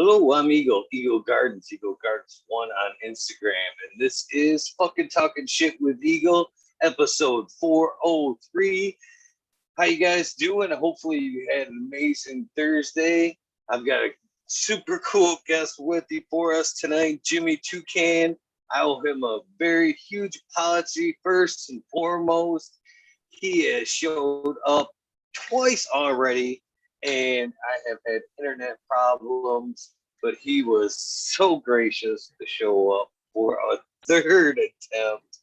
Hello, I'm Eagle Gardens 1 on Instagram, and this is fucking talking shit with Eagle, episode 403. How you guys doing? Hopefully you had an amazing Thursday. I've got a super cool guest with you for us tonight, Jimmy Toucan. I owe him a very huge apology first and foremost. He has showed up twice already, and I have had internet problems, but he was so gracious to show up for a third attempt.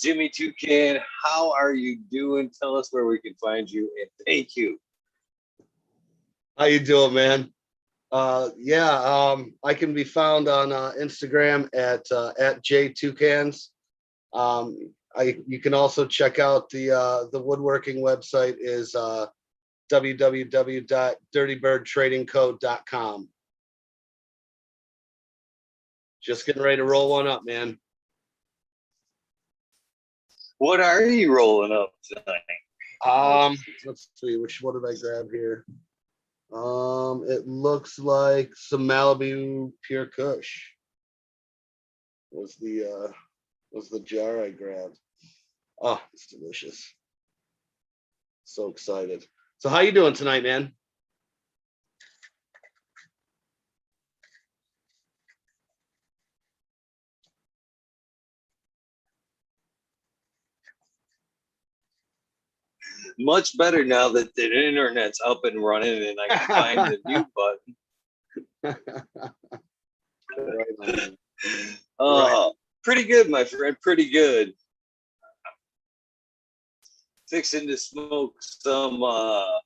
Jimmy Toucan, how are you doing? Tell us where we can find you, and thank you. How you doing, man? I can be found on Instagram at j2cans. You can also check out the woodworking website is www.dirtybirdtradingco.com. Just getting ready to roll one up, man. What are you rolling up tonight? Let's see, what did I grab here? It looks like some Malibu Pure Kush was the jar I grabbed. Oh, it's delicious. So excited. So how you doing tonight, man? Much better now that the internet's up and running and I can find the mute button. Pretty good, my friend. Pretty good. Fixing to smoke some little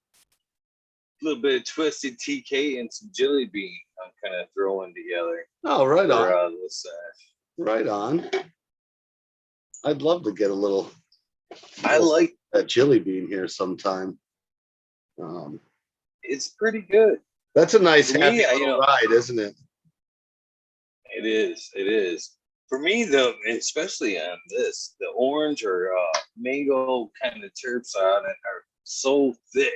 bit of twisted TK and some jelly bean. I'm kind of throwing together. Oh, right for, on. Right on. I'd love to get a little. I like that jelly bean here sometime. It's pretty good. That's a nice happy ride, isn't it? It is. It is. For me, though, especially on this, the orange or mango kind of terps on it are so thick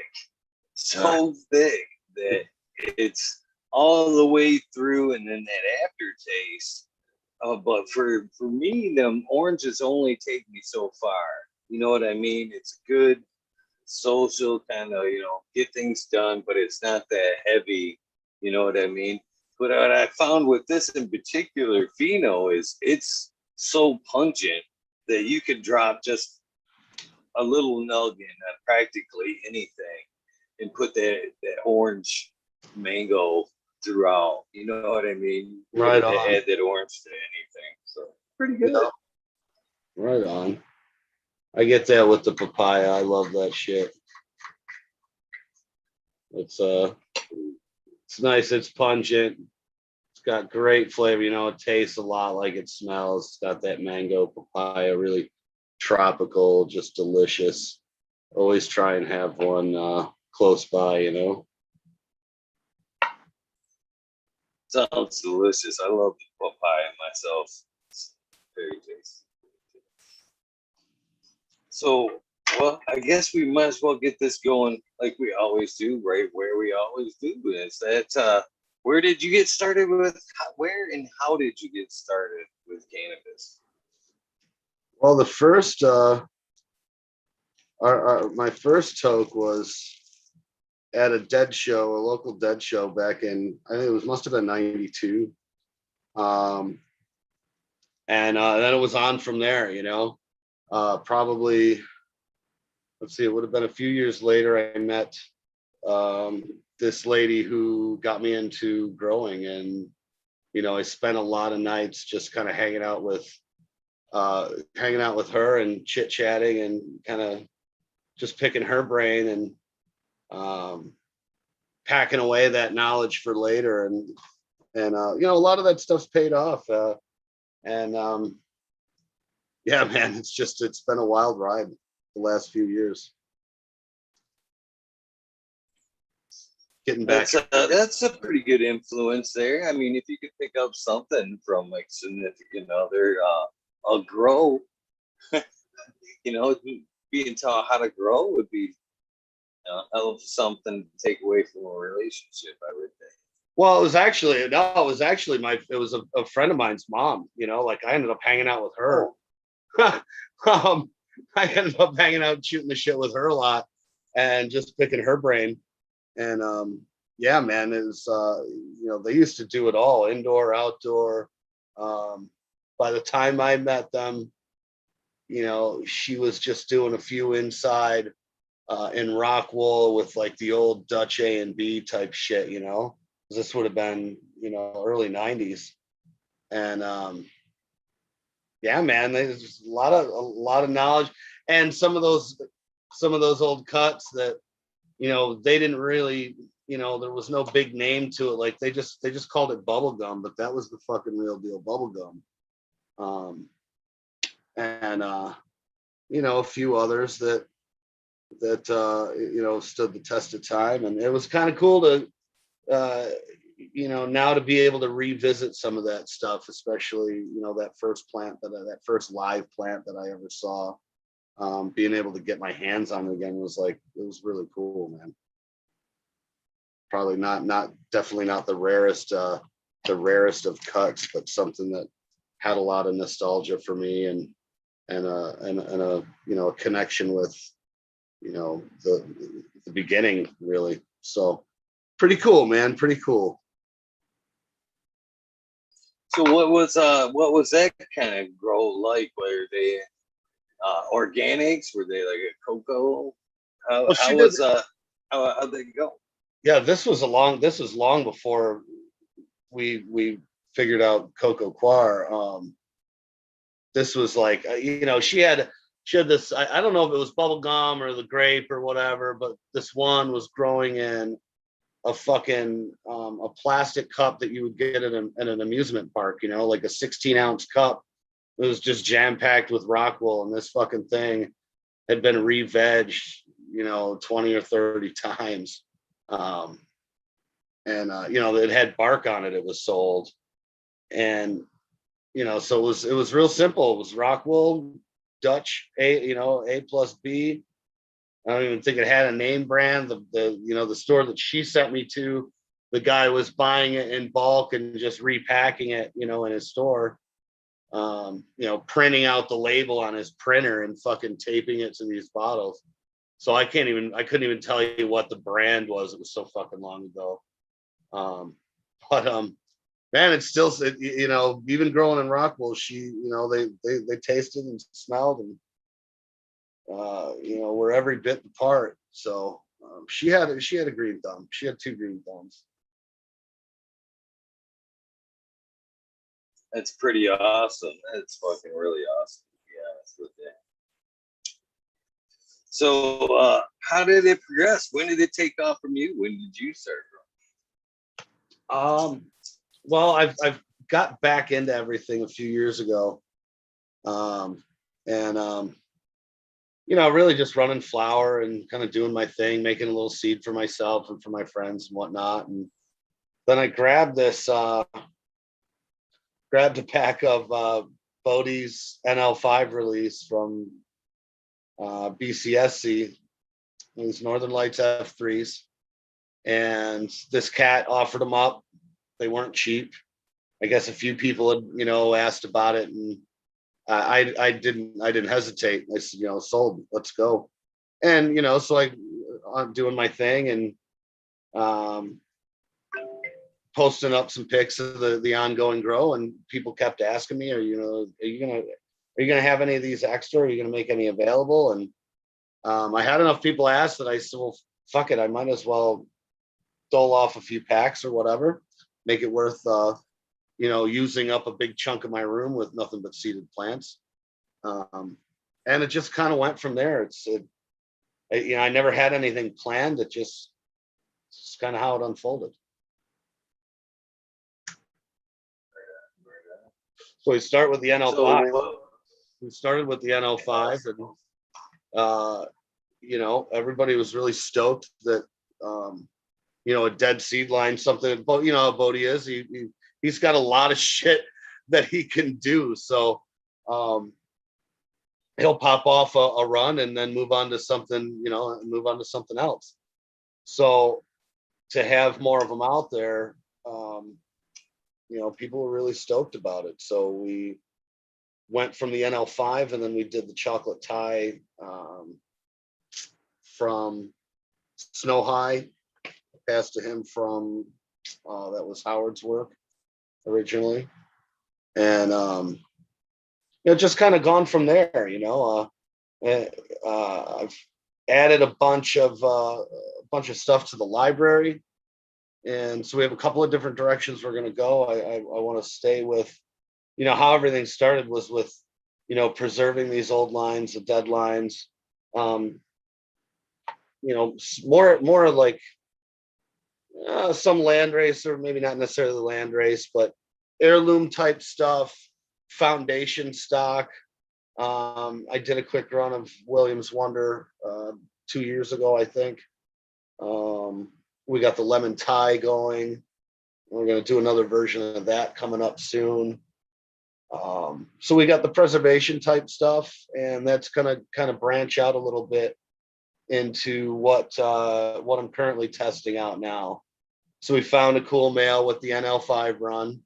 that it's all the way through, and then that aftertaste. But for me, them oranges only take me so far. You know what I mean? It's a good social kind of, get things done, but it's not that heavy. You know what I mean? But what I found with this in particular, Fino, is it's so pungent that you could drop just a little nug in on practically anything and put that orange mango throughout. You know what I mean? Right on. Add that orange to anything. So pretty good. Yeah. Right on. I get that with the papaya. I love that shit. It's nice. It's pungent. It's got great flavor. It tastes a lot like it smells. It's got that mango papaya, really tropical, just delicious. Always try and have one close by, Sounds delicious. I love the papaya myself. It's very tasty. So, well, I guess we might as well get this going like we always do, right where we always do. Is that where did you get started with? Where and how did you get started with cannabis? Well, the first, my first toke was at a local dead show back in, I think it must have been 92. And then it was on from there, probably, let's see, it would have been a few years later. I met this lady who got me into growing, and I spent a lot of nights just kind of hanging out with her and chit chatting and kind of just picking her brain and packing away that knowledge for later, and a lot of that stuff's paid off, yeah, man, it's been a wild ride the last few years. Getting back. That's a pretty good influence there. I mean, if you could pick up something from like significant other, a grow, being taught how to grow would be hell of something to take away from a relationship, I would think. Well, it was a friend of mine's mom, you know, like I ended up hanging out with her. Oh, um, I ended up hanging out, shooting the shit with her a lot and just picking her brain. And yeah, man, it was, you know, they used to do it all indoor, outdoor. Um, by the time I met them, you know, she was just doing a few inside in Rockwool with like the old Dutch A&B type shit, you know. This would have been, you know, early 90s. And yeah, man, there's just a lot of knowledge. And some of those old cuts that, you know, they didn't really, you know, there was no big name to it. Like they just called it bubble gum, but that was the fucking real deal, bubble gum. And you know, a few others that you know, stood the test of time. And it was kind of cool to uh, you know, now to be able to revisit some of that stuff, especially, you know, that first live plant that I ever saw, being able to get my hands on it again was like, it was really cool, man. Probably definitely not the rarest of cuts, but something that had a lot of nostalgia for me and a, you know, a connection with, you know, the beginning really. So pretty cool, man. Pretty cool. so what was that kind of grow like? Were they organics? Were they like a cocoa? Well, How she did. was how'd they go? Yeah, this was long before we figured out Coco Coir. This was like, you know, she had this. I don't know if it was bubble gum or the grape or whatever, but this one was growing in a fucking a plastic cup that you would get in an amusement park. You know, like a 16-ounce cup. It was just jam packed with Rockwool, and this fucking thing had been re-vegged, you know, 20 or 30 times. Um, and you know, it had bark on it. It was sold, and you know, so it was real simple. It was Rockwool, Dutch A, you know, A plus B. I don't even think it had a name brand. The you know, the store that she sent me to, the guy was buying it in bulk and just repacking it, you know, in his store. You know, printing out the label on his printer and fucking taping it to these bottles. So I couldn't even tell you what the brand was. It was so fucking long ago. But man, it's still, you know, even growing in Rockville, you know, they tasted and smelled and you know, were every bit apart. So she had a green thumb. She had two green thumbs. That's pretty awesome. That's fucking really awesome, to be honest with you. So, how did it progress? When did it take off from you? When did you start Um, well, I've got back into everything a few years ago, um, and you know, really just running flower and kind of doing my thing, making a little seed for myself and for my friends and whatnot. And then I grabbed a pack of Bodie's NL5 release from BCSC, these Northern Lights F3s, and this cat offered them up. They weren't cheap. I guess a few people had, you know, asked about it, and I didn't hesitate. I said, you know, sold. Let's go. And you know, so I'm doing my thing and um, posting up some pics of the ongoing grow, and people kept asking me, are you gonna have any of these extra? Are you gonna make any available? And I had enough people ask that I said, well, fuck it, I might as well dole off a few packs or whatever, make it worth you know, using up a big chunk of my room with nothing but seeded plants. Um, and it just kind of went from there. You know, I never had anything planned. It's kind of how it unfolded. So we start with the NL5. so? We started with the NL5, and you know, everybody was really stoked that you know, a dead seed line, something. But you know how Bodie is. He's got a lot of shit that he can do. So um, he'll pop off a run and then move on to something, you know, and move on to something else. So to have more of them out there, people were really stoked about it. So we went from the NL5, and then we did the chocolate tie from Snow High, passed to him from that was Howard's work originally, and just kind of gone from there. I've added a bunch of stuff to the library, and so we have a couple of different directions we're going to go. I want to stay with, how everything started was with, preserving these old lines, the dead lines, more like some landrace, or maybe not necessarily landrace, but heirloom type stuff, foundation stock. I did a quick run of Williams Wonder 2 years ago, I think. We got the lemon tie going. We're going to do another version of that coming up soon. So we got the preservation type stuff, and that's going to kind of branch out a little bit into what I'm currently testing out now. So we found a cool male with the NL5 run.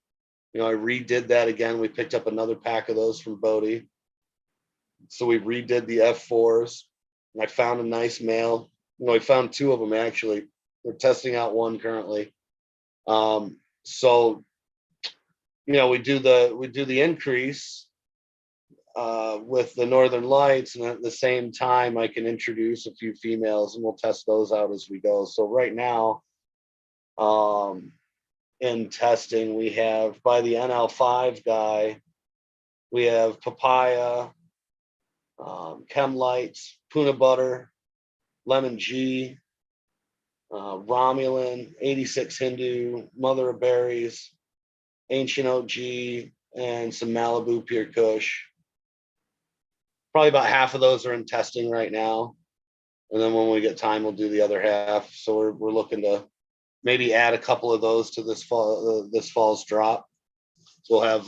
I redid that again. We picked up another pack of those from Bodie. So we redid the F4s, and I found a nice male. I found two of them actually. We're testing out one currently. So we do the increase with the Northern Lights, and at the same time I can introduce a few females, and we'll test those out as we go. So right now, in testing, we have, by the NL5 guy, we have Papaya, Chem Lights, Puna Butter, Lemon G, Romulan, 86 Hindu, Mother of Berries, Ancient OG, and some Malibu Pure Kush. Probably about half of those are in testing right now, and then when we get time, we'll do the other half. So we're looking to maybe add a couple of those to this fall's drop. So we'll have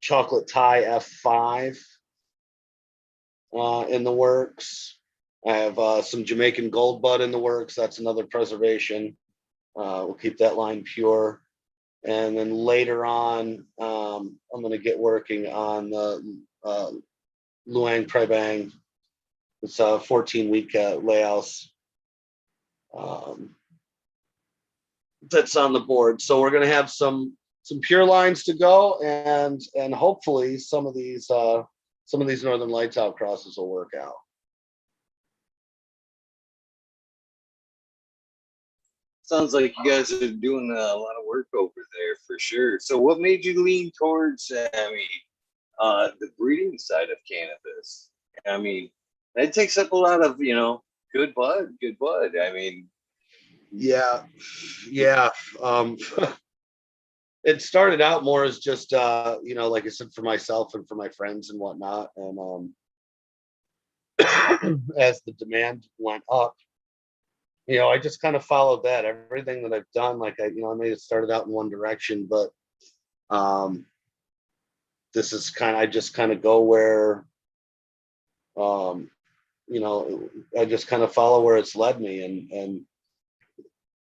chocolate tie F5 in the works. I have some Jamaican Gold Bud in the works. That's another preservation. We'll keep that line pure. And then later on, I'm going to get working on the Luang Prabang. It's a 14-week layouts that's on the board. So we're going to have some pure lines to go, and hopefully some of these Northern Lights out crosses will work out. Sounds like you guys are doing a lot of work over there for sure. So what made you lean towards, the breeding side of cannabis? I mean, that takes up a lot of, good bud. Yeah. It started out more as just, like I said, for myself and for my friends and whatnot. And as the demand went up, I just kind of followed that. Everything that I've done, like I may have started out in one direction, but this is I just kind of go where, I just kind of follow where it's led me, and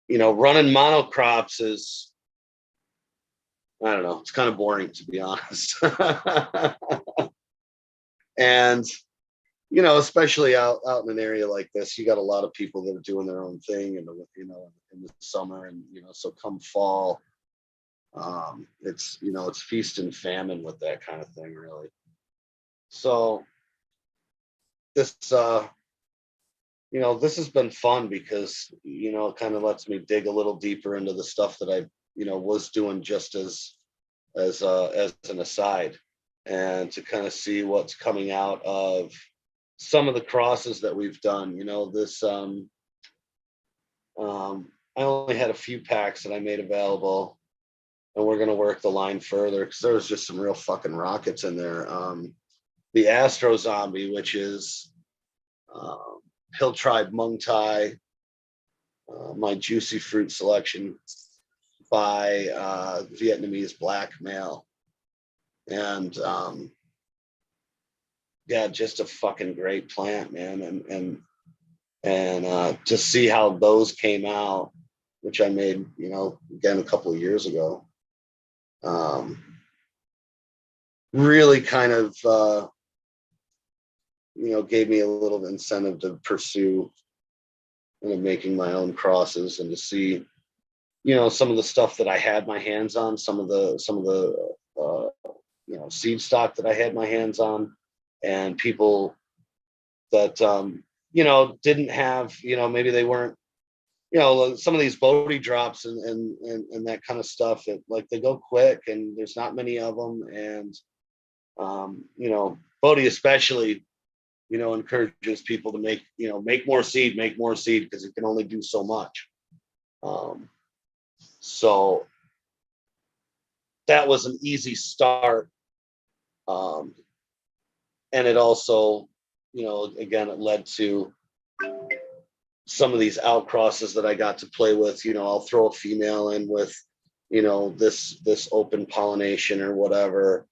running monocrops is, I don't know, it's kind of boring, to be honest. And especially out in an area like this, you got a lot of people that are doing their own thing, and in the summer, and so come fall, it's it's feast and famine with that kind of thing, really. So this this has been fun because it kind of lets me dig a little deeper into the stuff that I was doing just as an aside, and to kind of see what's coming out of some of the crosses that we've done. This I only had a few packs that I made available, and we're going to work the line further because there was just some real fucking rockets in there. The Astro Zombie, which is Hill Tribe Mung Thai, my juicy fruit selection by Vietnamese black male, and yeah, just a fucking great plant, man. And and to see how those came out, which I made, again, a couple of years ago, really kind of, gave me a little incentive to pursue making my own crosses and to see, some of the stuff that I had my hands on, some of the seed stock that I had my hands on, and people that, didn't have, maybe they weren't, some of these Bodie drops and that kind of stuff, like they go quick and there's not many of them. And, Bodie especially, encourages people to make more seed, because it can only do so much. So that was an easy start. And it also, again, it led to some of these outcrosses that I got to play with. I'll throw a female in with, this open pollination or whatever,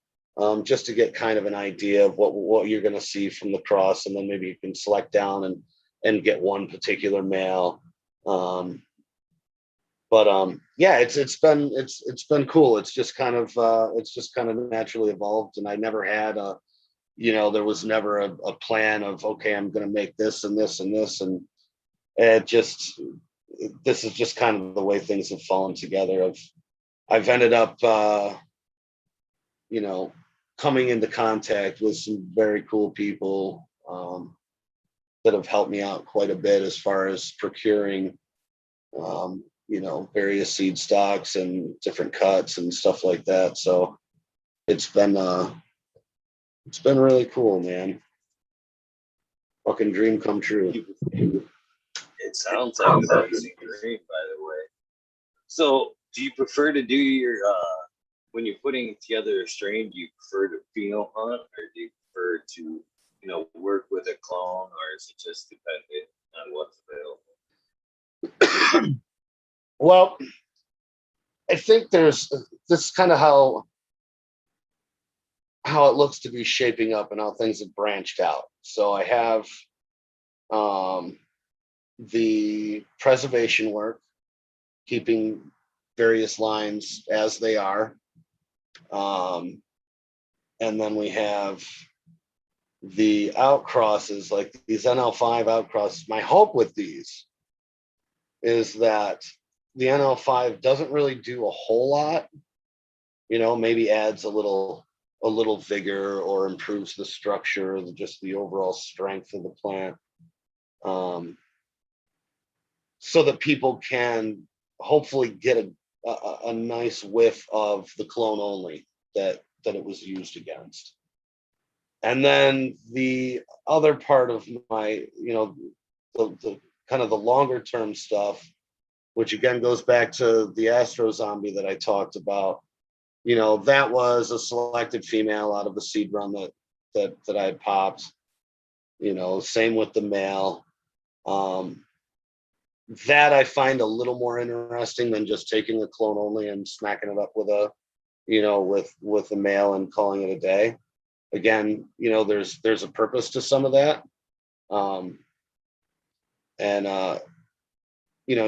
just to get kind of an idea of what you're going to see from the cross, and then maybe you can select down and get one particular male. Yeah, it's been cool. It's just kind of naturally evolved, and I never had there was never a plan of, okay, I'm going to make this and this and this, and this is just kind of the way things have fallen together. I've ended up coming into contact with some very cool people that have helped me out quite a bit as far as procuring various seed stocks and different cuts and stuff like that. So it's been really cool, man. Fucking dream come true. It sounds like an amazing dream, by the way. So, do you prefer to do your when you're putting together a strain? Do you prefer to pheno hunt, or do you prefer to work with a clone, or is it just dependent on what's available? Well, I think this is kind of how it looks to be shaping up and how things have branched out. So I have the preservation work, keeping various lines as they are. And then we have the outcrosses, like these NL5 outcrosses. My hope with these is that the NL5 doesn't really do a whole lot, maybe adds a little vigor or improves the structure, just the overall strength of the plant, so that people can hopefully get a nice whiff of the clone only that it was used against. And then the other part of my, the kind of the longer term stuff, which again goes back to the Astro Zombie that I talked about. That was a selected female out of the seed run that I had popped. Same with the male. That I find a little more interesting than just taking a clone only and smacking it up with a, with a male and calling it a day. Again, there's a purpose to some of that. You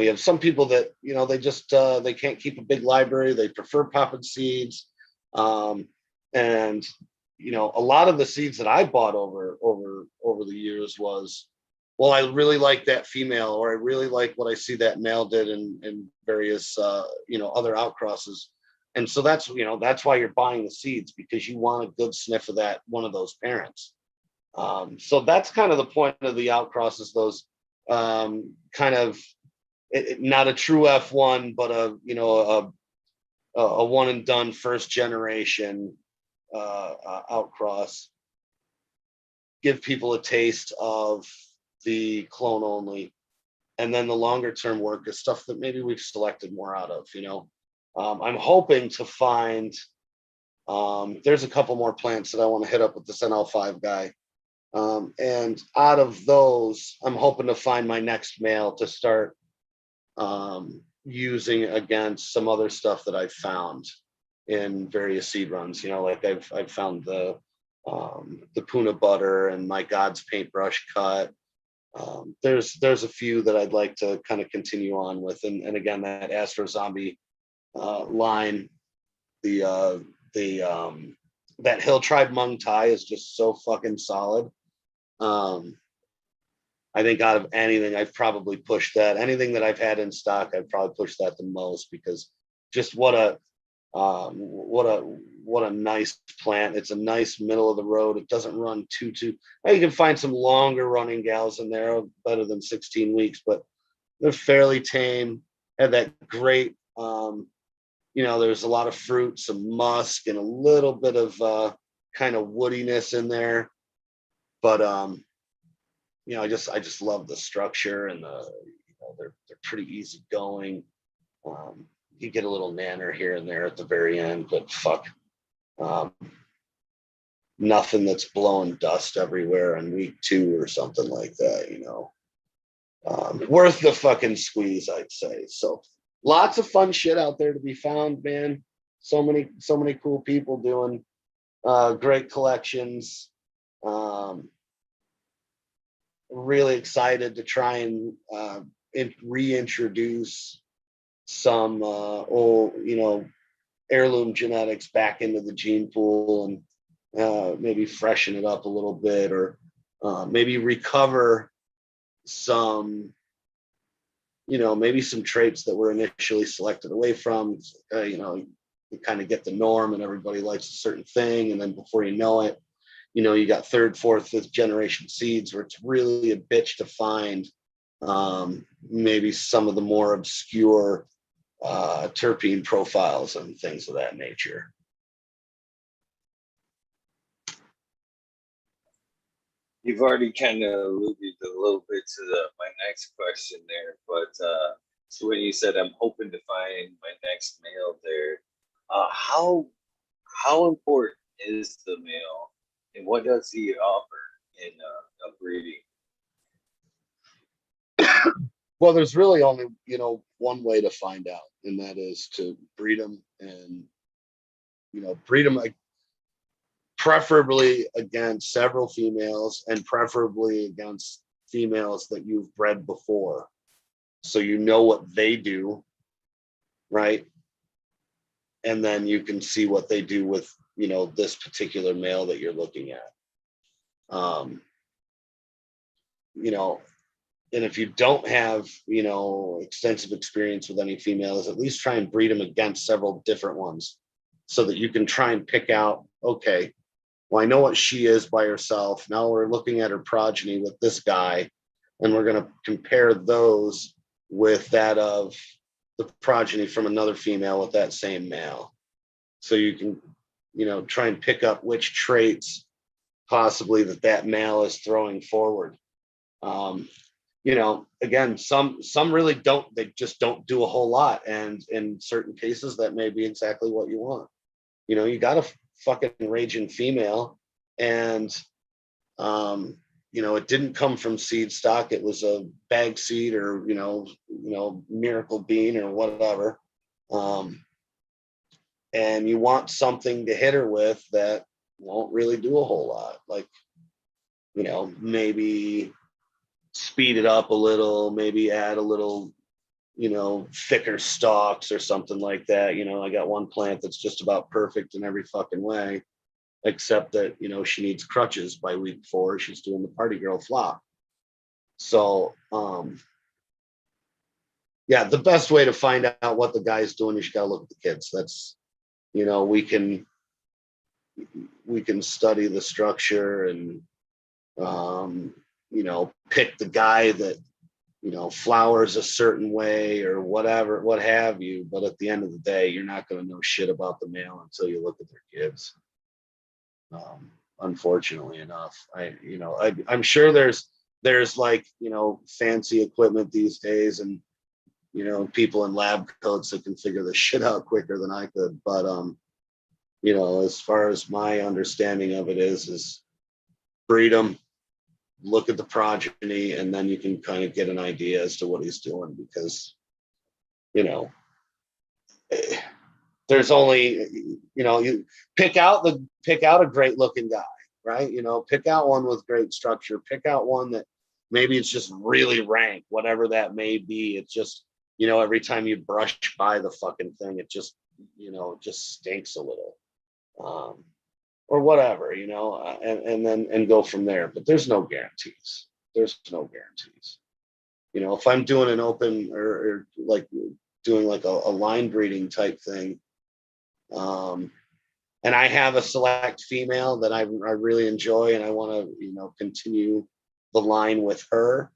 have some people that, they just, they can't keep a big library. They prefer popping seeds. And, a lot of the seeds that I bought over the years was, well, I really like that female, or I really like what I see that male did in various, other outcrosses. And so that's why you're buying the seeds, because you want a good sniff of that, one of those parents. So that's kind of the point of the outcrosses, those kind of, not a true F1, but a one and done first generation outcross. Give people a taste of the clone only, and then the longer term work is stuff that maybe we've selected more out of. I'm hoping to find. There's a couple more plants that I want to hit up with this NL5 guy. And out of those, I'm hoping to find my next male to start using against some other stuff that I've found in various seed runs. Like I've found the Puna butter and my God's paintbrush cut. There's a few that I'd like to kind of continue on with, and again, that Astro Zombie line, the that Hill Tribe Mung Tai is just so fucking solid. I think out of anything, I've probably pushed that. Anything that I've had in stock, I've probably pushed that the most, because just what a nice plant. It's a nice middle of the road. It doesn't run too. You can find some longer running gals in there, better than 16 weeks, but they're fairly tame. Had that great, there's a lot of fruit, some musk, and a little bit of kind of woodiness in there. But I just love the structure, and they're pretty easy going. You get a little nanner here and there at the very end, but fuck, nothing that's blowing dust everywhere on week 2 or something like that. Worth the fucking squeeze, I'd say. So lots of fun shit out there to be found, man. So many cool people doing great collections. Really excited to try and reintroduce some old, heirloom genetics back into the gene pool, and maybe freshen it up a little bit, or maybe recover some, maybe some traits that were initially selected away from. You kind of get the norm and everybody likes a certain thing, and then before you know it, you got 3rd, 4th, 5th generation seeds where it's really a bitch to find maybe some of the more obscure terpene profiles and things of that nature. You've already kind of alluded a little bit to my next question there, but so when you said I'm hoping to find my next male there, how important is the male, and what does he offer in a breeding? Well, there's really only one way to find out, and that is to breed them, and breed them preferably against several females, and preferably against females that you've bred before, so you know what they do, right? And then you can see what they do with this particular male that you're looking at. And if you don't have extensive experience with any females, at least try and breed them against several different ones, so that you can try and pick out, okay, well, I know what she is by herself. Now we're looking at her progeny with this guy, and we're going to compare those with that of the progeny from another female with that same male. So you can, try and pick up which traits possibly that male is throwing forward. Again, some really don't, they just don't do a whole lot. And in certain cases, that may be exactly what you want. You got a fucking raging female, and, it didn't come from seed stock. It was a bag seed, or, miracle bean or whatever. And you want something to hit her with that won't really do a whole lot. Like, maybe speed it up a little, maybe add a little, thicker stalks or something like that. I got one plant that's just about perfect in every fucking way, except that, she needs crutches by week 4. She's doing the party girl flop. So, yeah, the best way to find out what the guy's doing is you got to look at the kids. That's, we can study the structure and, pick the guy that, flowers a certain way or whatever, what have you. But at the end of the day, you're not going to know shit about the male until you look at their kids. Unfortunately enough, I'm sure there's like, fancy equipment these days, and, people in lab coats that can figure this shit out quicker than I could. But, as far as my understanding of it is breed them, look at the progeny, and then you can kind of get an idea as to what he's doing, because, there's only, you pick out a great looking guy, right? Pick out one with great structure, pick out one that, Maybe it's just really rank, whatever that may be. It's just, every time you brush by the fucking thing, it just, it just stinks a little. Or whatever, and go from there. But there's no guarantees. There's no guarantees. If I'm doing an open or like doing like a line breeding type thing, and I have a select female that I really enjoy and I want to, continue the line with her,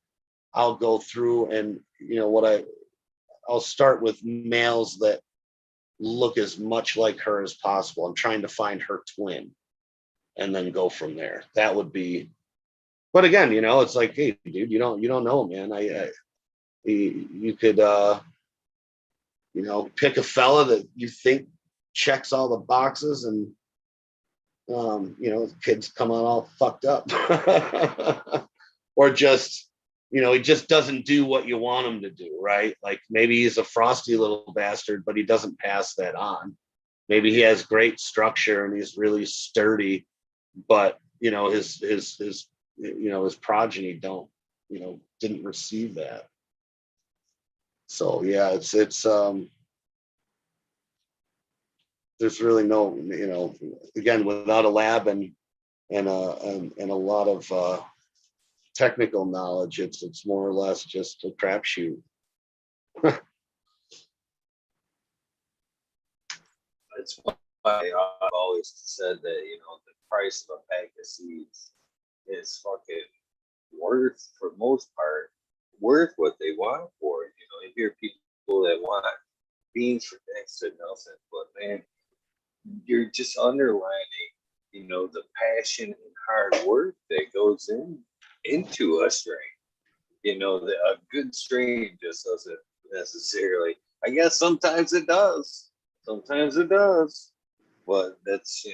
I'll go through and, I'll start with males that look as much like her as possible. I'm trying to find her twin and then go from there. That would be, but again, it's like, hey, dude, you don't know, man. You could, pick a fella that you think checks all the boxes and, kids come out all fucked up or just, he just doesn't do what you want him to do. Right. Like maybe he's a frosty little bastard, but he doesn't pass that on. Maybe he has great structure and he's really sturdy, but his progeny didn't receive that. So yeah, it's there's really no, again, without a lab and a lot of technical knowledge, it's more or less just a crapshoot. That's why I've always said that, the price of a pack of seeds is fucking worth, for the most part, worth what they want for it. You hear people that want beans for next to nothing, but man, you're just underlining, the passion and hard work that goes into a strain. A good strain just doesn't necessarily. I guess sometimes it does. Sometimes it does. But that's,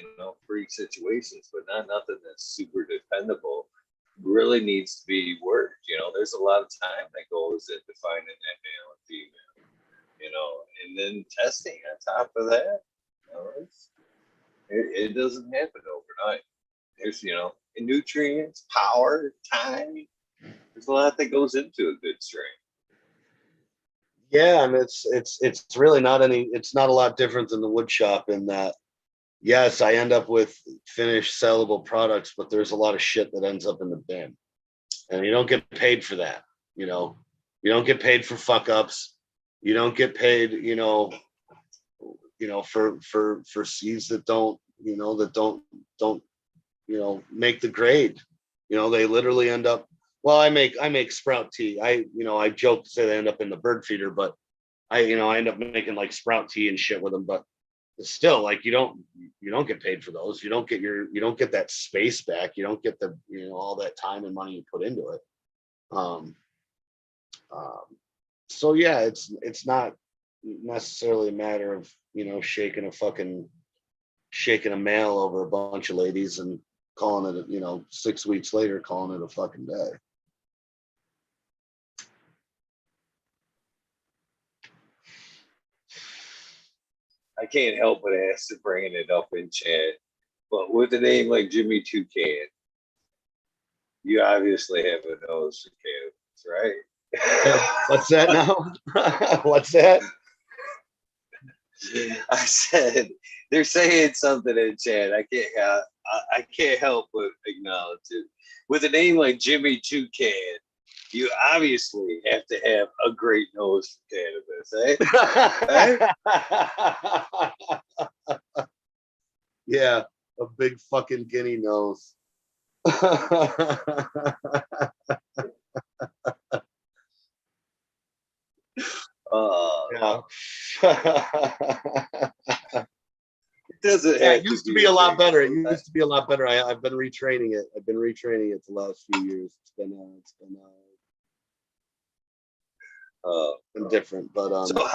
freak situations, but not nothing that's super dependable. Really needs to be worked. There's a lot of time that goes into finding that male and female, and then testing on top of that. It doesn't happen overnight. There's, nutrients, power, time. There's a lot that goes into a good strain. Yeah, and it's really not it's not a lot different than the wood shop in that, yes, I end up with finished sellable products, but there's a lot of shit that ends up in the bin. And you don't get paid for that. You don't get paid for fuck ups. You don't get paid, for seeds that don't make the grade. They literally end up, well, I make sprout tea. I joke to say they end up in the bird feeder, but I end up making like sprout tea and shit with them. But it's still like you don't get paid for those. You don't get that space back. You don't get the all that time and money you put into it. So yeah, it's not necessarily a matter of shaking a male over a bunch of ladies and calling it 6 weeks later calling it a fucking day. I can't help but ask to bringing it up in chat, but with a name like Jimmy Toucan, you obviously have a nose for cannabis, right? What's that now? What's that? I said they're saying something in chat. I can't help but acknowledge it. With a name like Jimmy Toucan, you obviously have to have a great nose for cannabis, eh? Yeah, a big fucking guinea nose. Yeah. It doesn't. Yeah, it used to be a lot better. It used to be a lot better. I've been retraining it. The last few years. It's been different. But so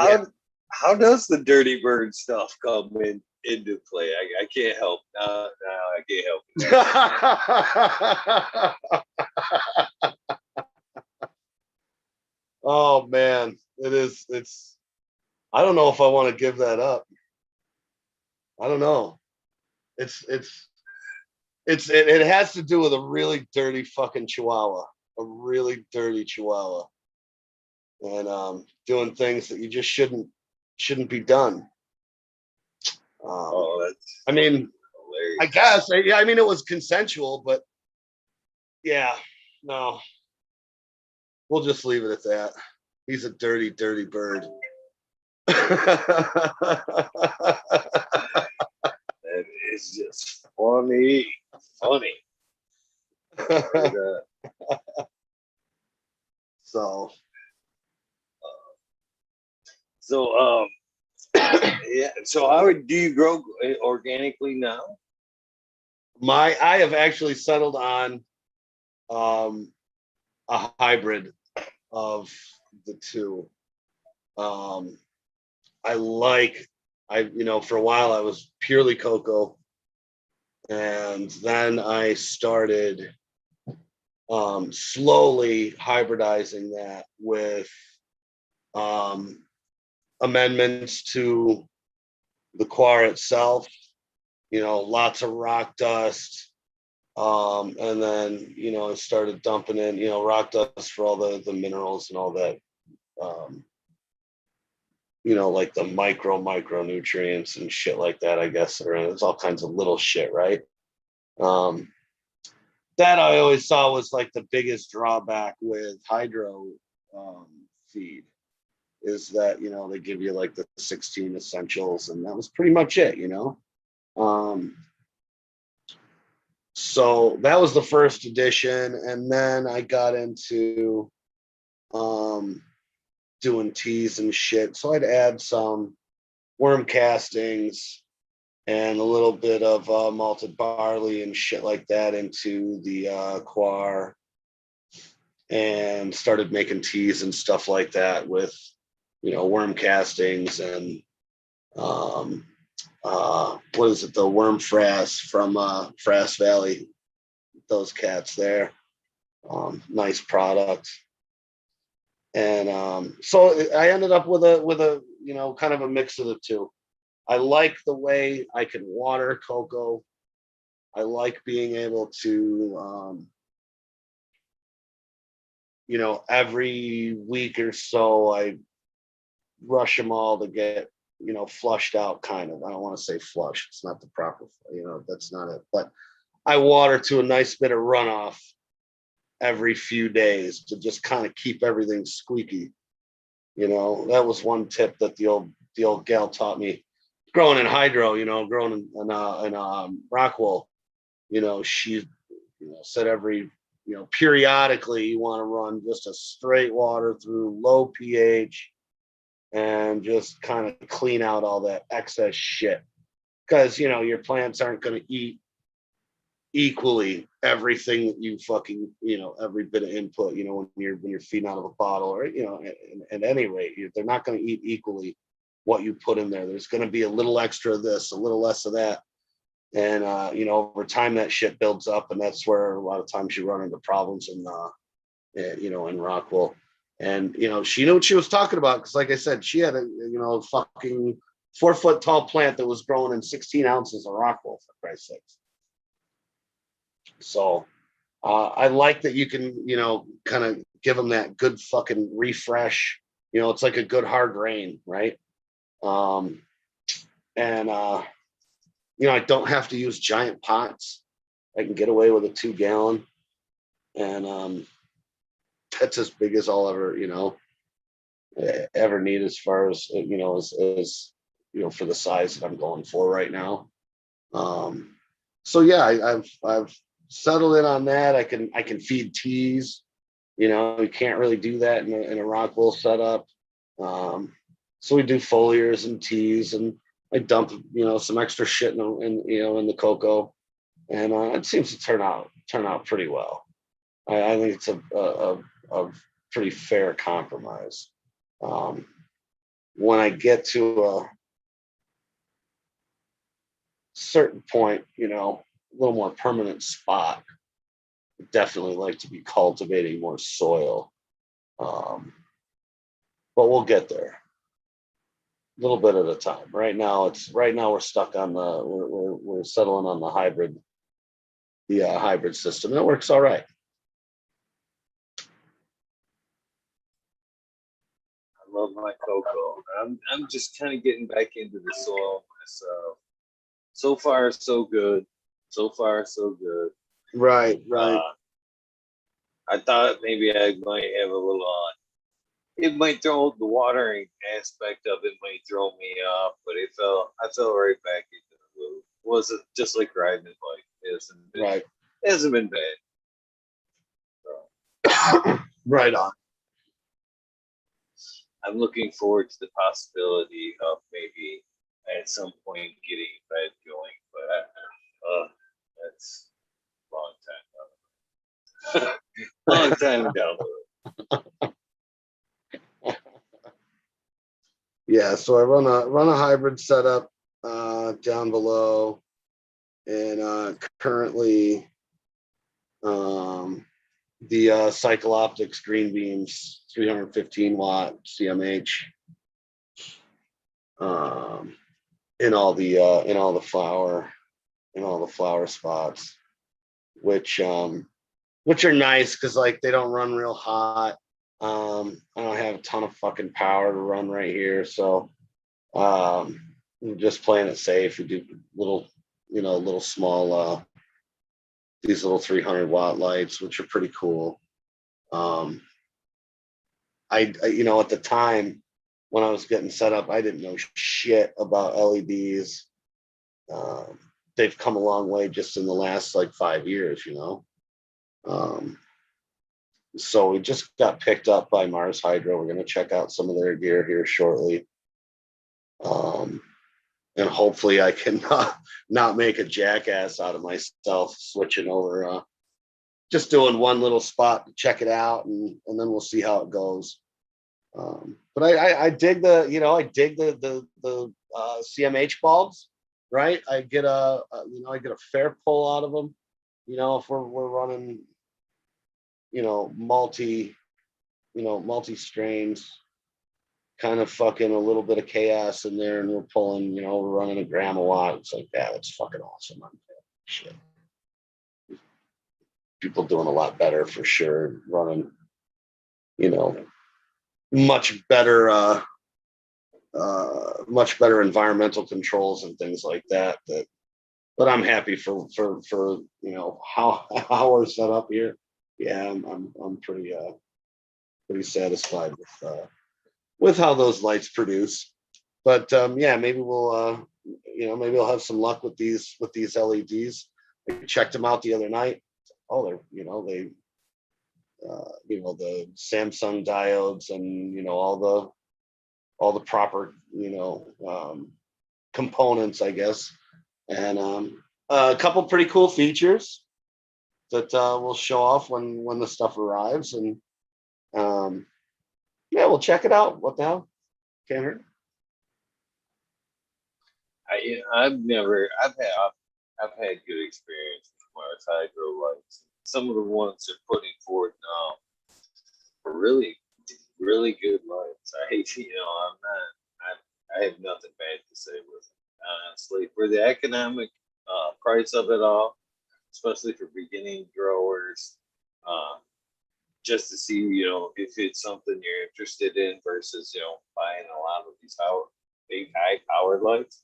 how does the dirty bird stuff come into play? I can't help. No, I can't help. Oh man, it's. I don't know if I want to give that up. I don't know. It has to do with a really dirty fucking chihuahua. a really dirty Chihuahua, and doing things that you just shouldn't be done. Oh, that's I mean, hilarious. I guess. I mean, it was consensual, but yeah, no, we'll just leave it at that. He's a dirty, dirty bird. That is just funny. Funny. But, So, so yeah. So how do you grow organically now? I have actually settled on a hybrid of the two. Um, for a while I was purely cocoa, and then I started slowly hybridizing that with amendments to the coir itself. Lots of rock dust, and then I started dumping in rock dust for all the minerals and all that. Like the micronutrients and shit like that, I guess. There's all kinds of little shit, right? That I always saw was like the biggest drawback with hydro feed is that, they give you like the 16 essentials, and that was pretty much it, So that was the first edition. And then I got into doing teas and shit. So I'd add some worm castings and a little bit of malted barley and shit like that into the coir, and started making teas and stuff like that with, worm castings and what is it? The worm frass from Frass Valley. Those cats there, nice product. And so I ended up with a kind of a mix of the two. I like the way I can water cocoa. I like being able to, every week or so, I rush them all to get, flushed out, kind of. I don't want to say flush. It's not the proper, that's not it. But I water to a nice bit of runoff every few days to just kind of keep everything squeaky. That was one tip that the old gal taught me. Growing in hydro, growing in rock wool, she said every periodically you want to run just a straight water through low pH and just kind of clean out all that excess shit, because your plants aren't going to eat equally everything that you fucking every bit of input when you're feeding out of a bottle, or at any rate, they're not going to eat equally what you put in there. There's going to be a little extra of this, a little less of that, and over time that shit builds up, and that's where a lot of times you run into problems in Rockwool. And she knew what she was talking about, because like I said, she had a fucking 4-foot tall plant that was growing in 16 ounces of Rockwool, for Christ's sakes. So I like that you can kind of give them that good fucking refresh. It's like a good hard rain, right? And I don't have to use giant pots. I can get away with a 2-gallon, and that's as big as I'll ever need, as far as as for the size that I'm going for right now. So yeah, I've settled in on that. I can feed teas. You can't really do that in a Rockwool setup. So we do foliars and teas, and I dump some extra shit in the cocoa, and it seems to turn out pretty well. I think it's a pretty fair compromise. When I get to a certain point, a little more permanent spot, I'd definitely like to be cultivating more soil. But we'll get there. A little bit at a time. Right now we're stuck on we're settling on the hybrid system. It works all right. I love my cocoa. I'm just kind of getting back into the soil myself. So far, so good. So far, so good. Right, right. I thought maybe I might have a little it might throw the watering aspect of it might throw me off, but I fell right back into the loop. Wasn't just like riding a bike. Right. It hasn't been bad. So, Right on. I'm looking forward to the possibility of maybe at some point getting bed going, but that's a long time down. Long time down the road. Yeah, so I run a hybrid setup down below, and currently the Cycle Optics Green Beams 315 watt CMH in all the flower spots, which are nice because like they don't run real hot. I don't have a ton of fucking power to run right here, so we're just playing it safe. We do little small these little 300 watt lights, which are pretty cool. I at the time when I was getting set up, I didn't know shit about LEDs. They've come a long way just in the last like 5 years, so we just got picked up by Mars Hydro. We're going to check out some of their gear here shortly. And hopefully I can not make a jackass out of myself switching over, just doing one little spot to check it out, and then we'll see how it goes. But I dig the CMH bulbs, right? I get a fair pull out of them, if we're running, multi strains, kind of fucking a little bit of chaos in there, and we're pulling, we're running a gram a watt. It's like that. It's fucking awesome. Shit. People doing a lot better for sure, running, much better environmental controls and things like that. But I'm happy for how we're set up here. Yeah, I'm pretty satisfied with how those lights produce. But yeah, maybe we'll maybe I'll have some luck with these LEDs. I checked them out the other night. Oh, they're the Samsung diodes and all the proper components, I guess, and a couple pretty cool features that we'll show off when the stuff arrives, and yeah, we'll check it out. What the hell? Can't hurt. I've had good experience with Mars Hydro lights. Some of the ones they're putting forward now are really, really good lights. I have nothing bad to say with it. Honestly, for the economic price of it all, especially for beginning growers, just to see, if it's something you're interested in versus, buying a lot of these big high powered lights.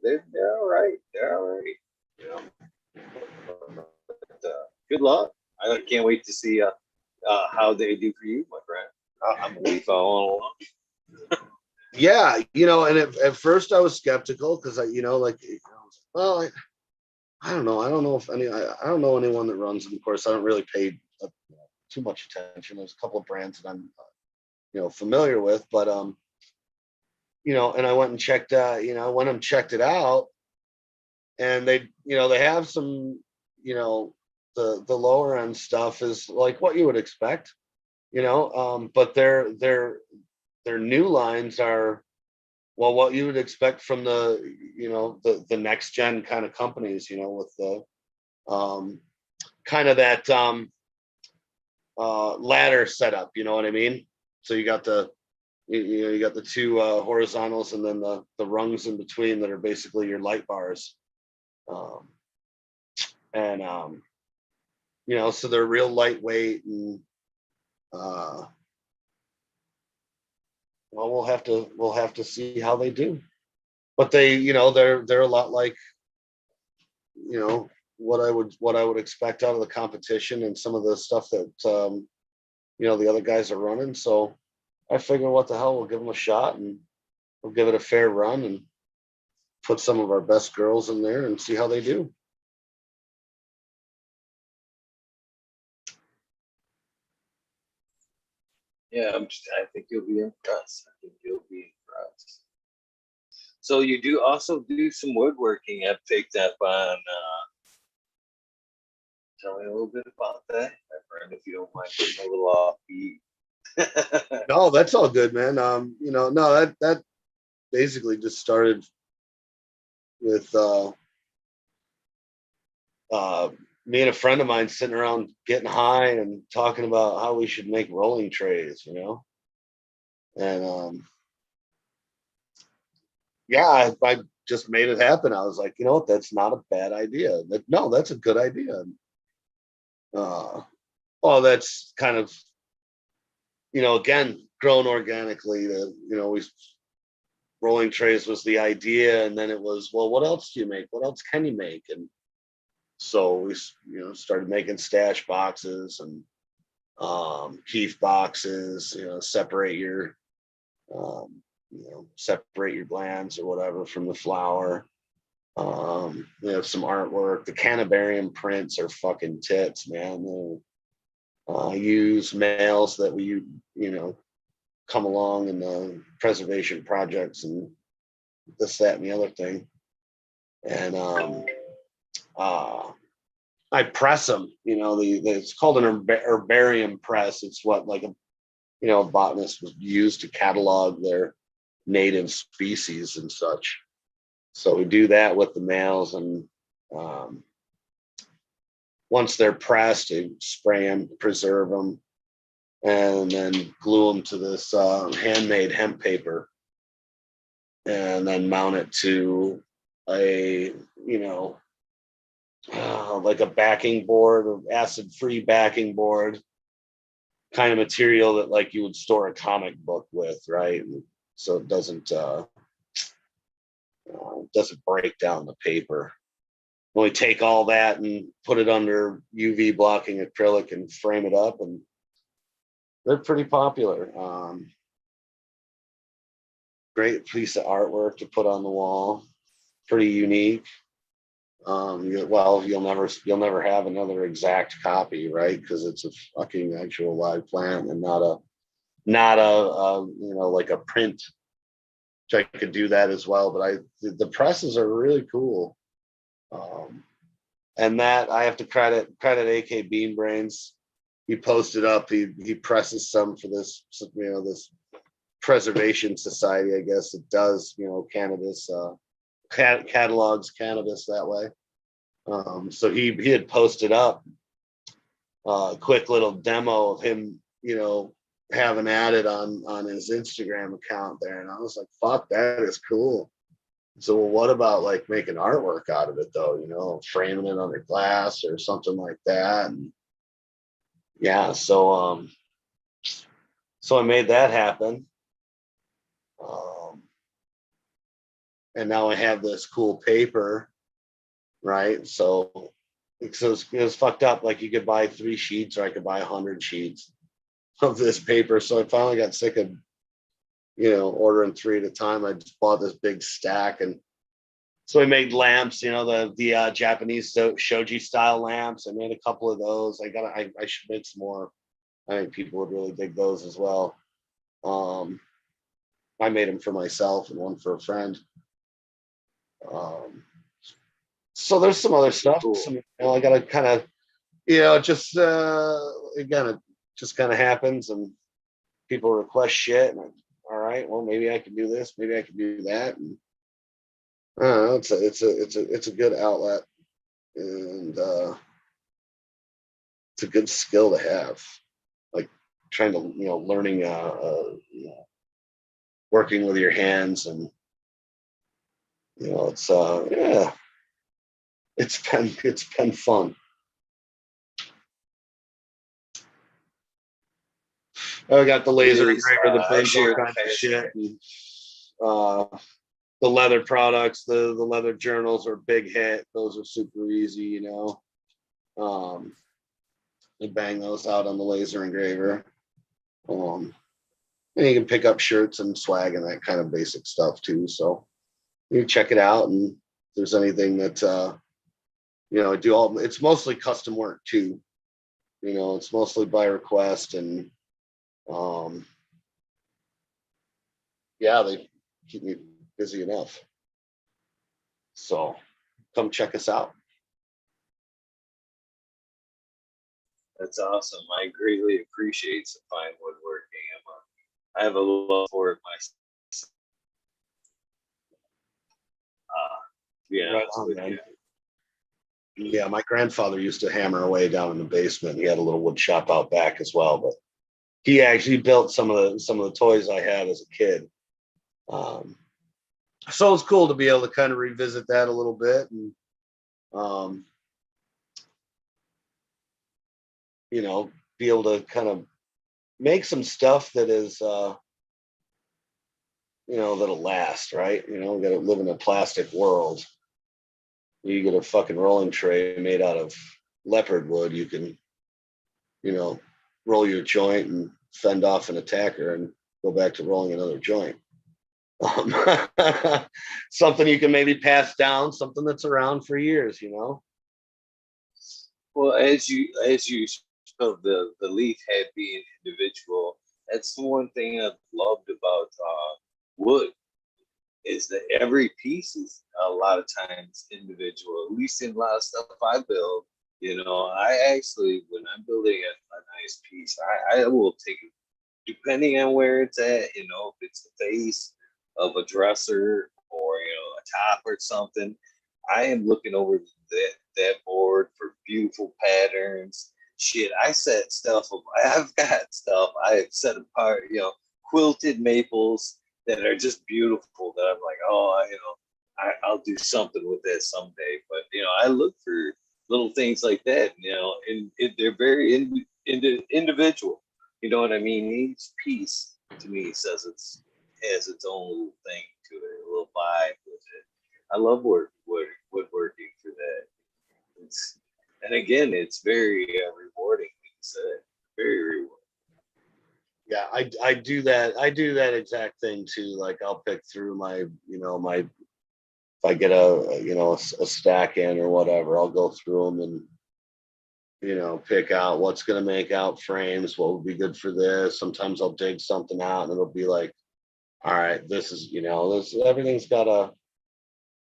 They're all right. They're all right. But, good luck. I can't wait to see how they do for you, my friend. I'm gonna be following along. Yeah, and at first I was skeptical because I don't know. I don't know if I don't know anyone that runs them. Of course, I don't really pay too much attention. There's a couple of brands that I'm familiar with, but and I went and checked it out, and they have some the lower end stuff is like what you would expect, but their new lines are, well, what you would expect from the next gen kind of companies, with the kind of that ladder setup, you know what I mean? So you got the two horizontals, and then the rungs in between that are basically your light bars, and so they're real lightweight, and well, we'll have to see how they do. But they, they're a lot like, what I would expect out of the competition and some of the stuff that the other guys are running. So I figure, what the hell, we'll give them a shot and we'll give it a fair run and put some of our best girls in there and see how they do. Yeah, I think you'll be impressed. I think you'll be impressed. So you do also do some woodworking. I picked up on. Tell me a little bit about that, my friend, if you don't mind getting a little offbeat. No, that's all good, man. No, that basically just started with uh, me and a friend of mine sitting around getting high and talking about how we should make rolling trays, and yeah, I just made it happen. I was like, you know what, that's not a bad idea. No, that's a good idea. Uh, well, that's kind of, again, grown organically. We rolling trays was the idea, and then it was, well, what else do you make? What else can you make? And so we, started making stash boxes and keef boxes. Um, separate your glands or whatever from the flour. We have some artwork. The Canabarium prints are fucking tits, man. Use males that we, come along in the preservation projects and this, that, and the other thing. And I press them. It's called an herbarium press. It's what, like, a botanist would use to catalog their native species and such. So we do that with the males, and once they're pressed, they spray them, preserve them, and then glue them to this handmade hemp paper, and then mount it to a, like a backing board, or acid-free backing board kind of material that, like, you would store a comic book with, right? So it doesn't break down the paper. We take all that and put it under UV blocking acrylic and frame it up, and they're pretty popular. Great piece of artwork to put on the wall. Pretty unique. You'll never have another exact copy, right? Because it's a fucking actual live plant and not a like a print. Which I could do that as well, but the presses are really cool. And that I have to credit AK Bean Brains. He posted up. He presses some for this, this preservation society, I guess. It does, cannabis, catalogs cannabis that way. So he had posted up a quick little demo of him, having added on his Instagram account there, and I was like, fuck, that is cool. So, well, what about, like, making artwork out of it, though, framing it under glass or something like that? And yeah, so I made that happen. And now I have this cool paper, right? So it was fucked up. Like, you could buy 3 sheets, or I could buy 100 sheets of this paper. So I finally got sick of, ordering 3 at a time. I just bought this big stack, and so I made lamps, the Japanese shoji style lamps. I made a couple of those. I should make some more. I think people would really dig those as well. I made them for myself and one for a friend. So there's some other stuff. Cool. I got to kind of, just again, it just kind of happens, and people request shit, and all right, well, maybe I can do this, maybe I can do that, and I don't know, it's a good outlet, and it's a good skill to have, like trying to, learning, working with your hands, and it's yeah, it's been fun. I got the It laser is. engraver that I brings all share the kinds of passion. shit. And, the leather products, the leather journals are a big hit. Those are super easy, you know. They bang those out on the laser engraver. And you can pick up shirts and swag and that kind of basic stuff too. So you check it out, and if there's anything that you know, I do all. It's mostly custom work too. You know, it's mostly by request, and yeah, they keep me busy enough. So come check us out. That's awesome. I greatly appreciate some fine woodworking. I have a love for it myself. To be Right honest on, with man. you. Yeah, my grandfather used to hammer away down in the basement. He had a little wood shop out back as well, but he actually built some of the toys I had as a kid. So it's cool to be able to kind of revisit that a little bit, and you know, be able to kind of make some stuff that is you know, that'll last, right? You know, we gotta live in a plastic world. You get a fucking rolling tray made out of leopard wood, you can, you know, roll your joint and fend off an attacker and go back to rolling another joint. Um, something you can maybe pass down, something that's around for years, you know. Well, as you spoke, the leaf head being individual, that's the one thing I've loved about wood is that every piece is a lot of times individual. At least in a lot of stuff I build, you know, I actually when I'm building a nice piece, I will take it depending on where it's at. You know, if it's the face of a dresser or you know a top or something, I am looking over that board for beautiful patterns. Shit, I set stuff. I've got stuff I have set apart. You know, quilted maples that are just beautiful. That I'm like, oh, you know, I'll do something with that someday. But you know, I look for little things like that. You know, and they're very individual. You know what I mean? Each piece to me says it's has its own little thing to it, a little vibe with it. I love woodworking for that. It's, and again, it's very rewarding. It's very rewarding. Yeah, I do that. I do that exact thing too. Like I'll pick through my, you know, my if I get a you know a stack in or whatever, I'll go through them and you know pick out what's going to make out frames, what would be good for this. Sometimes I'll dig something out and it'll be like, all right, this is you know this everything's got a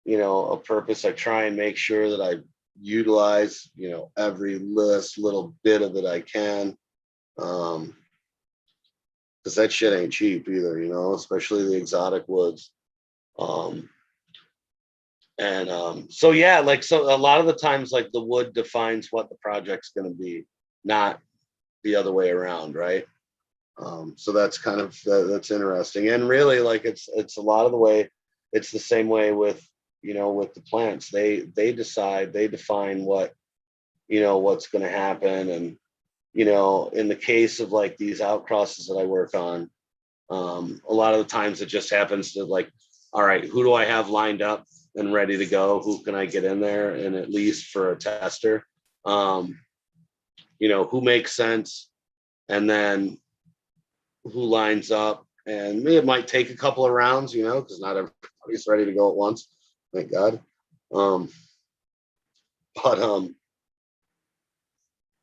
you know a purpose. I try and make sure that I utilize you know every little bit of it I can. Because that shit ain't cheap either, you know, especially the exotic woods. Um, so yeah, like so a lot of the times, like the wood defines what the project's going to be, not the other way around, right? So that's kind of that's interesting, and really, like it's a lot of the way. It's the same way with you know with the plants. They decide they define what you know what's going to happen, and you know in the case of like these outcrosses that I work on. A lot of the times it just happens to like, all right, who do I have lined up and ready to go? Who can I get in there and at least for a tester? You know, who makes sense and then who lines up. And it might take a couple of rounds, you know, because not everybody's ready to go at once. Thank God. Um, but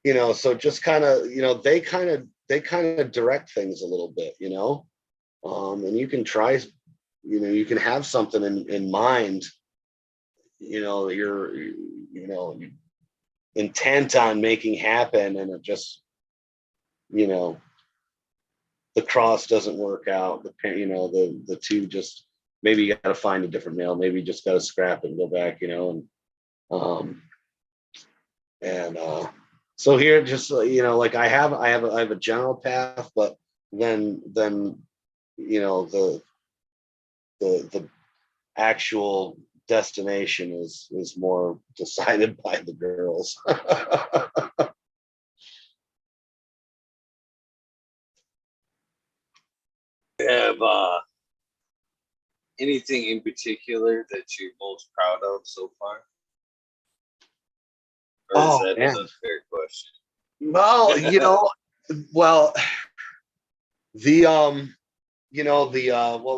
you know, so just kind of, you know, they kind of direct things a little bit, you know. And you can try you know you can have something in mind you know you're you know intent on making happen and it just you know the cross doesn't work out you know the two just maybe you got to find a different male, maybe you just got to scrap it and go back you know um and so here just you know like I have a general path, but then you know the actual destination is more decided by the girls. have anything in particular that you're most proud of so far? Or is Oh that man. an unfair question? Well, well, the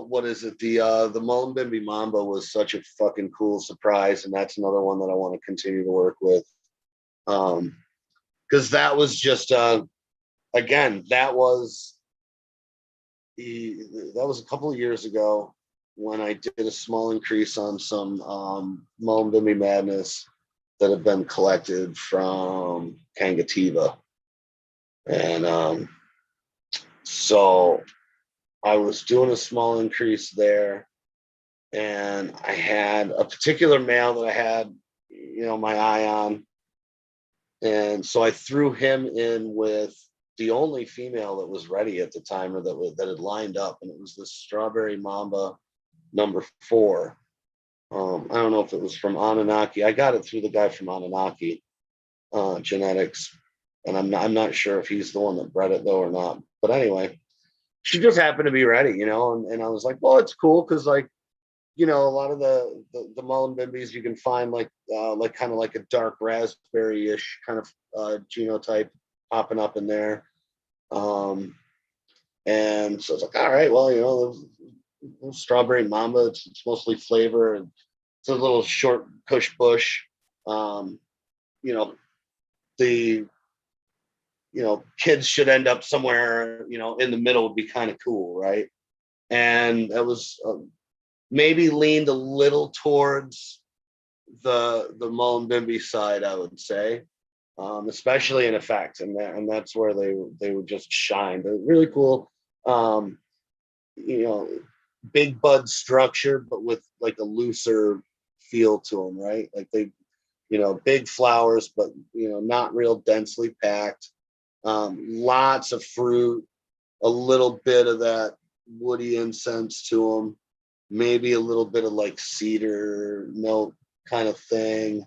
what is it? The Mullumbimby Mamba was such a fucking cool surprise, and that's another one that I want to continue to work with. Because that was just again, that was a couple of years ago when I did a small increase on some Mullumbimby Madness that had been collected from Kangativa. And so I was doing a small increase there, and I had a particular male that I had, my eye on. And so I threw him in with the only female that was ready at the time, or that had lined up, and it was this Strawberry Mamba #4. I don't know if it was from Anunnaki. I got it through the guy from Anunnaki Genetics, and I'm not sure if he's the one that bred it though or not. But anyway, she just happened to be ready, and I was like, well, it's cool because a lot of the Mullimbimbis you can find like kind of like a dark raspberry-ish kind of genotype popping up in there. And so it's like, all right, well, Strawberry Mamba, it's mostly flavor, and it's a little short cush bush. The kids should end up somewhere, in the middle would be kind of cool, right? And that was maybe leaned a little towards the Mullumbimby side, I would say, especially in effect, and that's where they would just shine. They're really cool, big bud structure, but with like a looser feel to them, right? Like they, big flowers, but not real densely packed. Lots of fruit, a little bit of that woody incense to them, maybe a little bit of like cedar note kind of thing.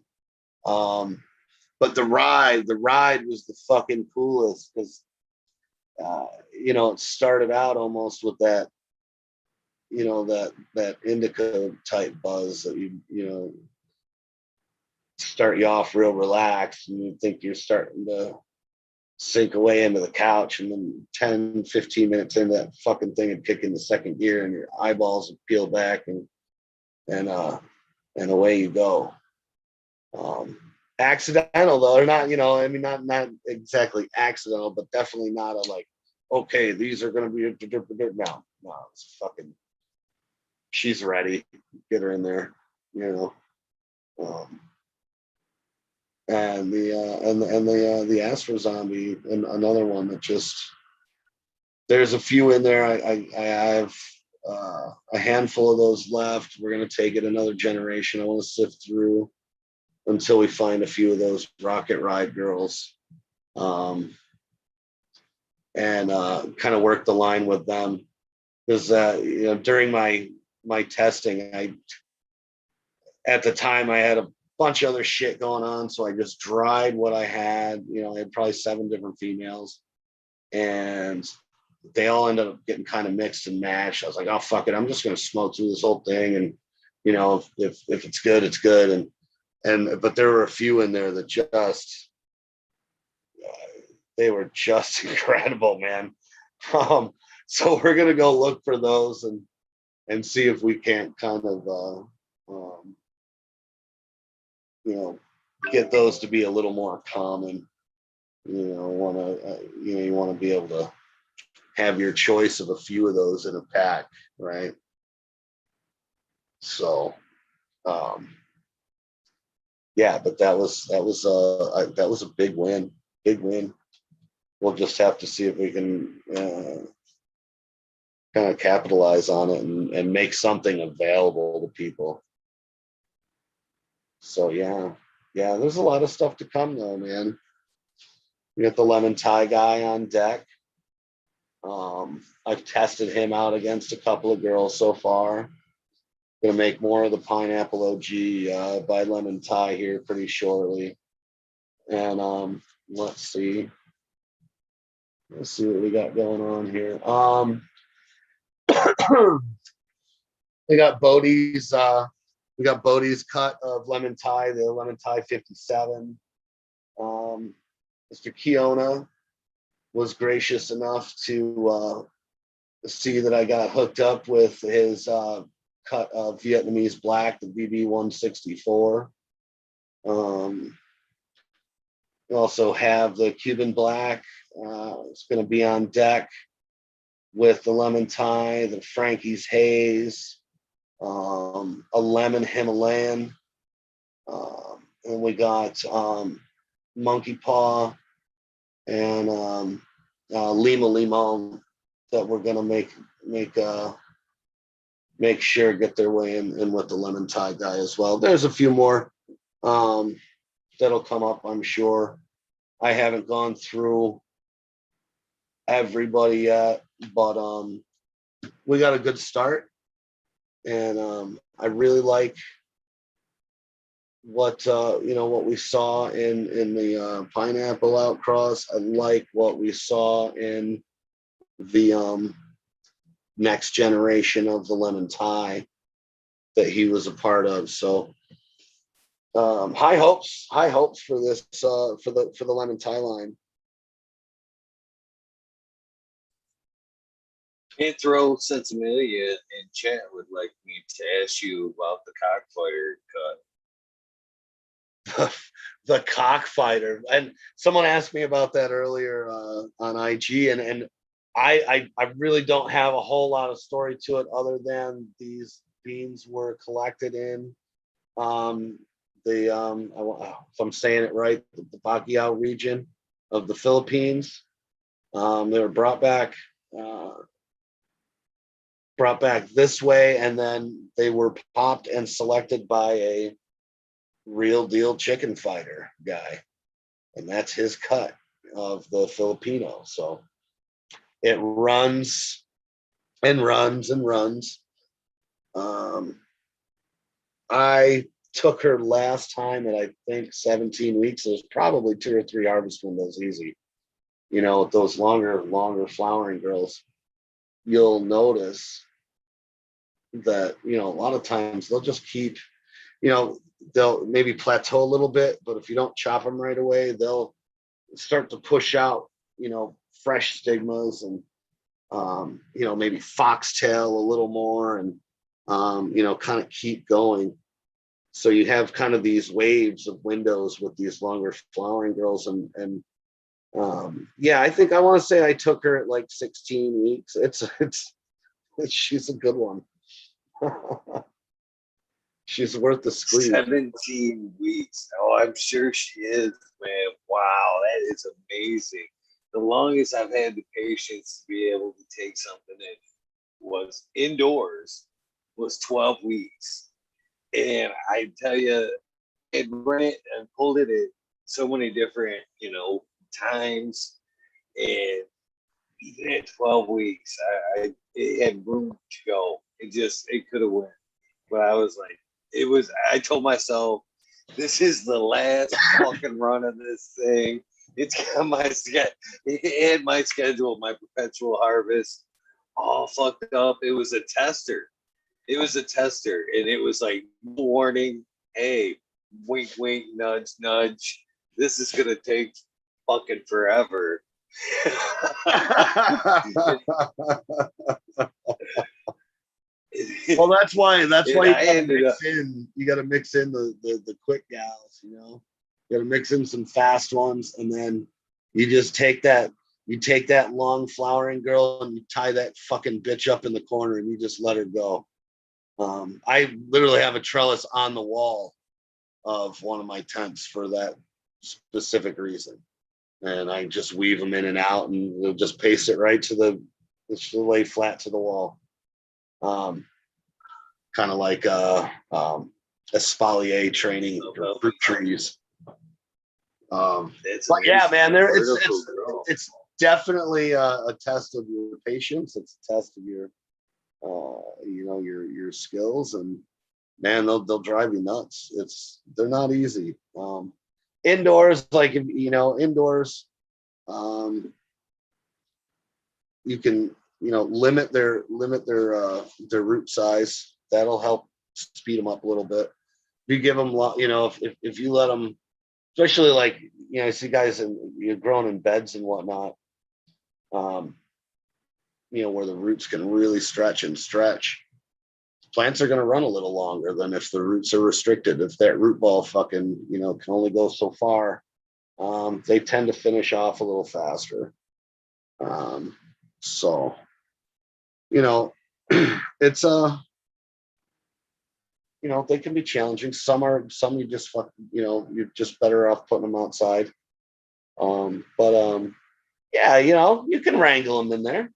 But the ride was the fucking coolest because it started out almost with that, that indica type buzz that start you off real relaxed, and you think you're starting to sink away into the couch, and then 10-15 minutes into that fucking thing and kick into second gear, and your eyeballs would peel back, and away you go. Accidental though, or not, not exactly accidental, but definitely not a like, okay, these are gonna be no, it's fucking, she's ready, get her in there, and the Astro Zombie, and another one that just, there's a few in there. I have a handful of those left. We're gonna take it another generation. I want to sift through until we find a few of those Rocket Ride girls, and kind of work the line with them, because during my testing, at the time I had a bunch of other shit going on, so I just dried what I had. I had probably 7 different females, and they all ended up getting kind of mixed and matched. I was like, oh fuck it, I'm just gonna smoke through this whole thing, and if it's good, it's good. But there were a few in there that just they were just incredible, man. So we're gonna go look for those and see if we can't kind of get those to be a little more common. You want to be able to have your choice of a few of those in a pack, right? So yeah, but that was a big win. We'll just have to see if we can kind of capitalize on it and make something available to people. So yeah, there's a lot of stuff to come though, man. We got the lemon tie guy on deck. I've tested him out against a couple of girls so far. Gonna make more of the pineapple OG by lemon tie here pretty shortly. And let's see what we got going on here. We got Bodie's cut of lemon Thai, the lemon Thai 57. Mr. Kiona was gracious enough to see that I got hooked up with his cut of Vietnamese black, the BB 164. We also have the Cuban black. It's going to be on deck with the lemon Thai, the Frankie's haze, a lemon Himalayan, and we got monkey paw and lima limon that we're going to make sure get their way in with the lemon Thai guy as well. There's a few more that'll come up, I'm sure. I haven't gone through everybody yet, but we got a good start, and I really like what what we saw in the pineapple outcross. I like what we saw in the next generation of the lemon Thai that he was a part of. So high hopes for this for the lemon Thai line. Throw Sensimilia in chat would like me to ask you about the cockfighter cut. The cockfighter, and someone asked me about that earlier on IG, and I really don't have a whole lot of story to it other than these beans were collected in if I'm saying it right, the Baguio region of the Philippines. They were brought back this way, and then they were popped and selected by a real deal chicken fighter guy, and that's his cut of the Filipino. So it runs and runs and runs. I took her last time at I think 17 weeks. It was probably 2 or 3 harvest windows easy. With those longer flowering girls, you'll notice that a lot of times they'll just keep, they'll maybe plateau a little bit, but if you don't chop them right away, they'll start to push out fresh stigmas and maybe foxtail a little more, and kind of keep going. So you have kind of these waves of windows with these longer flowering girls, and I think I want to say I took her at like 16 weeks. She's a good one. She's worth the squeeze. 17 weeks. Oh, I'm sure she is, man. Wow, that is amazing. The longest I've had the patience to be able to take something in was indoors, was 12 weeks. And I tell you, it ran and pulled it at so many different, times. And even at 12 weeks, it had room to go. It could have went. But I was like, I told myself, this is the last fucking run of this thing. It's got it had my schedule, my perpetual harvest all fucked up. It was a tester. And it was like, warning, hey, wink, wink, nudge, nudge. This is gonna take fucking forever. Well, that's why you gotta mix in the quick gals, you gotta mix in some fast ones, and then you just take that long flowering girl and you tie that fucking bitch up in the corner and you just let her go. I literally have a trellis on the wall of one of my tents for that specific reason, and I just weave them in and out, and we'll just paste it right to lay flat to the wall. Kind of like espalier training for fruit trees. But yeah, man, it's definitely a test of your patience. It's a test of your your skills, and man, they'll drive you nuts. They're not easy. Indoors, like indoors, you can limit their root size. That'll help speed them up a little bit. If you give them, if you let them, especially like, I see guys you're growing in beds and whatnot, where the roots can really stretch and stretch. Plants are going to run a little longer than if the roots are restricted. If that root ball fucking, can only go so far, they tend to finish off a little faster. So, it's they can be challenging. Some you just you're just better off putting them outside. But yeah, you can wrangle them in there.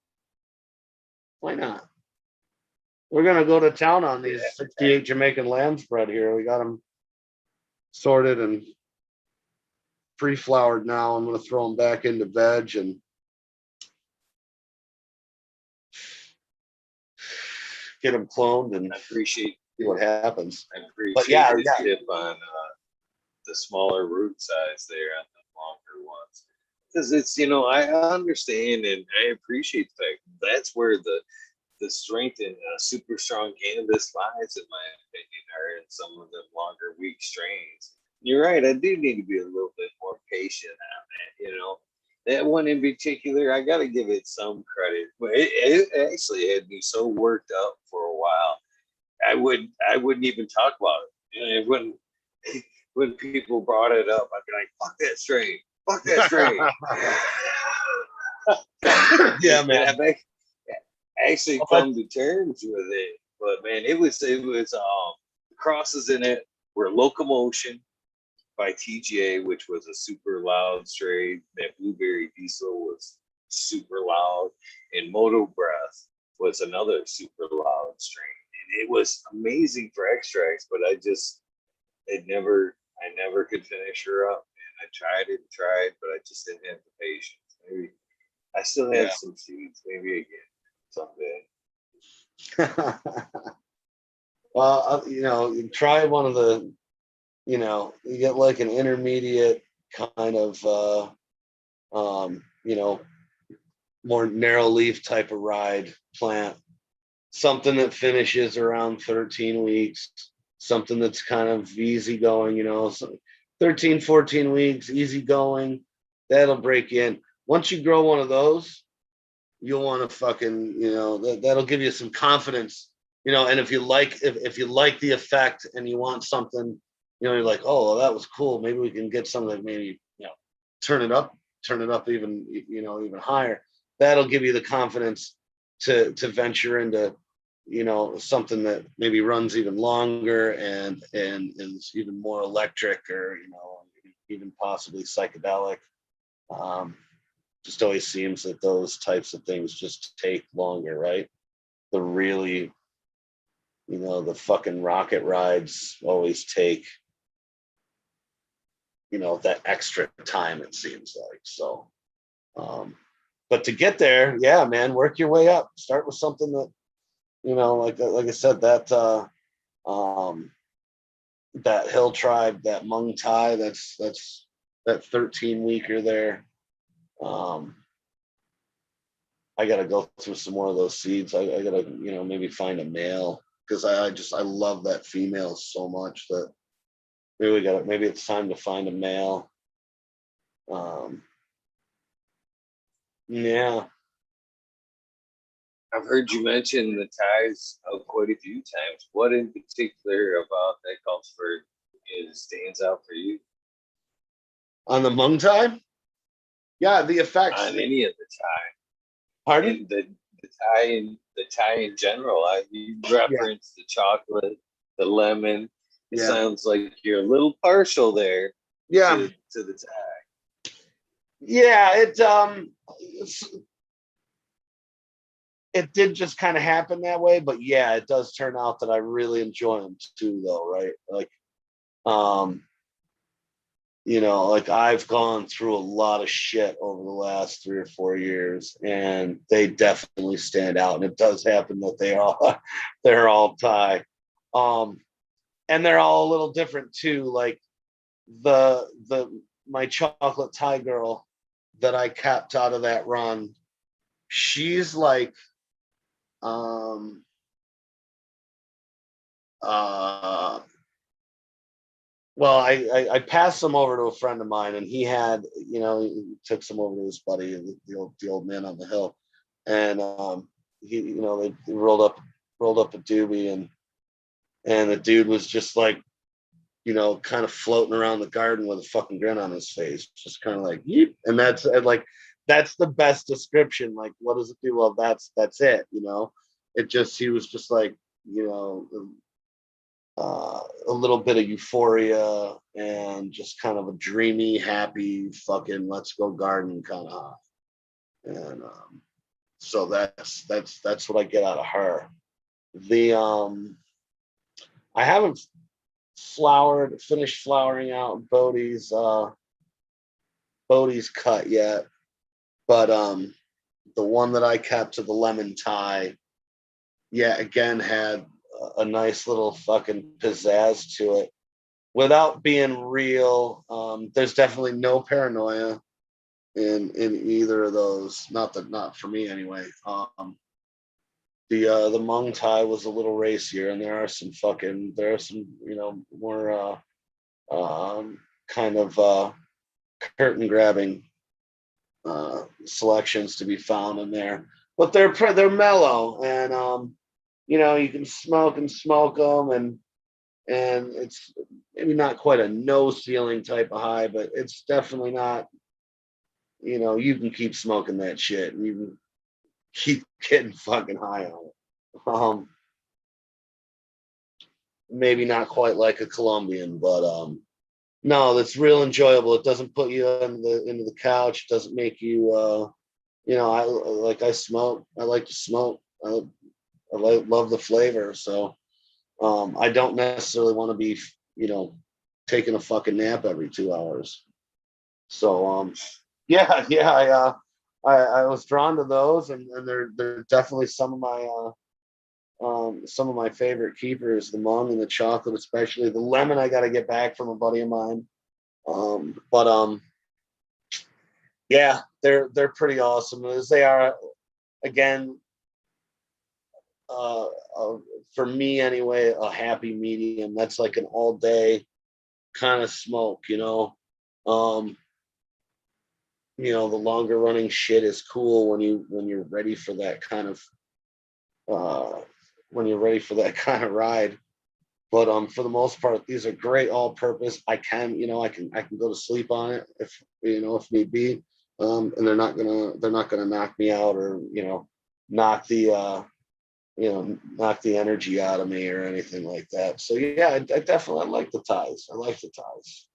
Why not? We're gonna go to town on these 68 Jamaican lamb spread here. We got them sorted and pre-flowered now. I'm gonna throw them back into veg and get them cloned and see what happens. I appreciate the tip on the smaller root size there on the longer ones, because it's I understand and I appreciate the fact that's where the strength in super strong cannabis lies, in my opinion, are in some of the longer, weak strains. You're right. I do need to be a little bit more patient on that. That one in particular, I got to give it some credit. It actually had me so worked up for a while. I wouldn't even talk about it. When people brought it up, I'd be like, "Fuck that strain! Fuck that strain!" Yeah, man. Actually come to terms with it, but man, it was crosses in it were Locomotion by TGA, which was a super loud strain. That Blueberry Diesel was super loud, and Moto Breath was another super loud strain. And it was amazing for extracts, but I never could finish her up. And I tried, but I just didn't have the patience. Maybe I still have some seeds, maybe again someday. Well, you try one of the, you get like an intermediate kind of, more narrow leaf type of ride plant, something that finishes around 13 weeks, something that's kind of easy going, 13, 14 weeks, easy going, that'll break in. Once you grow one of those, you'll want to fucking, that'll give you some confidence, and if you like the effect and you want something, you're like, oh, well, that was cool. Maybe we can get something, maybe, turn it up even, even higher. That'll give you the confidence to venture into, something that maybe runs even longer and is even more electric or, even possibly psychedelic. Just always seems that those types of things just take longer, right? The really, the fucking rocket rides always take, that extra time, it seems like. So, but to get there, yeah, man, work your way up. Start with something that, like I said, that that Hill Tribe, that Mung Thai, that's that 13 weeker there. I gotta go through some more of those seeds. I gotta, maybe find a male, because I love that female so much that maybe it's time to find a male. Yeah. I've heard you mention the ties quite a few times. What in particular about that cultivar stands out for you? On the Mung Thai? Yeah, the effects. On any of the Thai. Pardon? And the Thai in general. You referenced the chocolate, the lemon. It sounds like you're a little partial there. Yeah. To the Thai. Yeah, it did just kind of happen that way, but yeah, it does turn out that I really enjoy them too, though, right? Like, like I've gone through a lot of shit over the last 3 or 4 years, and they definitely stand out. And it does happen that they're all Thai, and they're all a little different too. Like my chocolate Thai girl that I capped out of that run, she's like Uh, well, I passed some over to a friend of mine, and he had, he took some over to his buddy, the old man on the hill, and he, they rolled up a doobie, and the dude was just like, kind of floating around the garden with a fucking grin on his face, just kind of like, yeep. And that's the best description. Like, what does it do? Well, that's it. He was just like, a little bit of euphoria and just kind of a dreamy, happy, fucking let's go garden kind of high. And so that's what I get out of her. I haven't finished flowering out Bodie's cut yet, but the one that I kept to the lemon tie, yeah, again had a nice little fucking pizzazz to it without being real. There's definitely no paranoia in either of those. Not for me anyway. The Hmong tie was a little racier, and there are some more kind of curtain grabbing selections to be found in there, but they're mellow, and you can smoke them, and it's maybe not quite a no ceiling type of high, but it's definitely not. You can keep smoking that shit, and you can keep getting fucking high on it. Maybe not quite like a Colombian, but no, that's real enjoyable. It doesn't put you into the couch. It doesn't make you I smoke. I like to smoke. Love the flavor. So I don't necessarily want to be taking a fucking nap every 2 hours. So yeah, I was drawn to those, and they're definitely some of my favorite keepers, the Hmong and the chocolate, especially the lemon. I got to get back from a buddy of mine. But yeah, they're pretty awesome, as they are. Again, for me anyway, a happy medium. That's like an all day kind of smoke. The longer running shit is cool when you're ready for that kind of ride. But for the most part, these are great all purpose. I can go to sleep on it if need be. And they're not gonna knock me out, or knock the knock the energy out of me or anything like that. So yeah, I definitely like the ties. I like the ties.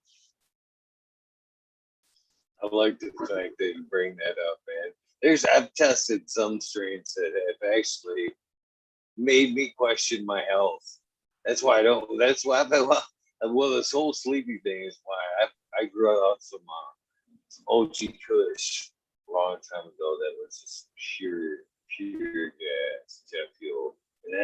I like the fact that you bring that up, man. I've tested some strains that have actually made me question my health. That's why I don't. That's why this whole sleepy thing is why I grew out some OG Kush a long time ago that was just pure gas, jet fuel, and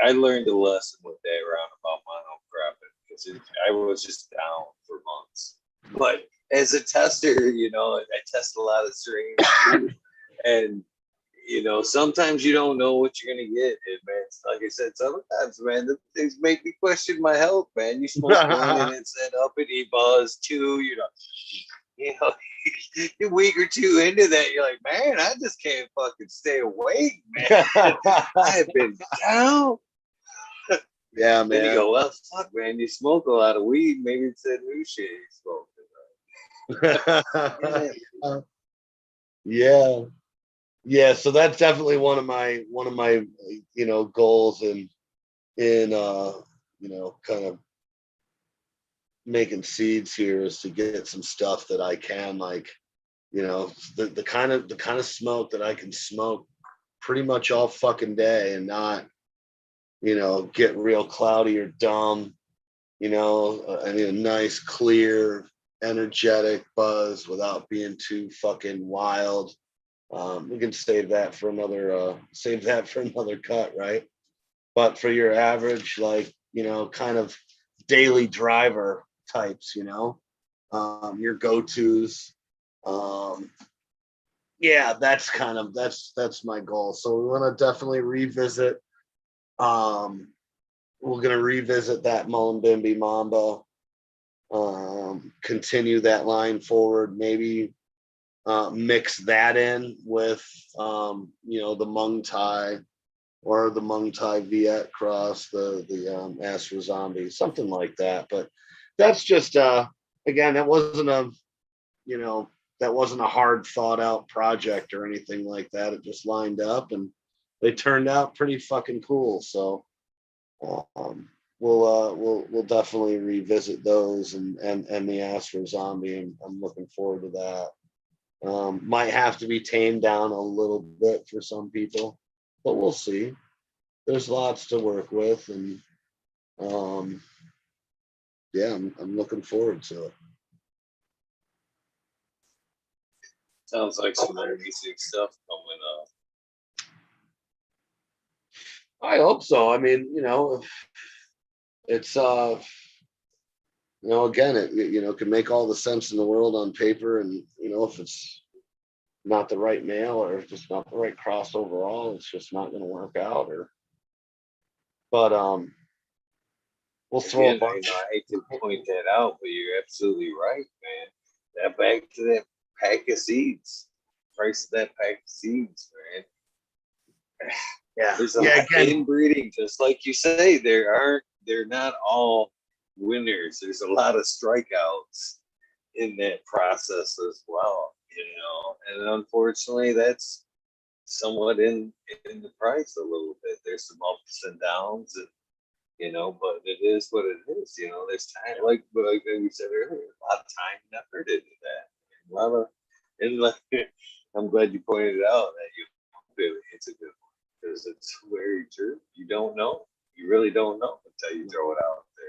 I learned a lesson with that roundabout monocropping, because I was just down for months. But as a tester, I test a lot of strains too, and sometimes you don't know what you're gonna get. And man, like I said, sometimes, man, the things make me question my health, man. You smoke one and it said uppity buzz two, a week or two into that, you're like, man, I just can't fucking stay awake, man. I've been down. Yeah, man. Then you go, well, fuck, man, you smoke a lot of weed. Maybe it's that new shit you smoked. Yeah. So that's definitely one of my goals in kind of making seeds here, is to get some stuff that I can, like, the kind of smoke that I can smoke pretty much all fucking day and not get real cloudy or dumb. I need a nice, clear, energetic buzz without being too fucking wild. We can save that for another cut, right? But for your average, like, kind of daily driver types, your go-tos, yeah, that's my goal. So we want to definitely revisit. Um, we're gonna revisit that Mullumbimby Mamba. Continue that line forward. Maybe mix that in with the Mung Thai or the Mung Thai Viet cross, the Astro Zombie, something like that. But that's just again, you know, that wasn't a hard thought out project or anything like that. It just lined up and they turned out pretty fucking cool. So we'll definitely revisit those and the Astro Zombie, and I'm looking forward to that. Might have to be tamed down a little bit for some people, but we'll see. There's lots to work with, and um, yeah, I'm looking forward to it. Sounds like some amazing stuff coming up. I hope so. I mean, it's again, it can make all the sense in the world on paper, and if it's not the right male or just not the right cross overall, it's just not going to work out. But we'll throw a Again, bunch. I hate to point that out, but you're absolutely right, man. That back to that pack of seeds. Price of that pack of seeds, man. Yeah, There's a yeah. lot Again, inbreeding, just like you say. They're not all winners. There's a lot of strikeouts in that process as well, And unfortunately, that's somewhat in the price a little bit. There's some ups and downs, and but it is what it is. There's time, like we said earlier, a lot of time and effort into that. A lot of, and like, I'm glad you pointed out that it's a good one because it's very true. You don't know, you really don't know until you throw it out there.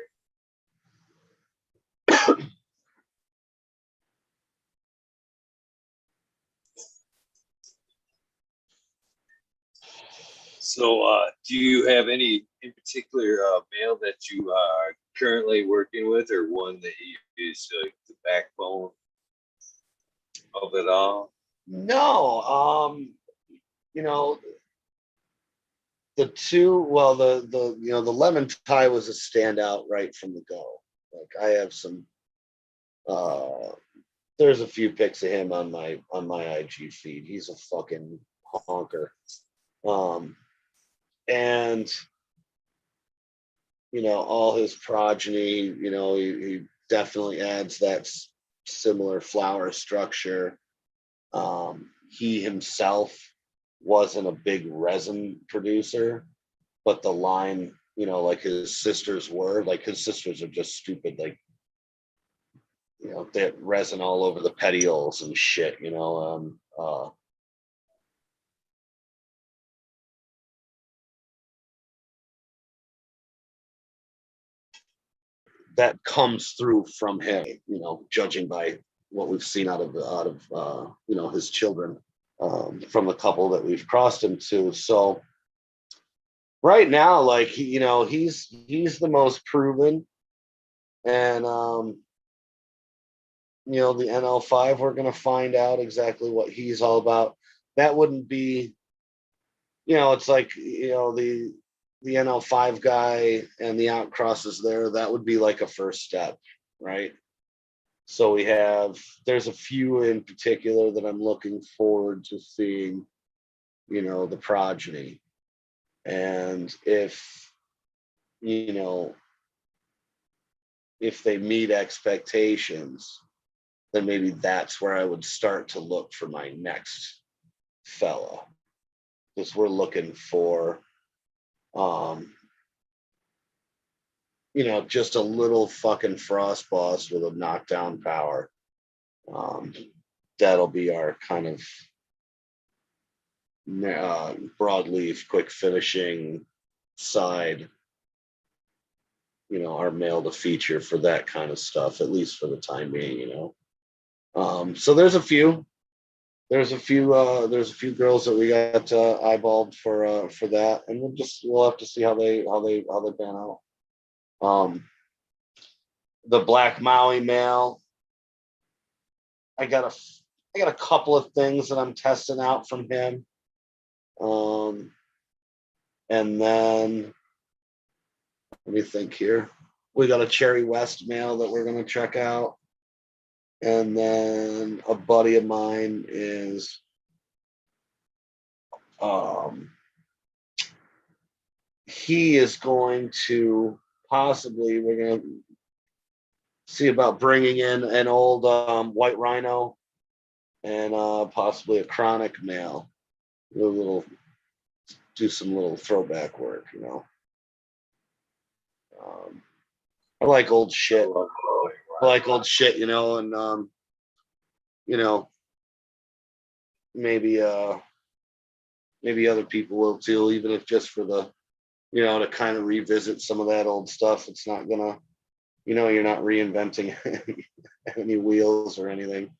So, do you have any in particular male that you are currently working with, or one that you is like the backbone of it all? no. You know, the two. Well, the lemon tie was a standout right from the go. Like I have some. Uh, there's a few pics of him on my IG feed. He's a fucking honker. Um, and all his progeny. He definitely adds that similar flower structure. He himself wasn't a big resin producer, but the line, like his sisters were, like his sisters are just stupid, like that resin all over the petioles and shit. That comes through from him, judging by what we've seen out of his children, from the couple that we've crossed him to. So right now, like he's the most proven, and the NL5, we're gonna find out exactly what he's all about. That wouldn't be, it's like the NL5 guy and the outcrosses there. That would be like a first step, right? So there's a few in particular that I'm looking forward to seeing, the progeny. And you know, if they meet expectations, then maybe that's where I would start to look for my next fella. Because we're looking for, just a little fucking frost boss with a knockdown power. That'll be our kind of broadleaf, quick finishing side, our male to feature for that kind of stuff, at least for the time being. So there's a few girls that we got eyeballed for that, and we'll have to see how they pan out. The Black Maui male, I got I got a couple of things that I'm testing out from him. And then let me think here. We got a Cherry West mail that we're going to check out. And then a buddy of mine is he is going to possibly, we're going to see about bringing in an old white rhino and possibly a chronic male. Do some little throwback work, you know. I like old shit. I like old shit, you know, and you know, maybe maybe other people will too, even if just for the, you know, to kind of revisit some of that old stuff. It's not gonna, you know, you're not reinventing any wheels or anything,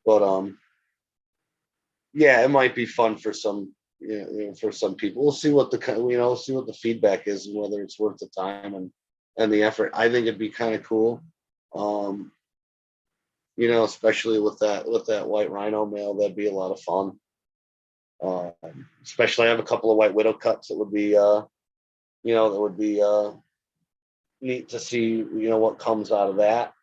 but yeah, it might be fun for some, you know, for some people. We'll see what the, you know, see what the feedback is and whether it's worth the time and the effort. I think it'd be kind of cool. You know, especially with that white rhino male, that'd be a lot of fun. Especially I have a couple of white widow cuts that would be you know, that would be neat to see, you know, what comes out of that.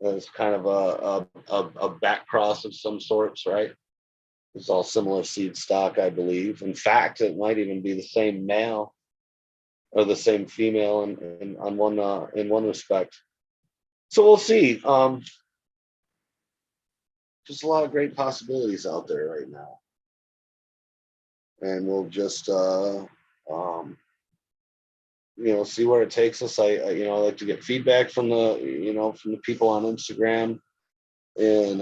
It's kind of a back cross of some sorts, right? It's all similar seed stock, I believe. In fact, it might even be the same male or the same female in one respect. So we'll see. Just a lot of great possibilities out there right now, and we'll just you know, see where it takes us. I you know, I like to get feedback from the, you know, from the people on Instagram, and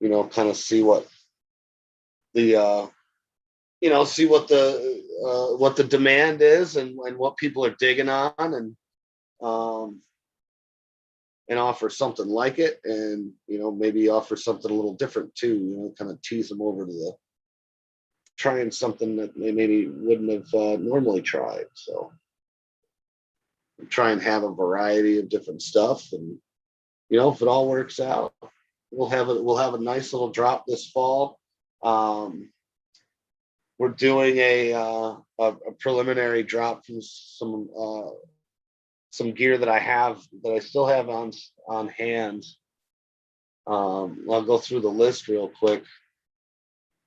you know, kind of see what the you know, see what the demand is and what people are digging on, and offer something like it, and you know, maybe offer something a little different too, you know, kind of tease them over to the trying something that they maybe wouldn't have normally tried. So try and have a variety of different stuff, and you know, if it all works out, we'll have a nice little drop this fall. We're doing a preliminary drop from some gear that I still have on hand. I'll go through the list real quick.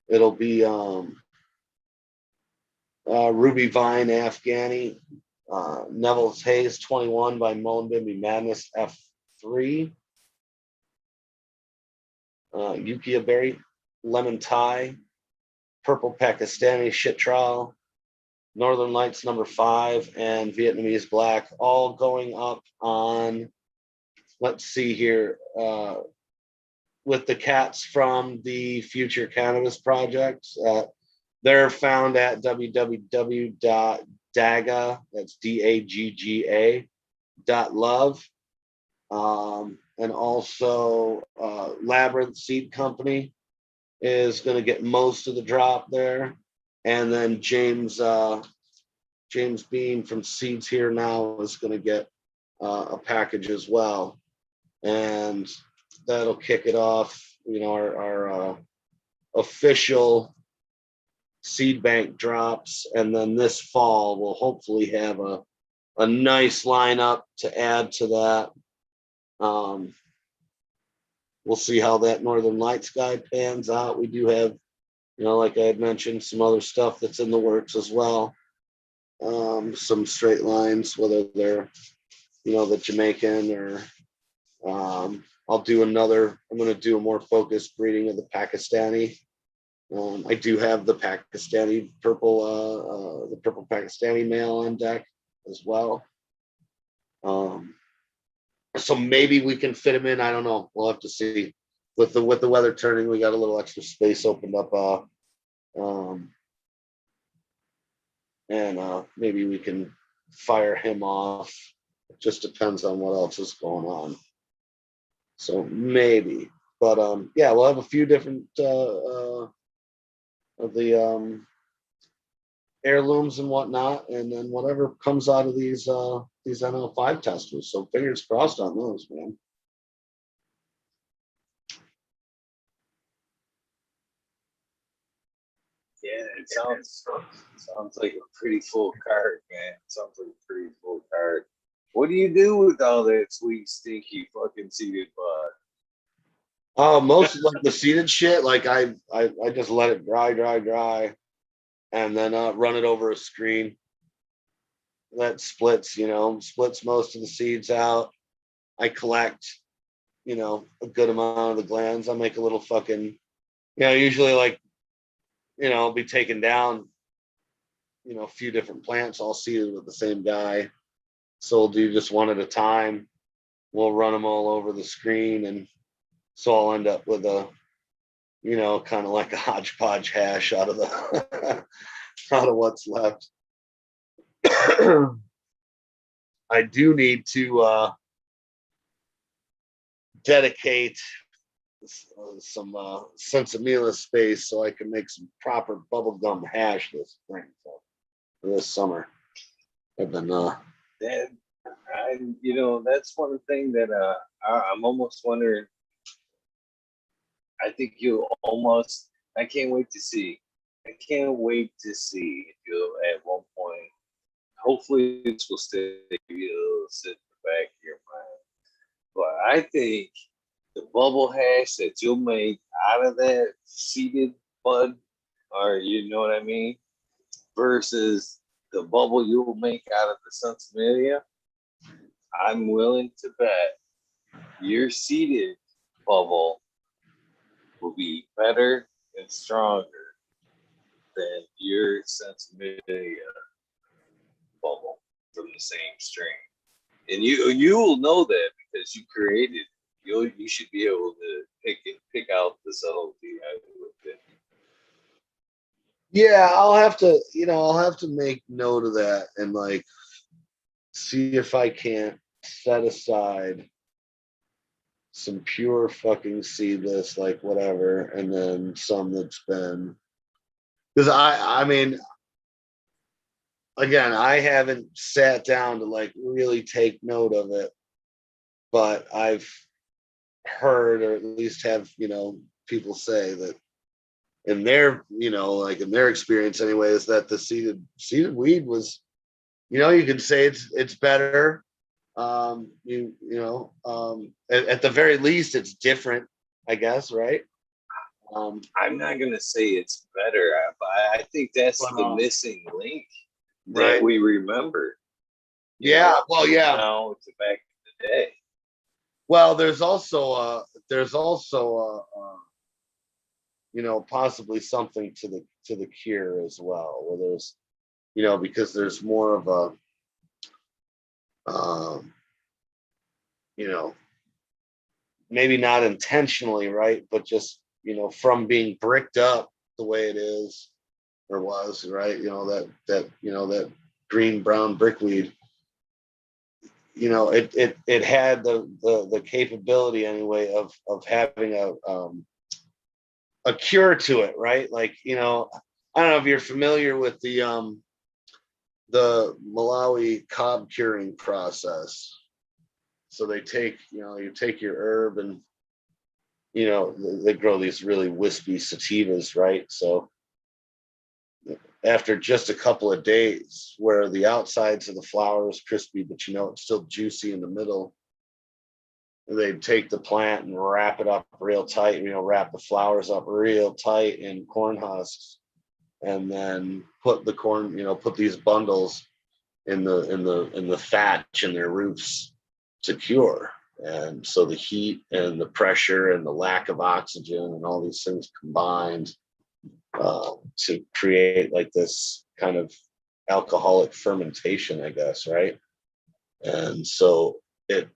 It'll be Ruby Vine Afghani, Neville's Haze 21 by Mullenbimby Madness F3, Yukia Berry Lemon Tie, Purple Pakistani Shit Trial, Northern Lights number 5, and Vietnamese Black, all going up on, let's see here, with the cats from the Future Cannabis Project. They're found at www.dagga, that's DAGGA, .love. And also Labyrinth Seed Company is going to get most of the drop there. And then James Bean from Seeds Here Now is going to get a package as well. And that'll kick it off, you know, our official seed bank drops. And then this fall, we'll hopefully have a nice lineup to add to that. We'll see how that Northern Lights guy pans out. We do have, you know, like I had mentioned, some other stuff that's in the works as well. Some straight lines, whether they're, you know, the Jamaican or I'm going to do a more focused breeding of the Pakistani. I do have the Pakistani purple, the purple Pakistani male on deck as well. So maybe we can fit him in. I don't know. We'll have to see. With the weather turning, we got a little extra space opened up. And maybe we can fire him off. It just depends on what else is going on. So maybe, but yeah, we'll have a few different of the heirlooms and whatnot, and then whatever comes out of these NL5 testers. So fingers crossed on those, man. it sounds like a pretty full card, man. Sounds like a pretty full card. What do you do with all that sweet, stinky, fucking seeded bud? Most of like the seeded shit, like I just let it dry, and then run it over a screen that splits most of the seeds out. I collect, a good amount of the glands. I make a little fucking, usually like, I'll be taking down, a few different plants all seeded with the same guy. So we'll do just one at a time. We'll run them all over the screen, and so I'll end up with a, kind of like a hodgepodge hash out of the out of what's left. I do need to dedicate some sensimilla space so I can make some proper bubblegum hash this spring. So this summer, I've been That, that's one thing that I'm almost wondering. I think you almost. I can't wait to see. I can't wait to see if you at one point. Hopefully, this will stay. It'll sit in the back of your mind. But I think the bubble hash that you'll make out of that seeded bud, or you know what I mean, versus the bubble you'll make out of the Sensimedia, I'm willing to bet your seeded bubble will be better and stronger than your Sensimedia bubble from the same strain. And you will know that because you created it. You should be able to pick out the subtlety with it. yeah, I'll have to make note of that and like see if I can't set aside some pure fucking seedless, like whatever, and then some that's been, because I mean, again, I haven't sat down to like really take note of it, but I've heard, or at least have, people say that in their, like in their experience anyways, that the seeded weed was, you can say it's better. At the very least, it's different, I guess, right? I'm not gonna say it's better, but I think that's the missing link that right. we remember. Yeah. Well, yeah. Now to back in the day. Well, there's also possibly something to the cure as well, where there's, because there's more of a, maybe not intentionally, right, but just, from being bricked up the way it is or was, right, that green brown brickweed, it had the capability anyway of having a cure to it, right? Like, I don't know if you're familiar with the Malawi cob curing process. So they take, you take your herb and, they grow these really wispy sativas, right? So after just a couple of days where the outsides of the flower is crispy, but it's still juicy in the middle, they'd take the plant and wrap it up real tight, wrap the flowers up real tight in corn husks, and then put the corn, put these bundles in the thatch in their roofs to cure. And so the heat and the pressure and the lack of oxygen and all these things combined to create like this kind of alcoholic fermentation, I guess, right? And so it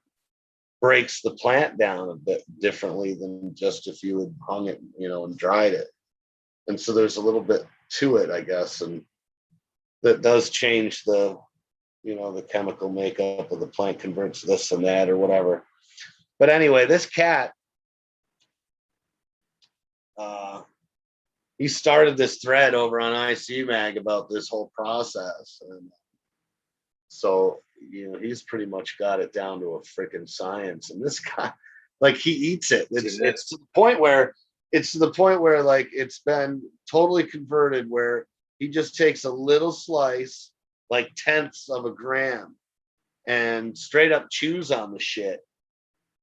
breaks the plant down a bit differently than just if you had hung it, and dried it. And so there's a little bit to it, I guess, and that does change the chemical makeup of the plant, converts this and that or whatever. But anyway, this cat, he started this thread over on IC Mag about this whole process. And so, he's pretty much got it down to a freaking science. And this guy, like, he eats it. It's to the point where like it's been totally converted where He just takes a little slice, like tenths of a gram, and straight up chews on the shit.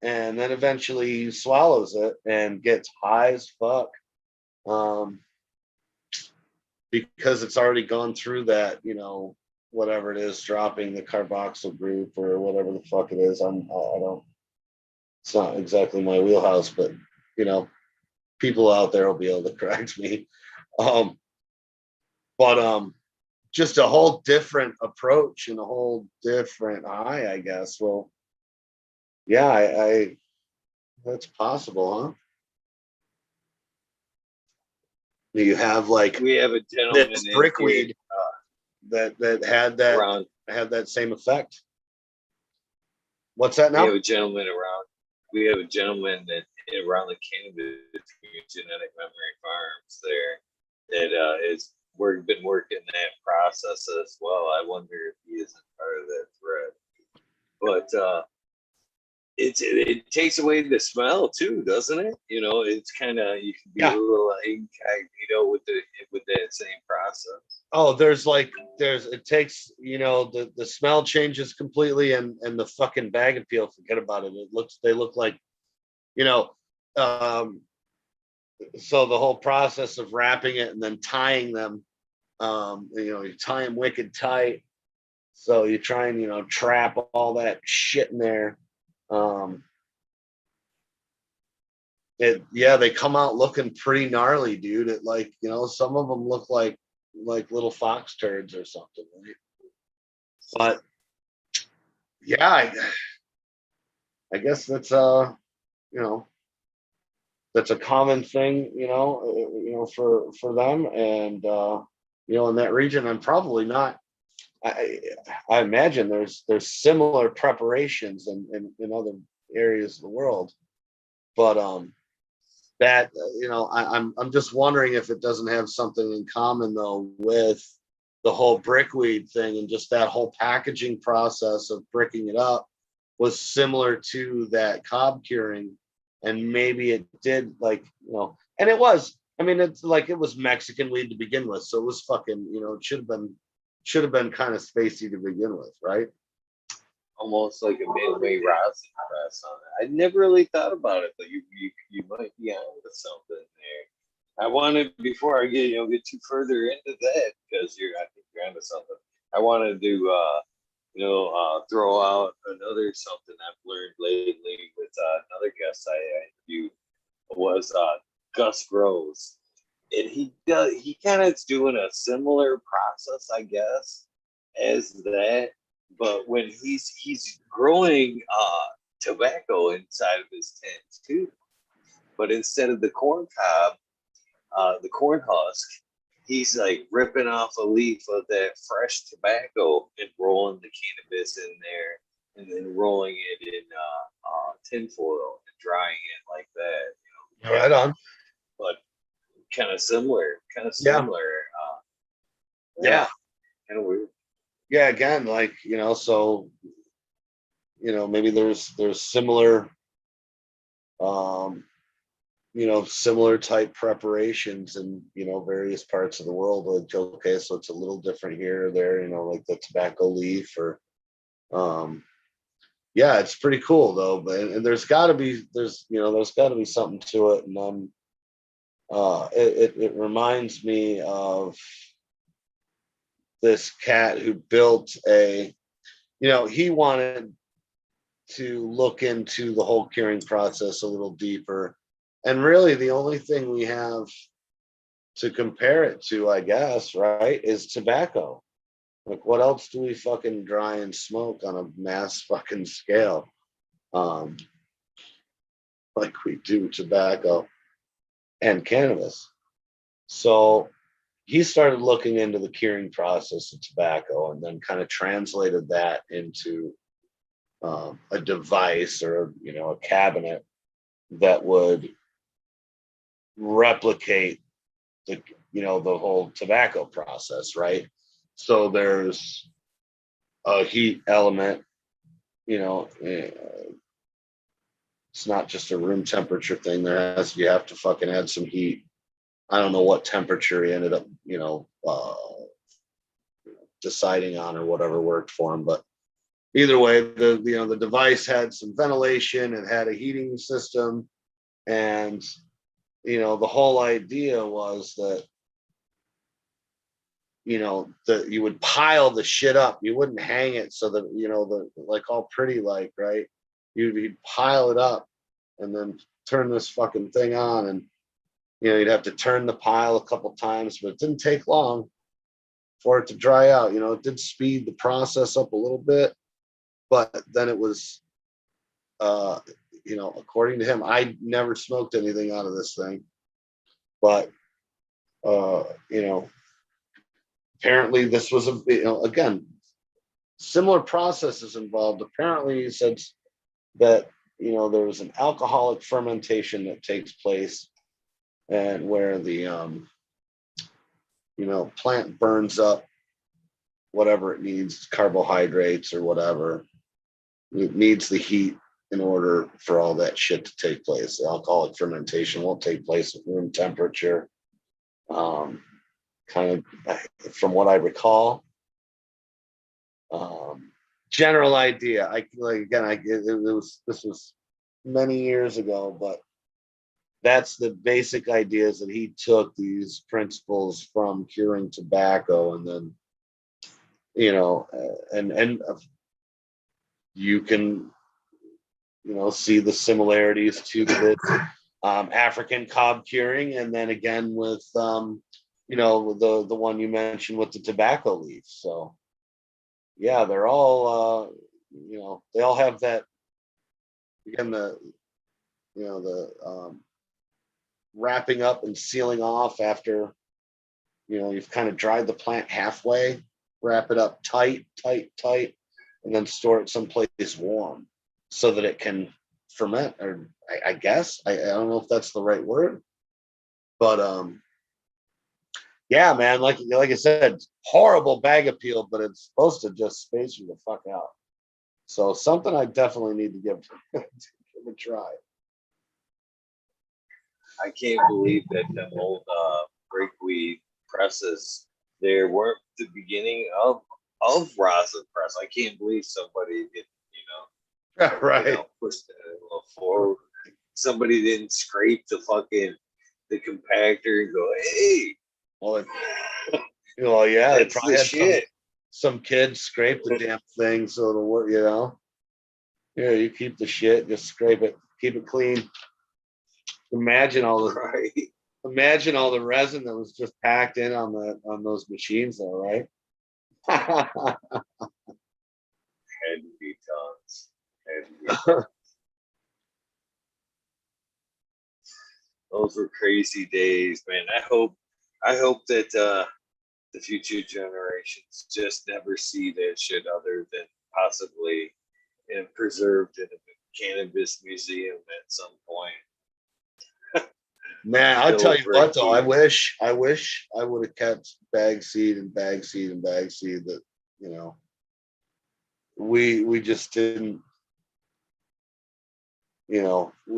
And then eventually swallows it and gets high as fuck. Because it's already gone through that, whatever it is, dropping the carboxyl group or whatever the fuck it is. I don't, it's not exactly my wheelhouse, but, people out there will be able to correct me. Um, but just a whole different approach and a whole different high, I guess. Well, yeah, I that's possible, huh? You have like We have a gentleman this in here brickweed that around. had that same effect. What's that We have now? a gentleman around. We have a gentleman that around the cannabis genetic memory farms there that is been working that process as well. I wonder if he isn't part of that thread. But it takes away the smell too, doesn't it? It's kind of, you can be a Yeah. little incognito with that same process. Oh, it takes, the smell changes completely, and the fucking bag appeal, forget about it. They look like, you know, um, so the whole process of wrapping it and then tying them, you tie them wicked tight. So you try and, trap all that shit in there. They come out looking pretty gnarly, dude. Some of them look like little fox turds or something, right? But yeah, I guess you know that's a common thing, for them, and in that region. And probably not. I I imagine there's similar preparations in other areas of the world, but that I'm just wondering if it doesn't have something in common though with the whole brickweed thing, and just that whole packaging process of bricking it up was similar to that cob curing. And maybe it did, and it was, I mean, it's like, it was Mexican weed to begin with, so it was fucking, it should have been kind of spacey to begin with, right? Almost like a midway rosin press on it. I never really thought about it, but you might be on with something there. I wanted, before I get too further into that, because I think you're onto something. I wanted to throw out another something I've learned lately with another guest I interviewed was Gus Groves, and he kind of is doing a similar process, I guess, as that, but when he's growing tobacco inside of his tent too, but instead of the corn cob, the corn husk, he's like ripping off a leaf of that fresh tobacco and rolling the cannabis in there, and then rolling it in tinfoil and drying it like that. Right on. But kind of similar. Yeah. Yeah. Kind of weird. Yeah, again, so maybe there's similar similar type preparations in various parts of the world. Like, okay, so it's a little different here or there, like the tobacco leaf, or yeah, it's pretty cool though. But and there's got to be something to it. And then it reminds me of this cat who built he wanted to look into the whole curing process a little deeper. And really the only thing we have to compare it to, I guess, right, is tobacco. Like, what else do we fucking dry and smoke on a mass fucking scale? Like we do tobacco and cannabis. So he started looking into the curing process of tobacco, and then kind of translated that into a device, or a cabinet that would replicate the whole tobacco process, right? So there's a heat element. It's not just a room temperature thing. You have to fucking add some heat. I don't know what temperature he ended up, deciding on or whatever worked for him. But either way, the device had some ventilation, it had a heating system, and the whole idea was that that you would pile the shit up. You wouldn't hang it so that the like all pretty like, right? You'd pile it up and then turn this fucking thing on, and you'd have to turn the pile a couple times, but it didn't take long for it to dry out. It did speed the process up a little bit, but then it was according to him, I never smoked anything out of this thing, but apparently this was again, similar processes involved. Apparently he said that there was an alcoholic fermentation that takes place, and where the plant burns up whatever it needs, carbohydrates or whatever. It needs the heat in order for all that shit to take place. The alcoholic fermentation won't take place at room temperature. Kind of from what I recall. General idea. This was many years ago, but that's the basic ideas that he took these principles from curing tobacco, and then and you can see the similarities to the African cob curing, and then again with the one you mentioned with the tobacco leaf. So yeah, they're all they all have that, again, the wrapping up and sealing off after you've kind of dried the plant halfway, wrap it up tight, and then store it someplace warm so that it can ferment, or I guess I don't know if that's the right word, but yeah, man, like I said, horrible bag appeal, but it's supposed to just space you the fuck out. So something I definitely need to give a try. I can't believe that the old breakweed presses there weren't the beginning of rosin press. I can't believe somebody did, Right. push that a little forward. Somebody didn't scrape the compactor and go, hey. Well, yeah, that's the shit. Some kids scrape the damn thing so it'll work, Yeah, you keep the shit, just scrape it, keep it clean. Imagine all the resin that was just packed in on those machines, though, right? Had to be tons. Those were crazy days, man. I hope that the future generations just never see that shit other than possibly preserved in a cannabis museum at some point. Man, I'll tell you what though, I wish I would have kept bag seed that, we just didn't, we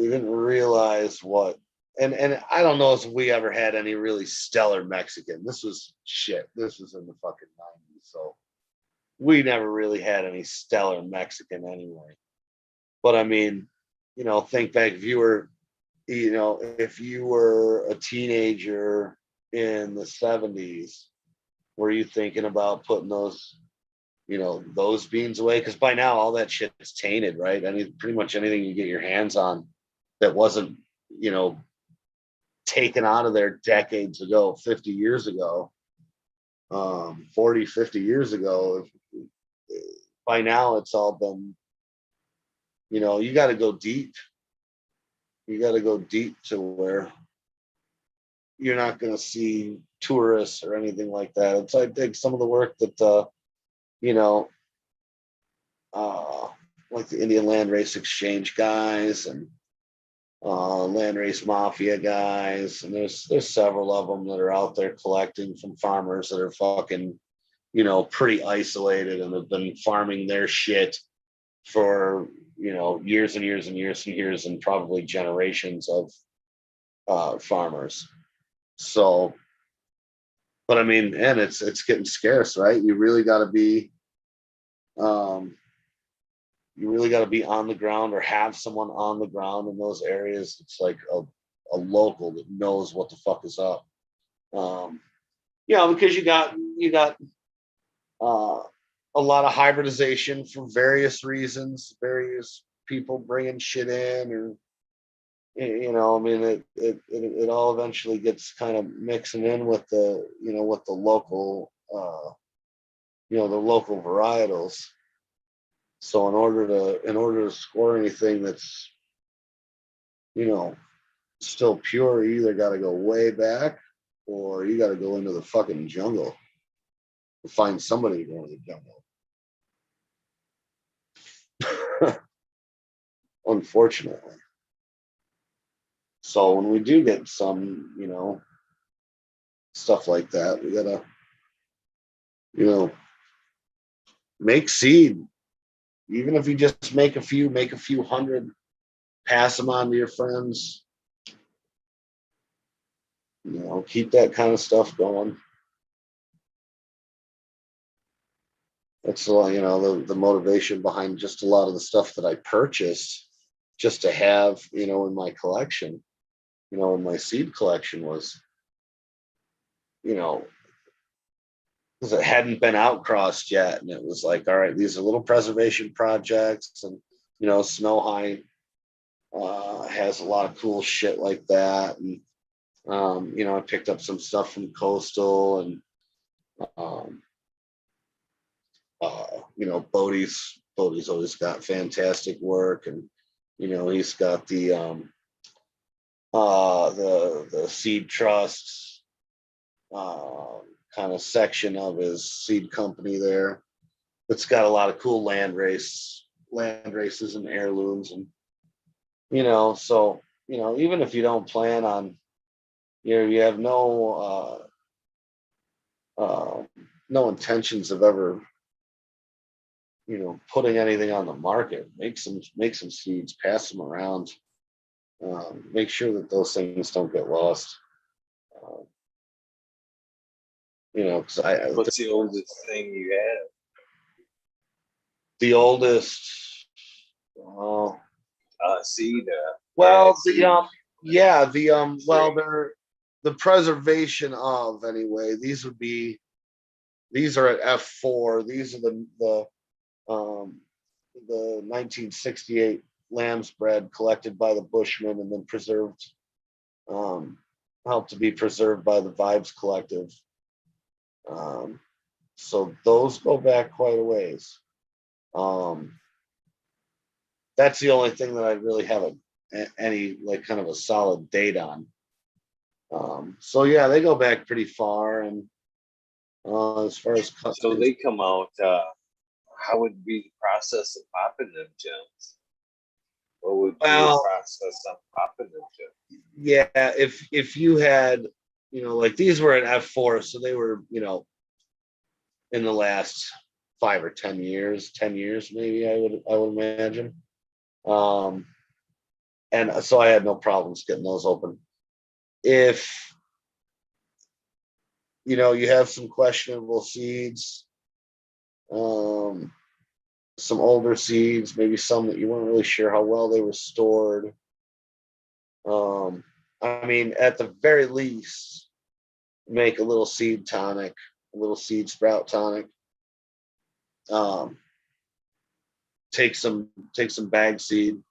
didn't realize what, and I don't know if we ever had any really stellar Mexican. This was shit. This was in the fucking 90s. So we never really had any stellar Mexican anyway. But I mean, think back, if you were a teenager in the 70s, were you thinking about putting those beans away? Because by now all that shit is tainted, right? Pretty much anything you get your hands on that wasn't, taken out of there decades ago, 50 years ago, 40, 50 years ago, by now it's all been, you got to go deep. You got to go deep to where you're not going to see tourists or anything like that. It's, I think, some of the work that, like the Indian Land Race Exchange guys and Land Race Mafia guys, and there's several of them that are out there collecting from farmers that are fucking, pretty isolated and have been farming their shit for, years and years and years and years, and probably generations of farmers. So, but I mean, and it's getting scarce, right? Um, you really got to be on the ground or have someone on the ground in those areas. It's like a local that knows what the fuck is up. Because you got uh, a lot of hybridization for various reasons, various people bringing shit in, or I mean, it all eventually gets kind of mixing in with the local, the local varietals. So in order to score anything that's still pure, you either got to go way back or you got to go into the fucking jungle to find somebody to go into the jungle. Unfortunately. So when we do get some, stuff like that, we gotta, make seed. Even if you just make a few hundred, pass them on to your friends. Keep that kind of stuff going. That's the motivation behind just a lot of the stuff that I purchased just to have, in my collection, in my seed collection was, because it hadn't been outcrossed yet. And it was like, all right, these are little preservation projects. And, Snow High has a lot of cool shit like that. And, I picked up some stuff from Coastal and, um, Bodie's always got fantastic work. And, he's got the seed trusts kind of section of his seed company there. It's got a lot of cool land races and heirlooms, and so even if you don't plan on, you have no intentions of ever putting anything on the market, make some seeds, pass them around, make sure that those things don't get lost. Because What's the oldest thing you have? the oldest. Oh, Seed. well, Seed. they're the preservation of, anyway. These are at F4. These are the 1968 lamb's bred collected by the Bushmen and then preserved, helped to be preserved by the Vibes Collective. So those go back quite a ways. That's the only thing that I really have any like kind of a solid date on. So yeah, they go back pretty far, and as far as So they come out. How would be the process of popping them gems? What would be the process of popping them gems? Yeah, if you had, like these were at F4, so they were, in the last 5 or 10 years, maybe, I would imagine. And so I had no problems getting those open. If you have some questionable seeds, some older seeds, maybe some that you weren't really sure how well they were stored. I mean, at the very least, make a little seed tonic, a little seed sprout tonic. Take some bag seed,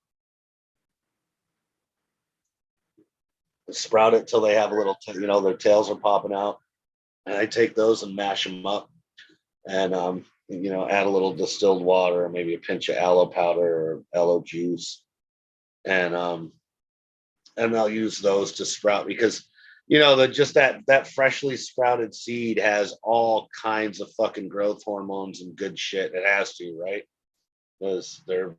sprout it till they have a little, their tails are popping out, and I take those and mash them up, and add a little distilled water, or maybe a pinch of aloe powder or aloe juice, and I'll use those to sprout, because just that freshly sprouted seed has all kinds of fucking growth hormones and good shit. It has to, right? Because they're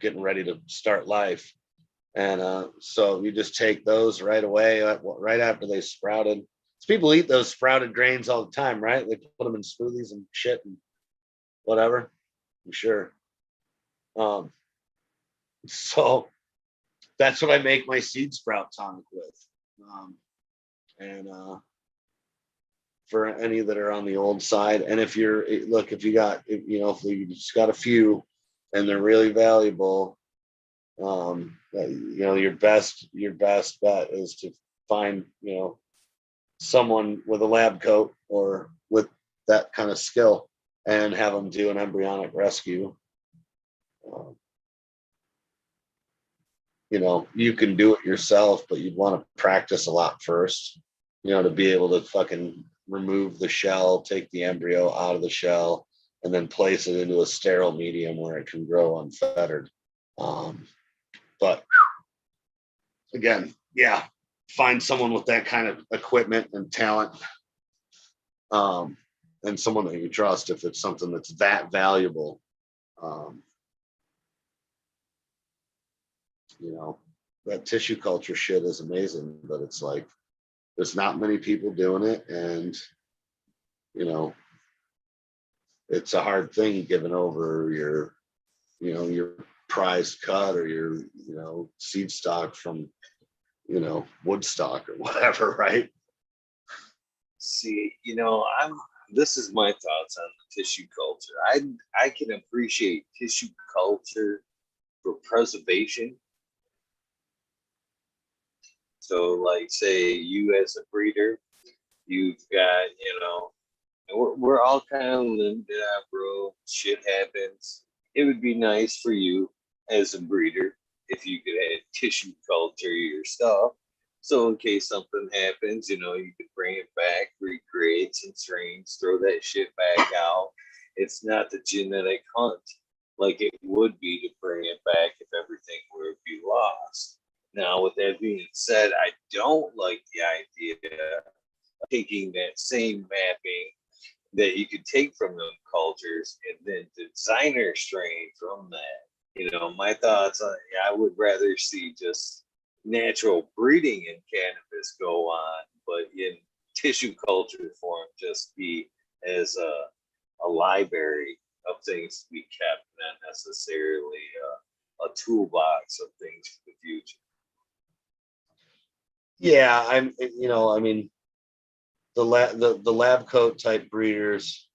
getting ready to start life. And so you just take those right away, right after they sprouted. So people eat those sprouted grains all the time, right? They put them in smoothies and shit and whatever. I'm sure. So that's what I make my seed sprout tonic with. And for any that are on the old side, and if you got, if you just got a few and they're really valuable, your best bet is to find, someone with a lab coat or with that kind of skill and have them do an embryonic rescue. You can do it yourself, but you'd want to practice a lot first, to be able to fucking remove the shell, take the embryo out of the shell, and then place it into a sterile medium where it can grow unfettered. But again, yeah, find someone with that kind of equipment and talent, and someone that you trust if it's something that's that valuable. That tissue culture shit is amazing, but it's like there's not many people doing it, and it's a hard thing giving over your prized cut or your seed stock from Woodstock or whatever, right? See, this is my thoughts on the tissue culture. I can appreciate tissue culture for preservation. So, like, say you as a breeder, you've got, we're all kind of limited out, bro. Shit happens. It would be nice for you as a breeder if you could have tissue culture your stuff. So in case something happens, you could bring it back, recreate some strains, throw that shit back out. It's not the genetic hunt like it would be to bring it back if everything were to be lost. Now, with that being said, I don't like the idea of taking that same mapping that you could take from them cultures and then designer strain from that. My thoughts on I would rather see just natural breeding in cannabis go on, but in tissue culture form just be as a library of things to be kept, not necessarily a toolbox of things for the future. Yeah, I mean, the lab coat type breeders,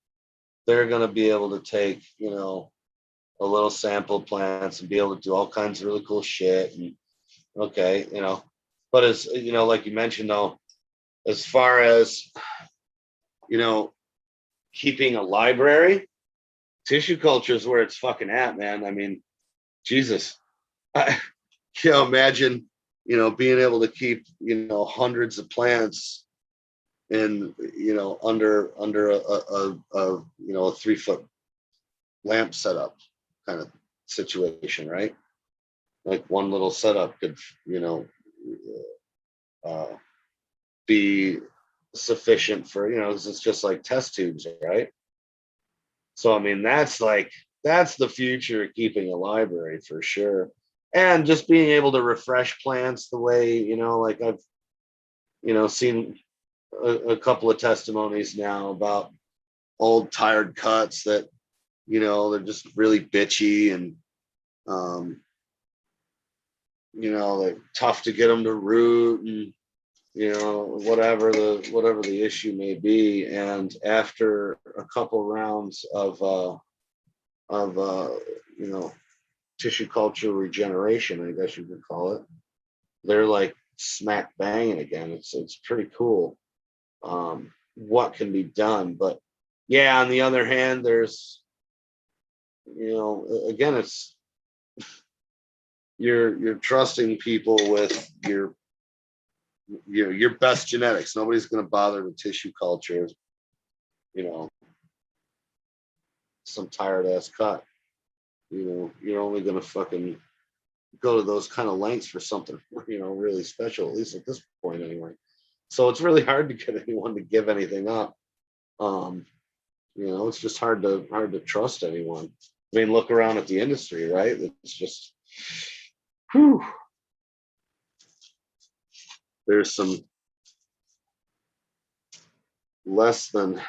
they're going to be able to take, a little sample plants and be able to do all kinds of really cool shit. And okay, but as like you mentioned though, as far as keeping a library, tissue culture is where it's fucking at, man. I mean, Jesus, imagine being able to keep hundreds of plants in under a 3-foot lamp setup kind of situation, right? Like one little setup could be sufficient for it's just like test tubes, right? So I mean that's the future of keeping a library for sure. And just being able to refresh plants the way like I've seen a couple of testimonies now about old tired cuts that they're just really bitchy and they're tough to get them to root and whatever the issue may be. And after a couple rounds of tissue culture regeneration, I guess you could call it, they're like smack banging again. It's pretty cool what can be done. But yeah, on the other hand, there's again, it's you're trusting people with your best genetics. Nobody's going to bother with tissue culture, some tired ass cut. You're only going to fucking go to those kind of lengths for something really special, at least at this point anyway. So it's really hard to get anyone to give anything up. It's just hard to trust anyone. I mean, look around at the industry, right? It's just whew. There's some less than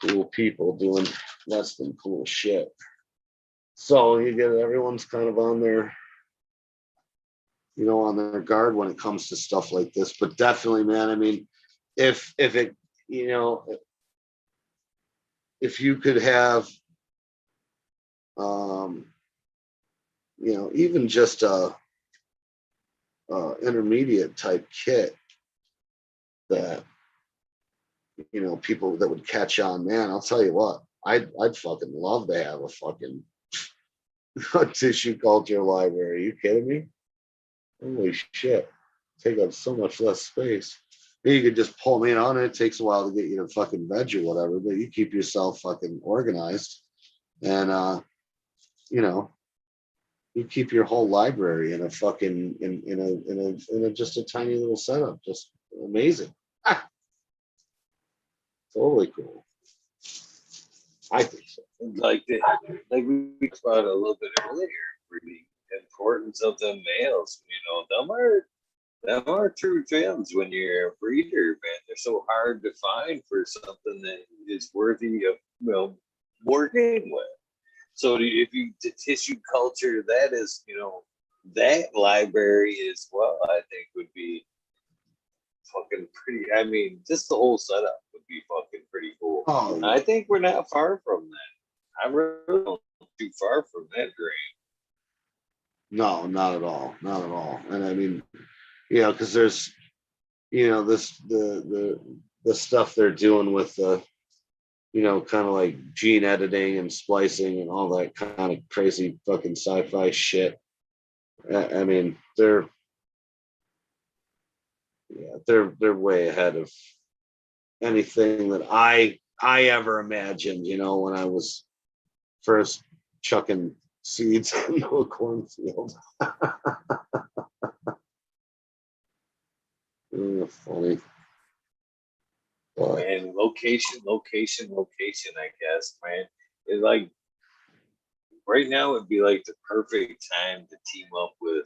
cool people doing less than cool shit. So you get everyone's kind of on their on their guard when it comes to stuff like this. But definitely, man, I mean, if it, if you could have, even just a intermediate type kit that, people that would catch on, man, I'll tell you what, I'd fucking love to have a fucking tissue culture library. Are you kidding me? Holy shit. Take up so much less space. You could just pull me in on it. It takes a while to get you to fucking veg or whatever, but you keep yourself fucking organized, and you keep your whole library in a fucking in a just a tiny little setup. Just amazing. Ah, totally cool. I think so. Like we talked about a little bit earlier, the importance of the males. Them are true gems when you're a breeder, man. They're so hard to find for something that is worthy of working with. So if you tissue culture, that is that library as well. I think would be fucking pretty. I mean, just the whole setup would be fucking pretty cool. Oh, I think we're not far from that. I really don't too far from that dream. no, not at all. Not at all. And I mean, because there's, this the stuff they're doing with the, kind of like gene editing and splicing and all that kind of crazy fucking sci-fi shit. I mean, they're way ahead of anything that I ever imagined, when I was first chucking seeds into a cornfield. Funny. But, And location, I guess, man. It's like right now would be like the perfect time to team up with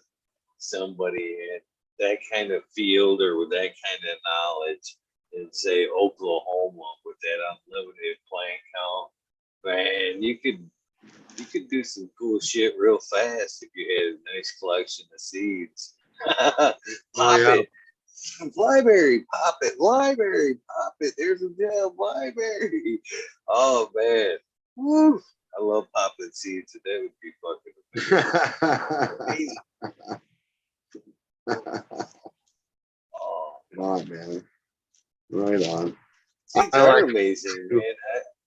somebody in that kind of field or with that kind of knowledge in say Oklahoma with that unlimited plant count. Man, you could do some cool shit real fast if you had a nice collection of seeds. Pop it. Library, pop it. Library, pop it. There's a damn library. Oh man. Woo. I love popping seeds, and that would be fucking amazing. Oh, right, man. Right on. seeds are amazing, man.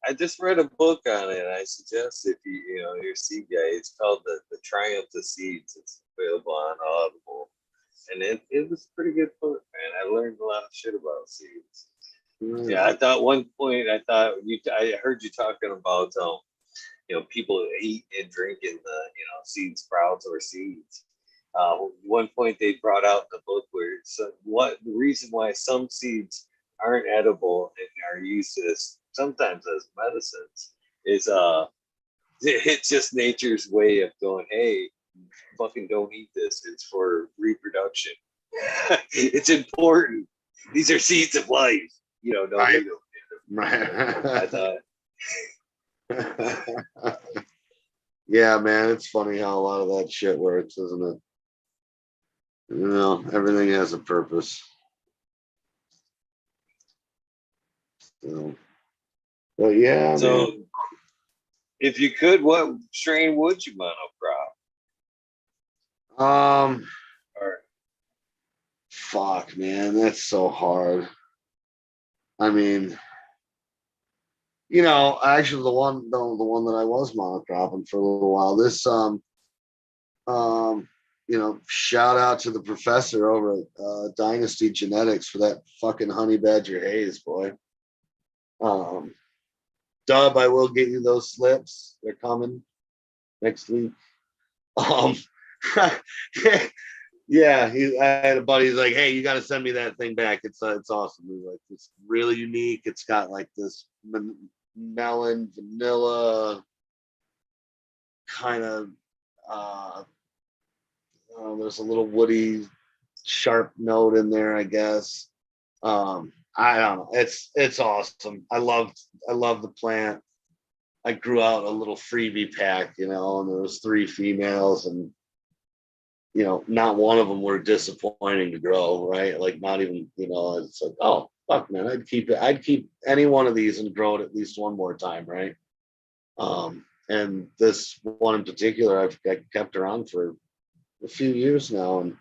I just read a book on it. I suggest if you're a seed guy, it's called the Triumph of Seeds. It's available on Audible, and it was a pretty good book, man. I learned a lot of shit about seeds. Yeah, I thought one point I heard you talking about people eat and drink in the seed sprouts or seeds. One point they brought out in the book where what the reason why some seeds aren't edible and are used as sometimes as medicines is it's just nature's way of going, hey, fucking don't eat this. It's for reproduction. It's important. These are seeds of life. Don't eat them. Right. I thought. Yeah, man, it's funny how a lot of that shit works, isn't it? Everything has a purpose. So, but yeah, So, man. if you could, what strain would you monocrop? Or Fuck, man, that's so hard. I mean, actually, the one that I was monocropping for a little while. This, shout out to the professor over at Dynasty Genetics for that fucking honey badger haze, boy. Dub, I will get you those slips. They're coming next week. Yeah, I had a buddy. He's like, "Hey, you got to send me that thing back. It's awesome." He's like, "It's really unique. It's got like this melon, vanilla kind of. There's a little woody, sharp note in there, I guess. I don't know. It's awesome. I love the plant. I grew out a little freebie pack, and there was 3 females, and not one of them were disappointing to grow, right? Like not even, it's like, oh fuck man, I'd keep any one of these and grow it at least one more time, right? And this one in particular, I kept her on for a few years now, and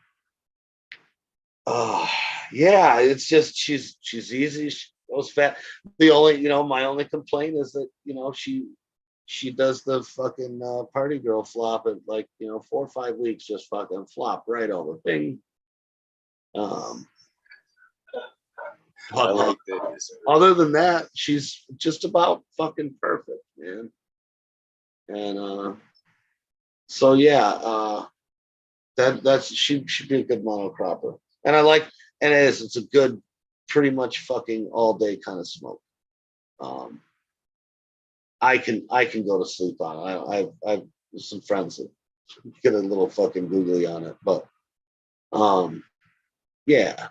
uh yeah, it's just she's easy, she goes fat. The only, my only complaint is that, she does the fucking party girl flop at like 4 or 5 weeks, just fucking flop right over, bing. Um, I but like that. other than that, she's just about fucking perfect, man. And so yeah, that's she should be a good monocropper. And I like, and it's a good, pretty much fucking all day kind of smoke. Um, I can go to sleep on it. I've some friends that get a little fucking googly on it, but um, yeah,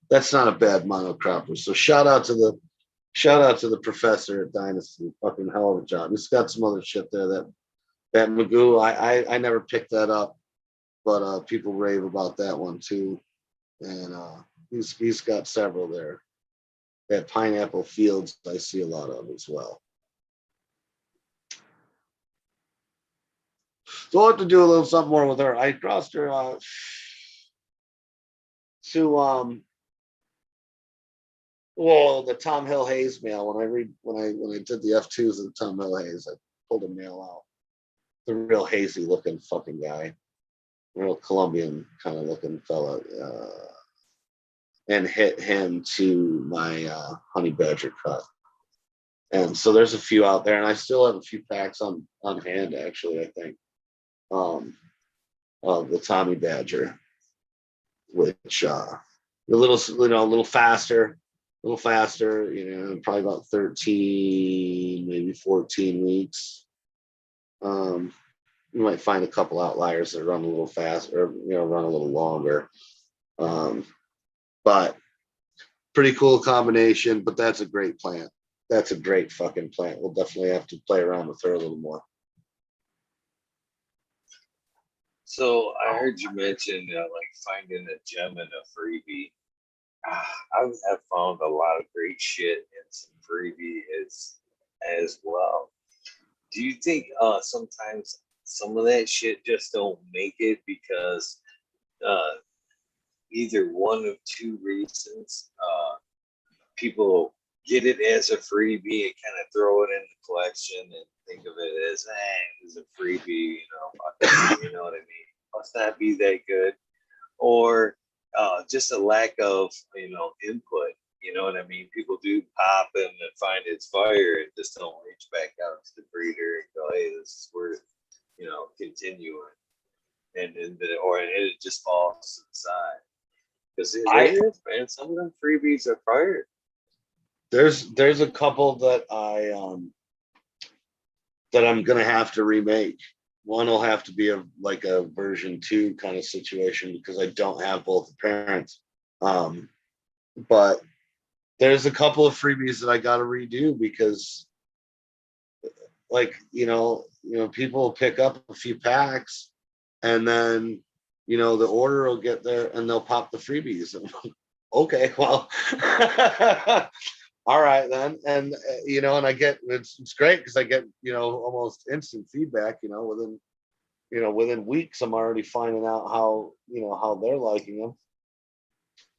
that's not a bad monocropper. So shout out to the professor at Dynasty. Fucking hell of a job. He's got some other shit there that Magoo. I never picked that up, but people rave about that one too. And he's got several there. That Pineapple Fields I see a lot of as well. So I'll have to do a little something more with her. I crossed her to well, the Tom Hill Hayes mail. When I did the F2s of the Tom Hill Hayes, I pulled a mail out. The real hazy looking fucking guy, real Colombian kind of looking fella, and hit him to my honey badger cut. And so there's a few out there, and I still have a few packs on hand actually. I think of the Tommy Badger, which a little faster, probably about 13, maybe 14 weeks. You might find a couple outliers that run a little faster, or run a little longer. But pretty cool combination. But that's a great plant. That's a great fucking plant. We'll definitely have to play around with her a little more. So I heard you mention like finding a gem in a freebie. I have found a lot of great shit in some freebie as well. Do you think sometimes some of that shit just don't make it because uh, either one of two reasons? People get it as a freebie and kind of throw it in the collection and think of it as, it's a freebie, you know what I mean? Must not be that good. Or just a lack of, input. You know what I mean? People do pop them and find it's fire and just don't reach back out to the breeder and go, hey, this is worth, continuing. And it just falls to the side. Because there is, man, some of them freebies are fire. There's a couple that I'm gonna have to remake. One will have to be a version 2 kind of situation because I don't have both the parents. But there's a couple of freebies that I got to redo because, people will pick up a few packs, and then the order will get there and they'll pop the freebies. Okay, well, all right then. And and I get it's great because I get almost instant feedback. Within weeks I'm already finding out how they're liking them.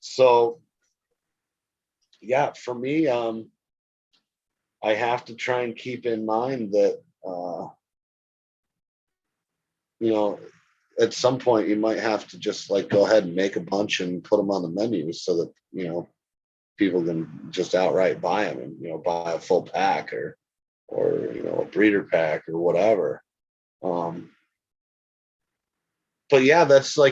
So yeah, for me, I have to try and keep in mind that at some point you might have to just go ahead and make a bunch and put them on the menu so that people can just outright buy them and buy a full pack or a breeder pack or whatever. But yeah, that's your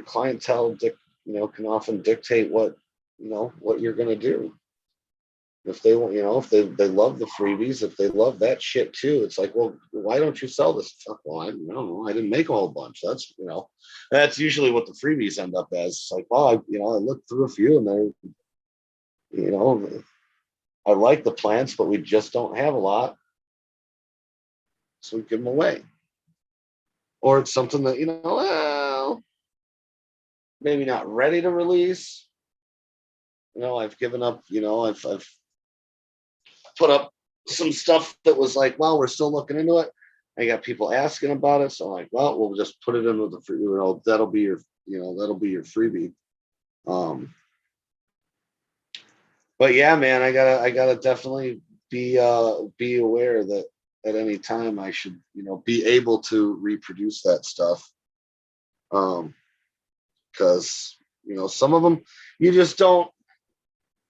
clientele can often dictate what what you're going to do. If they want, if they love the freebies, if they love that shit too, it's like, well, why don't you sell this stuff? Well, I don't know, I didn't make a whole bunch. That's usually what the freebies end up as. It's like, well, I looked through a few and I like the plants, but we just don't have a lot, so we give them away. or it's something that, you know, well, maybe not ready to release. You know, I've given up, you know, I've put up some stuff that was like, well, we're still looking into it. I got people asking about it. So I'm like, well, we'll just put it in with the free, you know, that'll be your, you know, that'll be your freebie. But yeah, man, I gotta definitely be aware that at any time I should, you know, be able to reproduce that stuff. Because you know, some of them you just don't.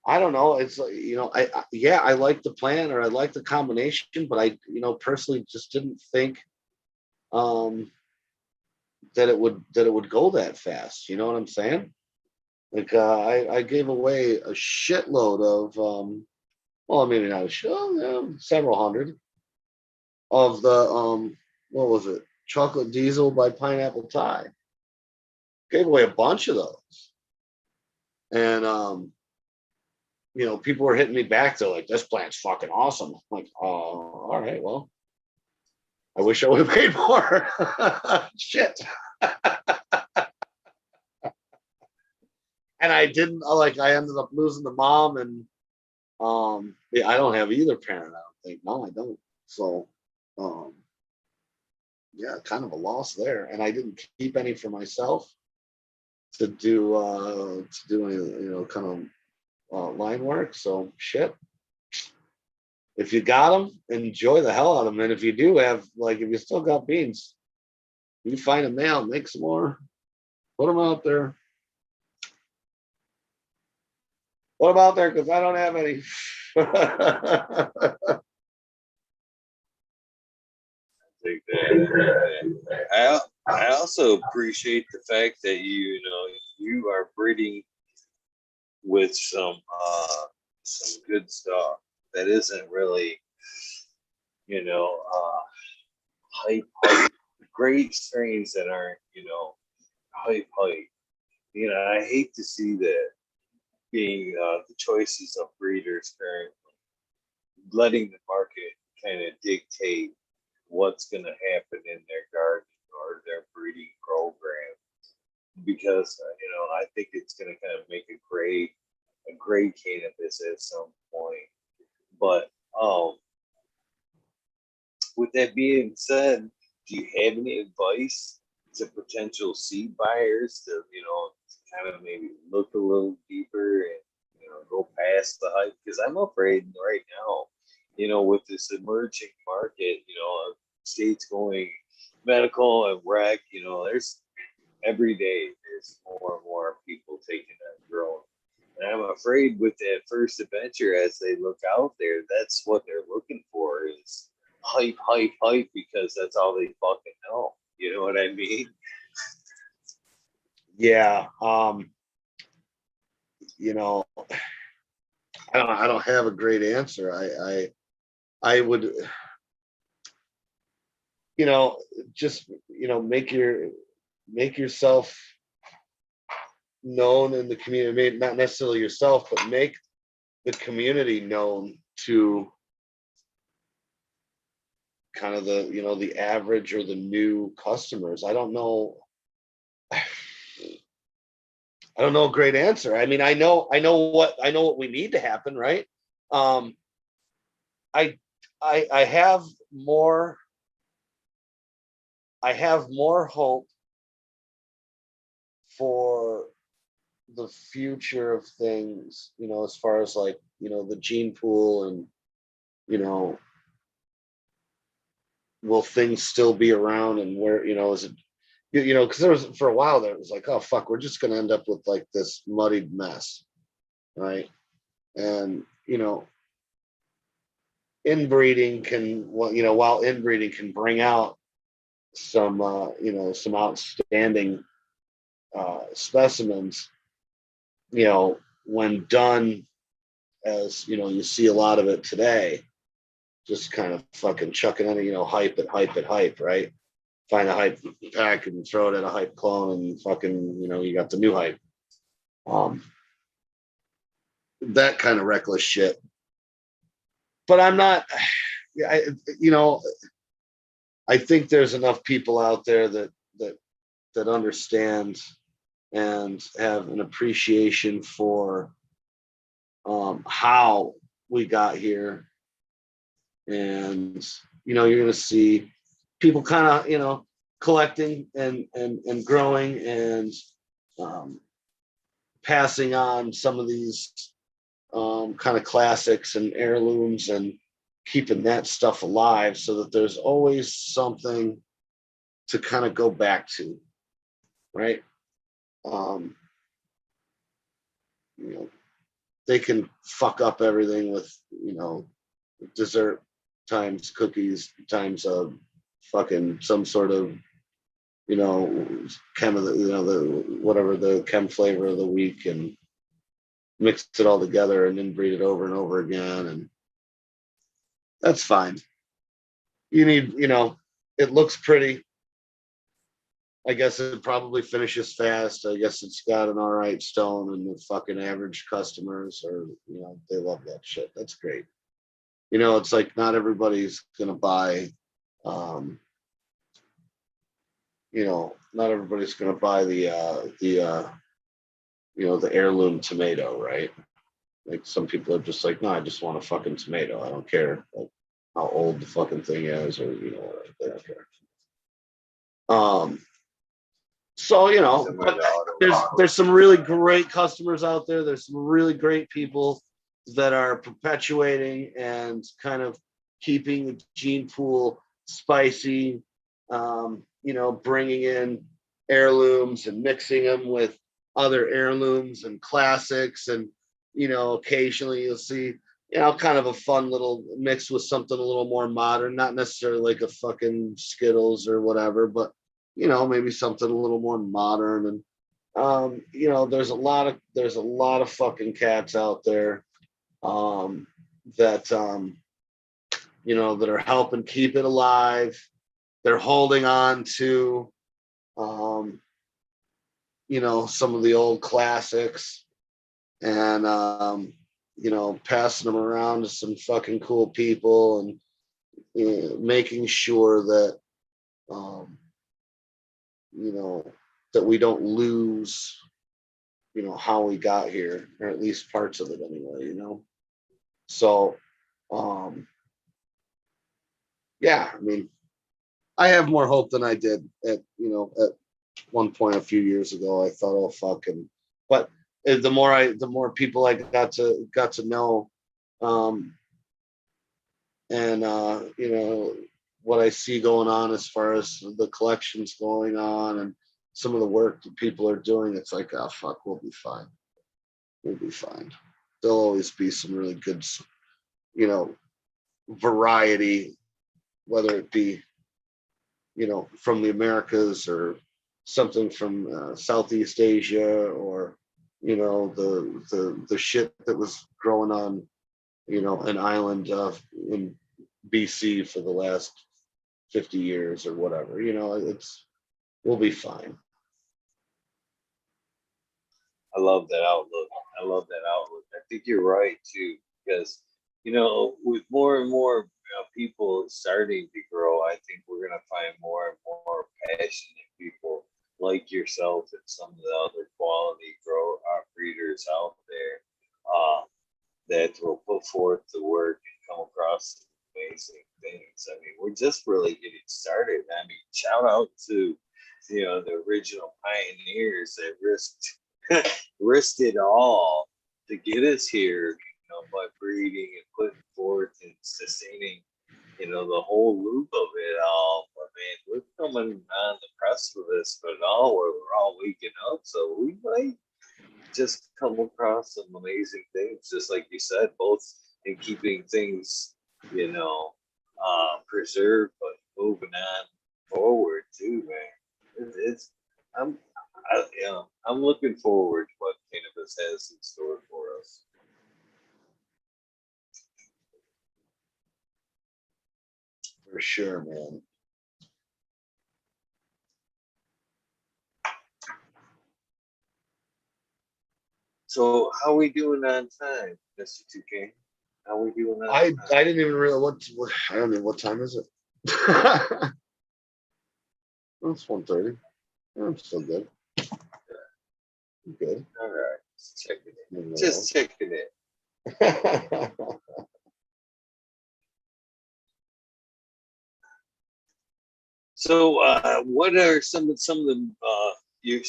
I don't know. It's like, you know, yeah, I like the plan or I like the combination, but I, you know, personally just didn't think um that it would go that fast. You know what I'm saying? Like I gave away a shitload of well, maybe not a shit, yeah, several hundred of the what was it? Chocolate Diesel by Pineapple Tie. Gave away a bunch of those. And you know, people were hitting me back. They're like, this plant's fucking awesome. I'm like, oh, all right, well, I wish I would have paid more. Shit. And I didn't like I ended up losing the mom and yeah, I don't have either parent, I don't think. No, I don't. So um yeah, kind of a loss there. And I didn't keep any for myself to do any, you know, kind of line work. So shit. If you got them, enjoy the hell out of them. And if you do have, like, if you still got beans, you find a male, make some more, put them out there. Put them out there because I don't have any. Take that. I also appreciate the fact that you know you are breeding with some good stuff that isn't really you know hype great strains that aren't you know hype. You know, I hate to see that being the choices of breeders currently letting the market kind of dictate what's going to happen in their garden or their breeding program because you know I think it's going to kind of make a great cannabis at some point. But with that being said, do you have any advice to potential seed buyers to you know kind of maybe look a little deeper and you know go past the hype? Because I'm afraid right now, you know, with this emerging market, you know, states going medical and rec, you know, there's every day there's more and more people taking that growing. And I'm afraid with that first adventure, as they look out there, that's what they're looking for is hype, because that's all they fucking know. You know what I mean? Yeah. You know, I don't have a great answer. I would, you know, just, you know, make yourself known in the community, not necessarily yourself, but make the community known to kind of the, you know, the average or the new customers. I don't know a great answer. I mean, I know what we need to happen, right? Um, I, I have more hope for the future of things, you know, as far as like, you know, the gene pool and, you know, will things still be around and where, you know, is it, you know, because there was for a while there, it was like, oh, fuck, we're just going to end up with like this muddied mess, right? And, you know, inbreeding can, well, you know, while inbreeding can bring out some, you know, some outstanding specimens, you know, when done as, you know, you see a lot of it today, just kind of fucking chucking in, you know, hype, right? Find a hype pack and throw it at a hype clone and fucking, you know, you got the new hype. Um, that kind of reckless shit. But I'm not, you know, I think there's enough people out there that understand and have an appreciation for how we got here. And you're going to see people kind of collecting and growing and um, passing on some of these kind of classics and heirlooms and keeping that stuff alive so that there's always something to kind of go back to, right? um, you know they can fuck up everything with dessert times cookies times fucking some sort of chem of the whatever the chem flavor of the week, and mix it all together and then breed it over and over again, and that's fine. You need, it looks pretty. I guess it probably finishes fast. I guess it's got an all right stone, and the fucking average customers are, they love that shit. That's great. It's like not everybody's gonna buy, not everybody's gonna buy the heirloom tomato, right? Like some people are just like, no, I just want a fucking tomato. I don't care like how old the fucking thing is, or they don't care. So but there's some really great customers out there. There's some really great people that are perpetuating and kind of keeping the gene pool spicy. Bringing in heirlooms and mixing them with other heirlooms and classics, and occasionally you'll see kind of a fun little mix with something a little more modern, not necessarily like a fucking Skittles or whatever, but maybe something a little more modern. And there's a lot of fucking cats out there that that are helping keep it alive. They're holding on to some of the old classics, and passing them around to some fucking cool people, and making sure that that we don't lose how we got here, or at least parts of it anyway. So yeah, I mean, I have more hope than I did at one point a few years ago. I thought, oh fuck, but the more people I got to know, and what I see going on as far as the collections going on and some of the work that people are doing, it's like, oh fuck, we'll be fine. We'll be fine. There'll always be some really good, variety, whether it be from the Americas or something from Southeast Asia, or the shit that was growing on an island in BC for the last 50 years or whatever. We'll be fine. I love that outlook. I think you're right too, because with more and more people starting to grow, I think we're gonna find more and more passionate people like yourself and some of the other quality breeders out there that will put forth the work and come across amazing things. I mean, we're just really getting started. I mean, shout out to the original pioneers that risked it all to get us here, by breeding and putting forth and sustaining, the whole loop of it all. But man, we're coming on the press of this, but all where we're all waking up, so we might just come across some amazing things, just like you said, both in keeping things, preserved, but moving on forward too, man. It's I'm looking forward to what cannabis has in store for us. For sure, man. So how we doing on time, Mr. Toucan? How we doing on time? I didn't even realize what I don't know what time is it. That's 130. I'm still good. Good. All right. Just checking it. No. Just checking it. So, what are some of some of your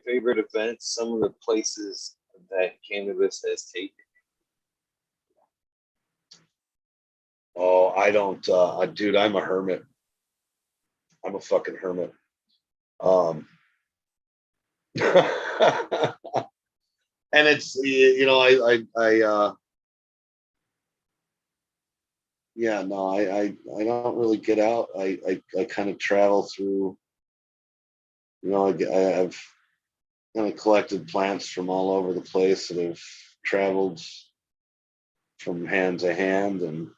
favorite events? Some of the places that cannabis has taken? Oh, I don't, dude. I'm a hermit. I'm a fucking hermit. And it's yeah, no, I don't really get out. I kind of travel through. I've kind of collected plants from all over the place that have traveled from hand to hand, and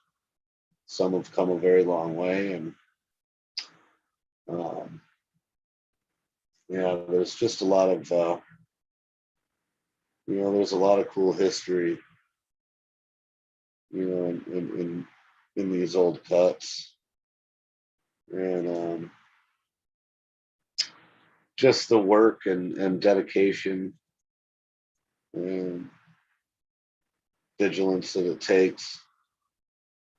some have come a very long way. And um, yeah, there's just a lot of there's a lot of cool history, in these old cuts, and just the work and dedication and vigilance that it takes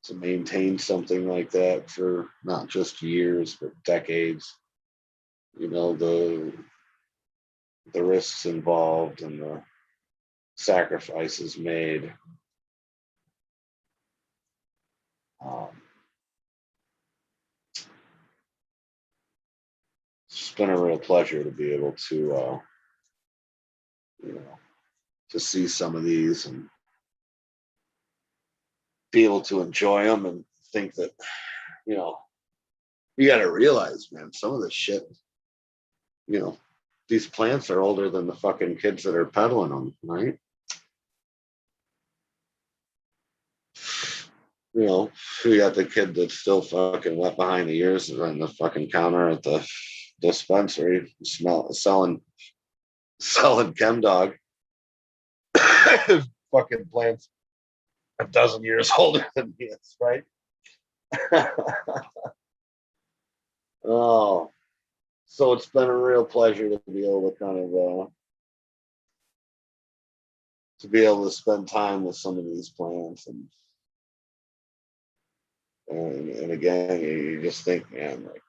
to maintain something like that for not just years but decades. The risks involved and the sacrifices made. Um, it's been a real pleasure to be able to you know to see some of these and be able to enjoy them and think that you know you got to realize, man, some of this shit, these plants are older than the fucking kids that are peddling them, right? You got the kid that's still fucking wet behind the ears on the fucking counter at the dispensary, selling chem dog. Fucking plants a dozen years older than he is, right? Oh, so it's been a real pleasure to be able to spend time with some of these plants, and again, you just think, man, like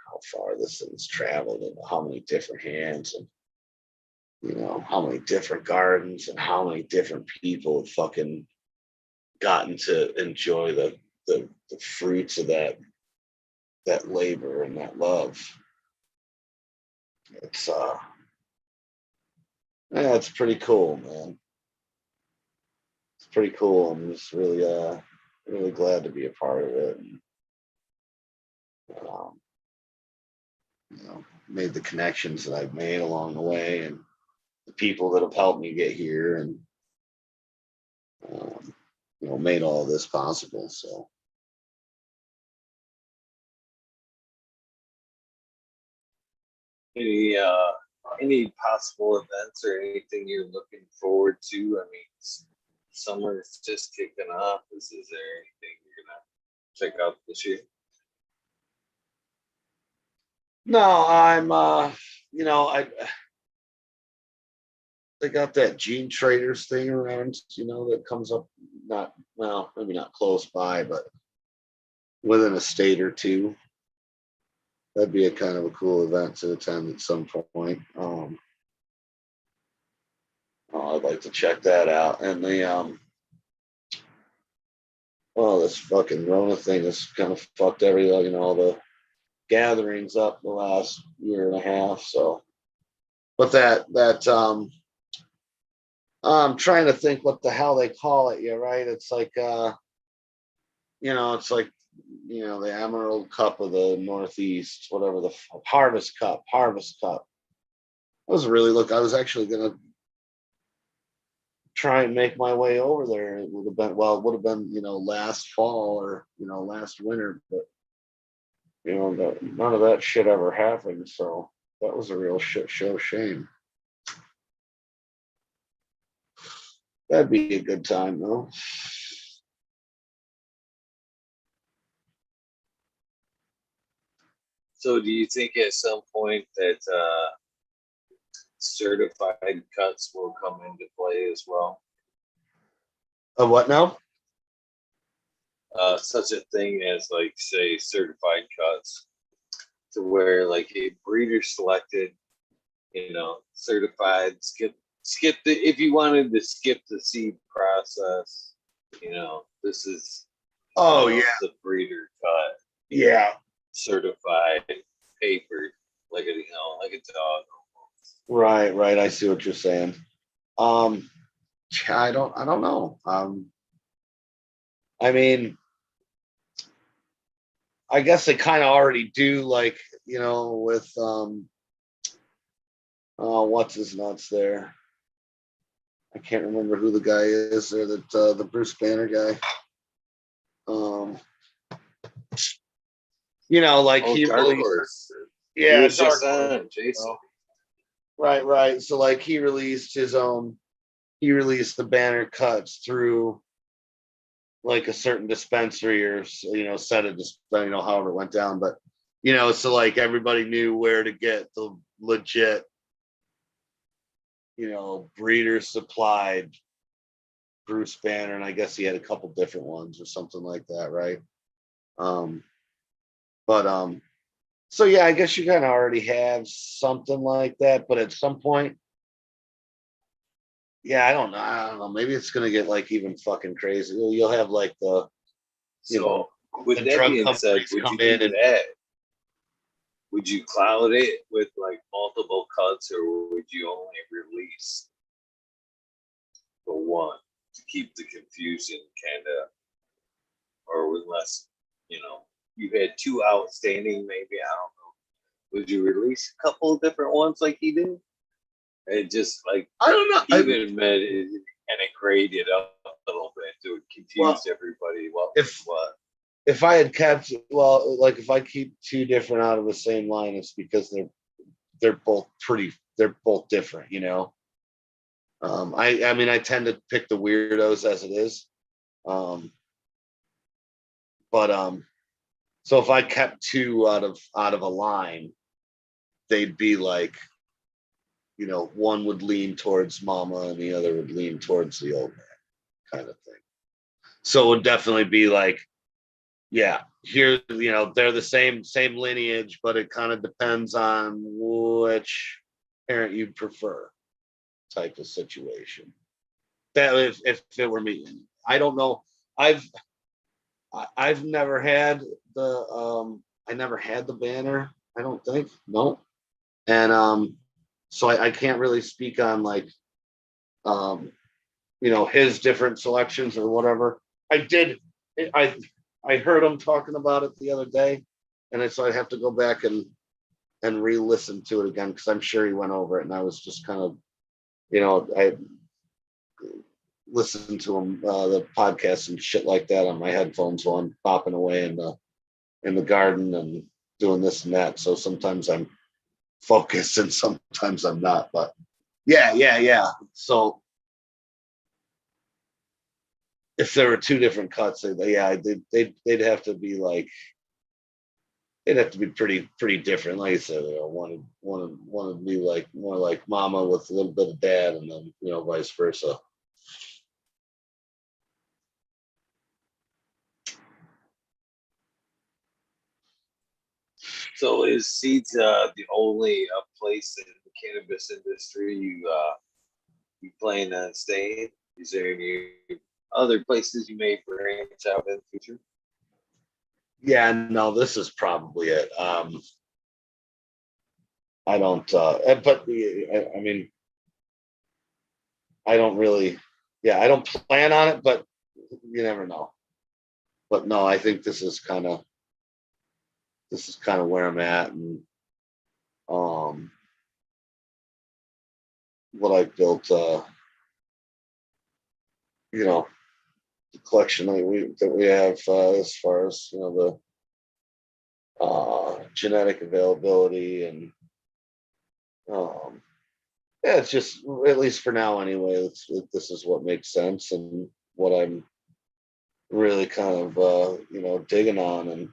how far this thing's traveled and how many different hands, and how many different gardens and how many different people have fucking gotten to enjoy the fruits of that labor and that love. It's yeah, it's pretty cool, man. It's pretty cool. I'm just really glad to be a part of it, and um, made the connections that I've made along the way, and the people that have helped me get here, and made all this possible. So Any any possible events or anything you're looking forward to? I mean, summer's just kicking off. Is there anything you're gonna check out this year? no, I'm they got that gene traders thing around, that comes up, not, well, maybe not close by, but within a state or two. That'd be a kind of a cool event to attend at some point. I'd like to check that out. And this fucking Rona thing has kind of fucked everything, all the gatherings up the last year and a half. So, but I'm trying to think what the hell they call it. Yeah, right. It's like, it's like, the Emerald Cup of the Northeast, whatever, the Harvest Cup. I was actually gonna try and make my way over there. It would have been, last fall or, last winter, but none of that shit ever happened. So that was a real shit show shame. That'd be a good time though. So do you think at some point that certified cuts will come into play as well? What now? Such a thing as like say certified cuts to where like a breeder selected, certified skip the if you wanted to skip the seed process, this is Oh yeah, the breeder cut, yeah. certified, papered, like like a dog. Right, right. I see what you're saying. Um, I don't know. I mean, I guess they kind of already do, like, with oh, what's his nuts there? I can't remember who the guy is there, that the Bruce Banner guy. Um, like Oh, he Dark released, Horse. He yeah, was Dark just Horse. on Jason. Right, right. So like he released his own. He released the Banner cuts through like a certain dispensary, or set of however it went down, but so like everybody knew where to get the legit breeder supplied Bruce Banner, and I guess he had a couple different ones or something like that, right? um but so yeah, I guess you kind of already have something like that, but at some point, yeah, I don't know, maybe it's gonna get like even fucking crazy. You'll have like the So with the that drug being said, companies would come you in do and that? Would you cloud it with like multiple cuts, or would you only release the one to keep the confusion kind of, or unless you had two outstanding, maybe I don't know. Would you release a couple of different ones like he did, and just like I don't know. even made it and it graded up a little bit to Well, confuse everybody what was if what? if I had kept, well, like if I keep two different out of the same line, it's because they're both different, I mean, I tend to pick the weirdos as it is. Um, but so if I kept two out of a line, they'd be like, one would lean towards mama and the other would lean towards the old man, kind of thing. So it would definitely be like, yeah, here, they're the same lineage, but it kind of depends on which parent you'd prefer, type of situation. That if it were me, I don't know. I've I've never had I never had the Banner. I don't think, no, and so I can't really speak on like um his different selections or whatever. I did. I I heard him talking about it the other day, and so I have to go back and re-listen to it again, because I'm sure he went over it, and I was just kind of, I listened to him, the podcast and shit like that on my headphones while I'm popping away in the garden and doing this and that. So sometimes I'm focused and sometimes I'm not. But yeah, yeah, yeah. So if there were two different cuts, yeah, they'd have to be like, they'd have to be pretty different. Like I said, one would be like more like mama with a little bit of dad, and then vice versa. So is seeds the only place in the cannabis industry you plan on staying? Is there any other places you may branch out in the future? Yeah, no, this is probably it. I don't, but I mean, I don't really, yeah, I don't plan on it, but you never know. But no, I think this is kind of where I'm at, and um, what I built, the collection that we have, as far as the genetic availability, and um, yeah, it's just, at least for now anyway. This is what makes sense and what I'm really kind of digging on, and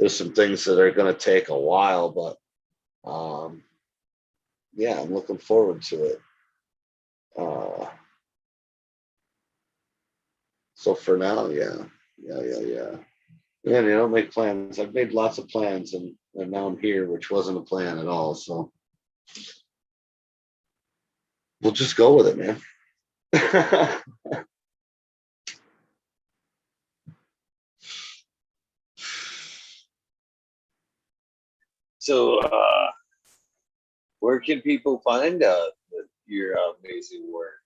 there's some things that are going to take a while, but yeah, I'm looking forward to it. So for now, yeah. Yeah, they don't make plans. I've made lots of plans, and now I'm here, which wasn't a plan at all. So we'll just go with it, man. So, where can people find your amazing work?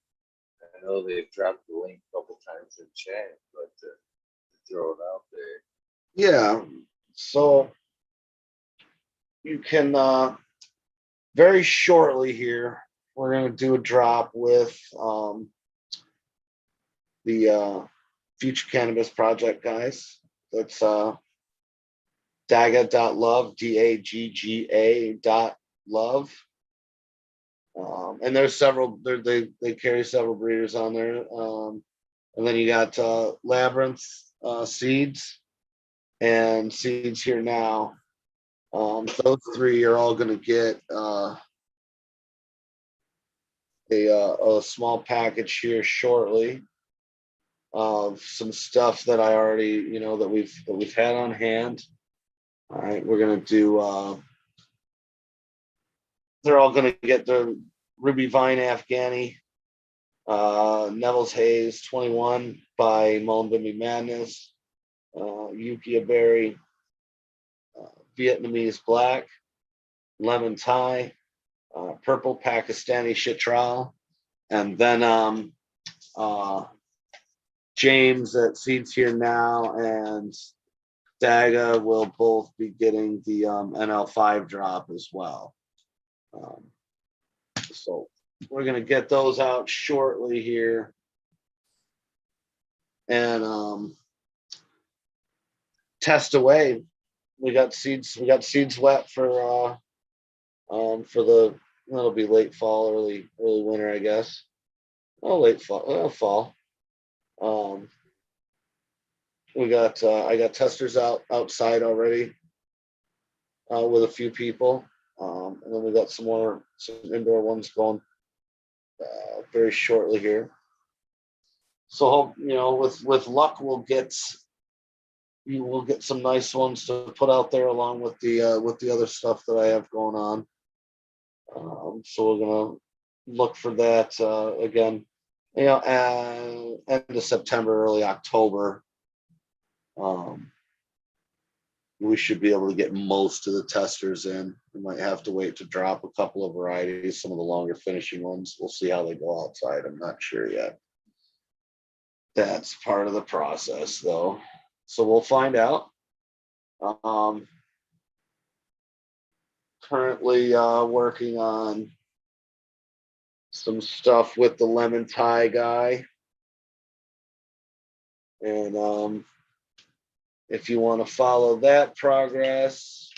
I know they've dropped the link a couple times in chat, but to throw it out there. Yeah. So you can very shortly here, we're going to do a drop with the Future Cannabis Project guys. That's Dagga.love, DAGGA.love. And there's several, they carry several breeders on there. And then you got Labyrinth Seeds and Seeds Here Now. Those three are all going to get a small package here shortly of some stuff that I already, you know, that we've had on hand. All right, we're gonna do. They're all gonna get the Ruby Vine Afghani, Neville's Haze 21 by Mullumbimby Madness, Yukia Berry, Vietnamese Black, Lemon Thai, Purple Pakistani Chitral, and then James at Seeds Here Now and Dagga will both be getting the NL5 drop as well. So we're going to get those out shortly here. And test away. We got seeds wet for the, it'll be late fall, early winter, I guess. Oh, late fall, fall. We got I got testers outside already with a few people, and then we got some indoor ones going very shortly here. So you know, with luck, we'll get some nice ones to put out there along with the other stuff that I have going on. So we're gonna look for that again. You know, end of September, early October. We should be able to get most of the testers in. We might have to wait to drop a couple of varieties, some of the longer finishing ones. We'll see how they go outside. I'm not sure yet. That's part of the process, though. So we'll find out. Currently working on some stuff with the Lemon Thai guy. And if you want to follow that progress,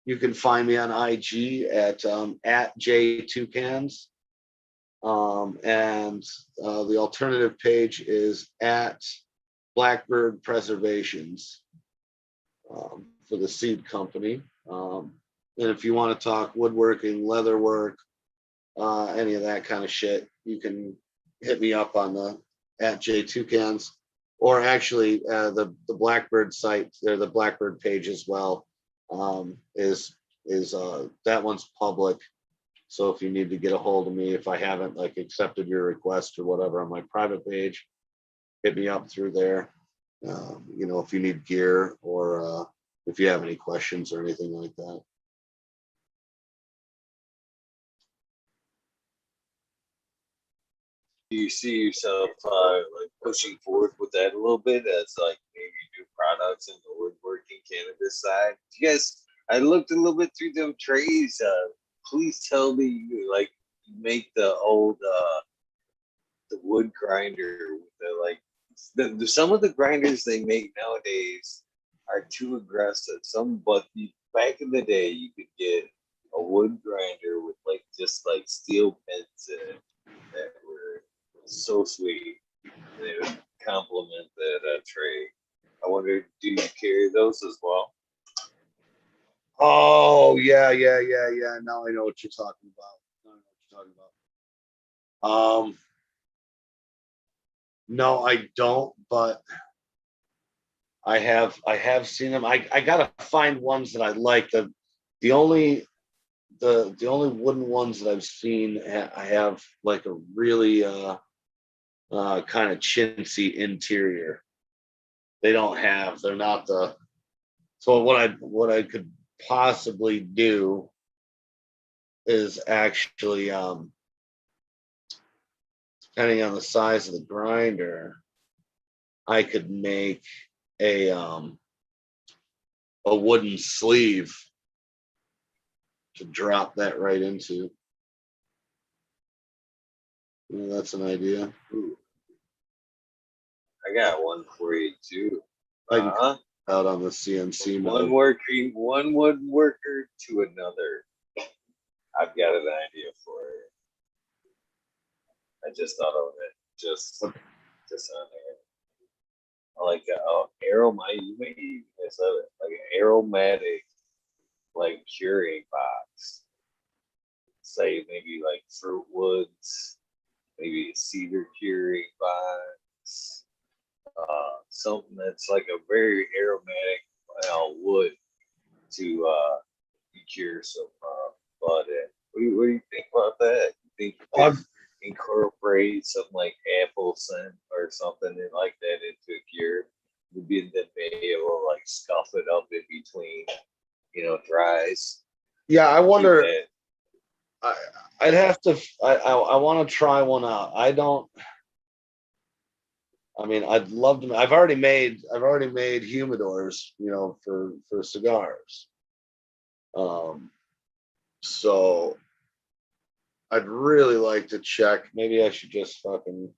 you can find me on IG at @J2Cans. And the alternative page is at Blackbird Preservations for the seed company. And if you want to talk woodworking, leatherwork, any of that kind of shit, you can hit me up on the @J2Cans, or actually the Blackbird site, or the Blackbird page as well, is that one's public. So if you need to get a hold of me, if I haven't like accepted your request or whatever on my private page, hit me up through there. You know, if you need gear or if you have any questions or anything like that. Do you see yourself like pushing forward with that a little bit as like maybe new products in the woodworking cannabis side? You guys, I looked a little bit through them trays. Please tell me you like make the old the wood grinder with the like some of the grinders they make nowadays are too aggressive. But back in the day you could get a wood grinder with like just like steel pins in it that were so sweet. They would complement that tray. I wonder, do you carry those as well? Oh yeah. Now I know what you're talking about. Now I know what you're talking about. No, I don't, but I have seen them. I gotta find ones that I like. The only the only wooden ones that I've seen I have like a really kind of chintzy interior. They're not the so what I could possibly do is actually depending on the size of the grinder, I could make a wooden sleeve to drop that right into. That's an idea. Ooh, I got one for you too. I can Uh-huh. cut out on the CNC One mill. working, one wooden worker to another. I've got an idea for it. I just thought of it. Just on there. I like you may even have said it, like an aromatic, like curing box. Say maybe like fruit woods, maybe a cedar curing box, something that's like a very aromatic wood to cure some bud in. What do you think about that? You think you could I've, incorporate something like apple scent or something like that into a cure? Would be then be able to like scuff it up in between, dries. yeah, I Keep wonder. that. I, I'd have to. I want to try one out. I don't. I mean, I'd love to. I've already made humidors, for cigars. Um, so I'd really like to check. Maybe I should just fucking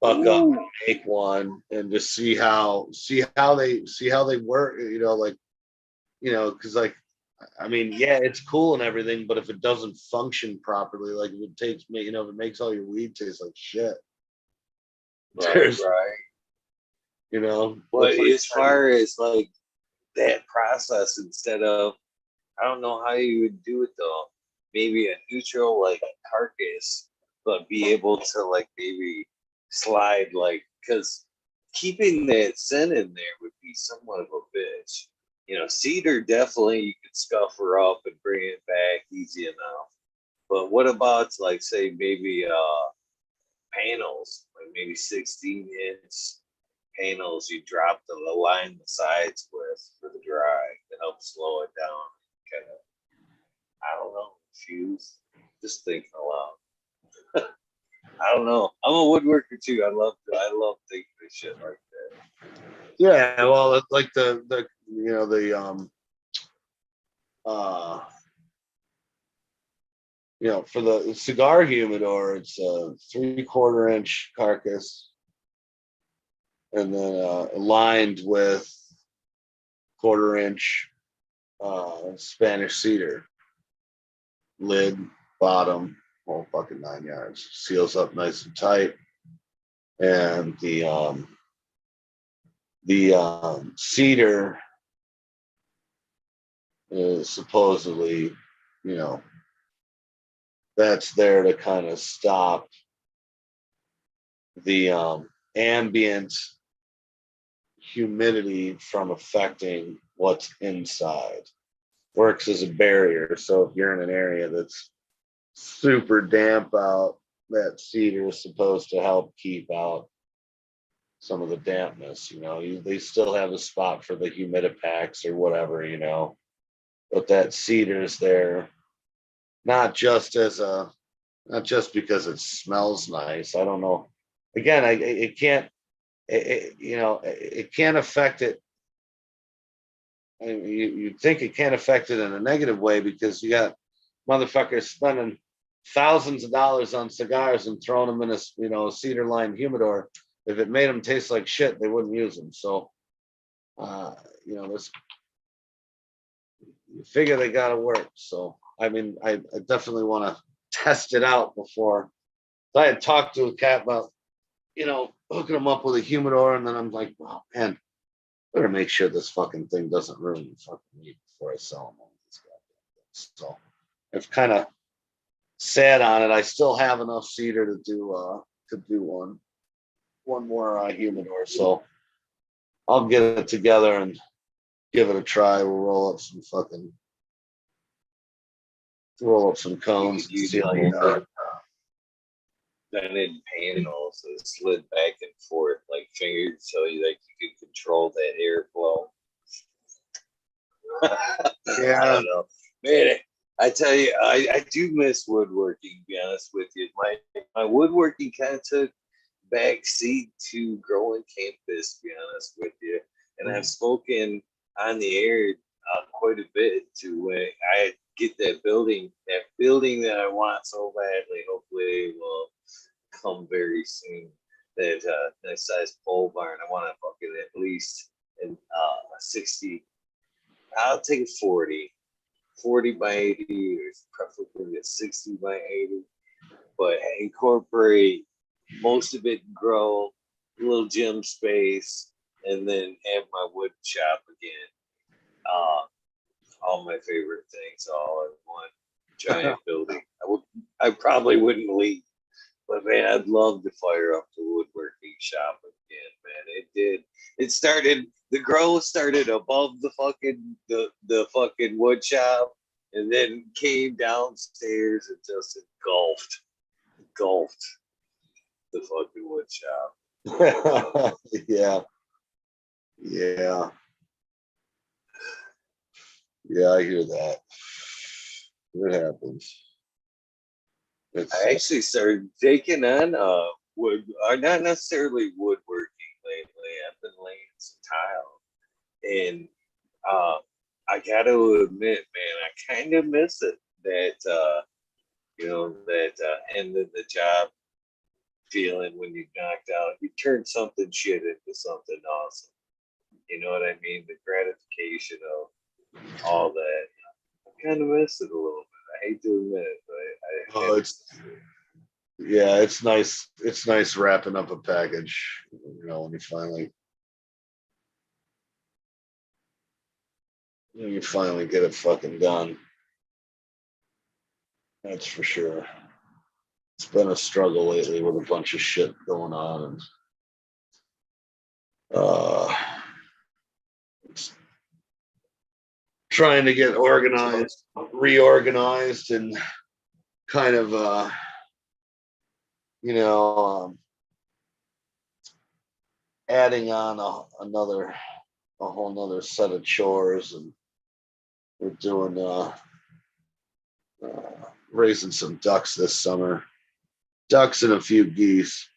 buck up Ooh, and make one and just see how they work. Because like, I mean, yeah, it's cool and everything, but if it doesn't function properly, like if it takes me, if it makes all your weed taste like shit, right, there's, right. But it's like as far as like that process, instead of, I don't know how you would do it though. Maybe a neutral like carcass, but be able to like maybe slide like because keeping that scent in there would be somewhat of a bitch. Cedar definitely you could scuff her up and bring it back easy enough. But what about like say maybe panels, like maybe 16-inch panels you drop the line the sides with for the dry to help slow it down. Kind of, I don't know, fuse. Just thinking aloud. I don't know. I'm a woodworker too. I love thinking of shit like that. yeah, well, it's like the uh for the cigar humidor, it's a 3/4 inch carcass and then lined with 1/4 inch Spanish cedar lid, bottom, whole fucking 9 yards. Seals up nice and tight, and the cedar is supposedly, you know, that's there to kind of stop the ambient humidity from affecting what's inside. Works as a barrier. So if you're in an area that's super damp out, that cedar is supposed to help keep out some of the dampness. They still have a spot for the humidipacs or whatever, but that cedar is there not just not just because it smells nice. I don't know. Again, it can't. It can't affect it. I mean, you'd think it can't affect it in a negative way because you got motherfuckers spending thousands of dollars on cigars and throwing them in a cedar lined humidor. If it made them taste like shit, they wouldn't use them. So, this you figure they got to work. So, I mean, I definitely want to test it out before. I had talked to a cat about hooking them up with a humidor, and then I'm like, wow, man, better make sure this fucking thing doesn't ruin the fucking meat before I sell them all these goddamn things. So I've kind of sat on it. I still have enough cedar to do one more humidor. So I'll get it together and give it a try. We'll roll up some cones and see how you do. Vented panels that slid back and forth like fingers, so you could control that airflow. Yeah. I don't know, man. I tell you, I do miss woodworking. To be honest with you, my woodworking kind of took back seat to growing campus. To be honest with you, and I've spoken on the air quite a bit to when I get that building that I want so badly. Hopefully, it will come very soon. That nice size pole barn. I want to fucking at least a 60. I'll take a 40 by 80, or preferably a 60 by 80. But incorporate most of it, grow a little gym space, and then have my wood shop again. All my favorite things all in one giant building. I probably wouldn't leave, but man, I'd love to fire up the woodworking shop again, man. It did. The growth started above the fucking wood shop, and then came downstairs and just engulfed the fucking wood shop. Yeah. Yeah, I hear that. It happens. I actually started taking on wood, not necessarily woodworking lately. I've been laying some tile, and I got to admit, man, I kind of miss it. That end of the job feeling when you knocked out, you turned something shit into something awesome. You know what I mean? The gratification of all that. I kind of miss it a little bit. I hate to admit it, but it's nice. It's nice wrapping up a package, when you finally get it fucking done. That's for sure. It's been a struggle lately with a bunch of shit going on, and trying to get reorganized, and kind of adding on a whole nother set of chores, and we're doing raising some ducks this summer. Ducks and a few geese.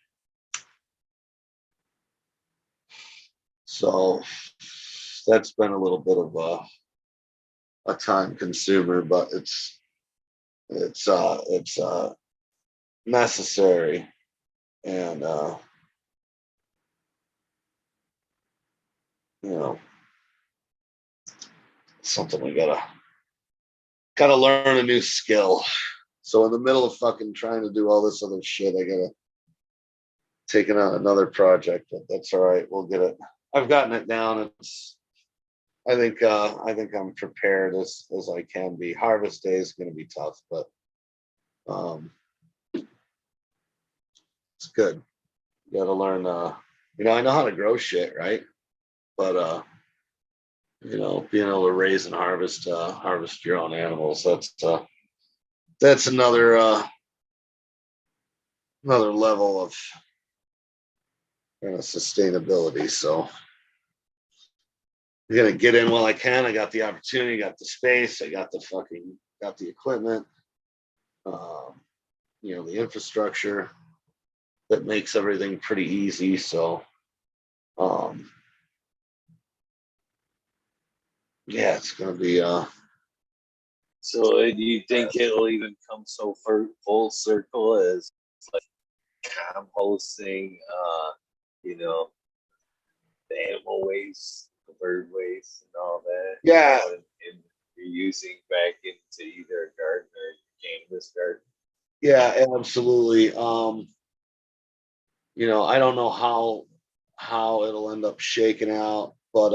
So that's been a little bit of a time consumer, but it's necessary, and something we gotta learn a new skill. So in the middle of fucking trying to do all this other shit, I gotta taking on another project, but that's all right. We'll get it. I've gotten it down. I think I'm prepared as I can be. Harvest day is going to be tough, but it's good. You got to learn. I know how to grow shit, right? But being able to raise and harvest your own animals, that's another level of sustainability. So I'm gonna get in while I can. I got the opportunity, got the space, I got the equipment, the infrastructure that makes everything pretty easy. So it's gonna be So do you think it'll even come so full circle as like composting, the animal waste, the bird waste, and all that? Yeah. And you're using back into either a garden or your canvas garden? Yeah, absolutely. I don't know how it'll end up shaking out. But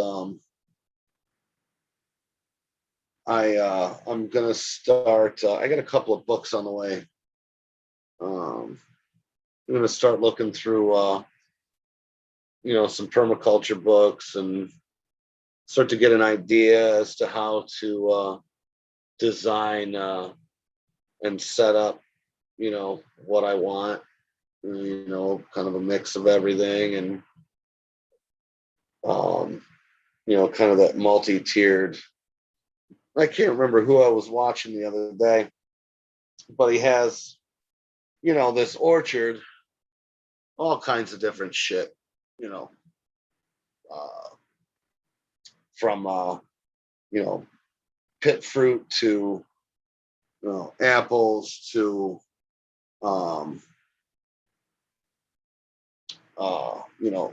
I'm gonna start. I got a couple of books on the way. I'm gonna start looking through some permaculture books and start to get an idea as to how to design and set up what I want, kind of a mix of everything, and kind of that multi-tiered. I can't remember who I was watching the other day, but he has this orchard, all kinds of different shit, you know uh, from pit fruit to apples to um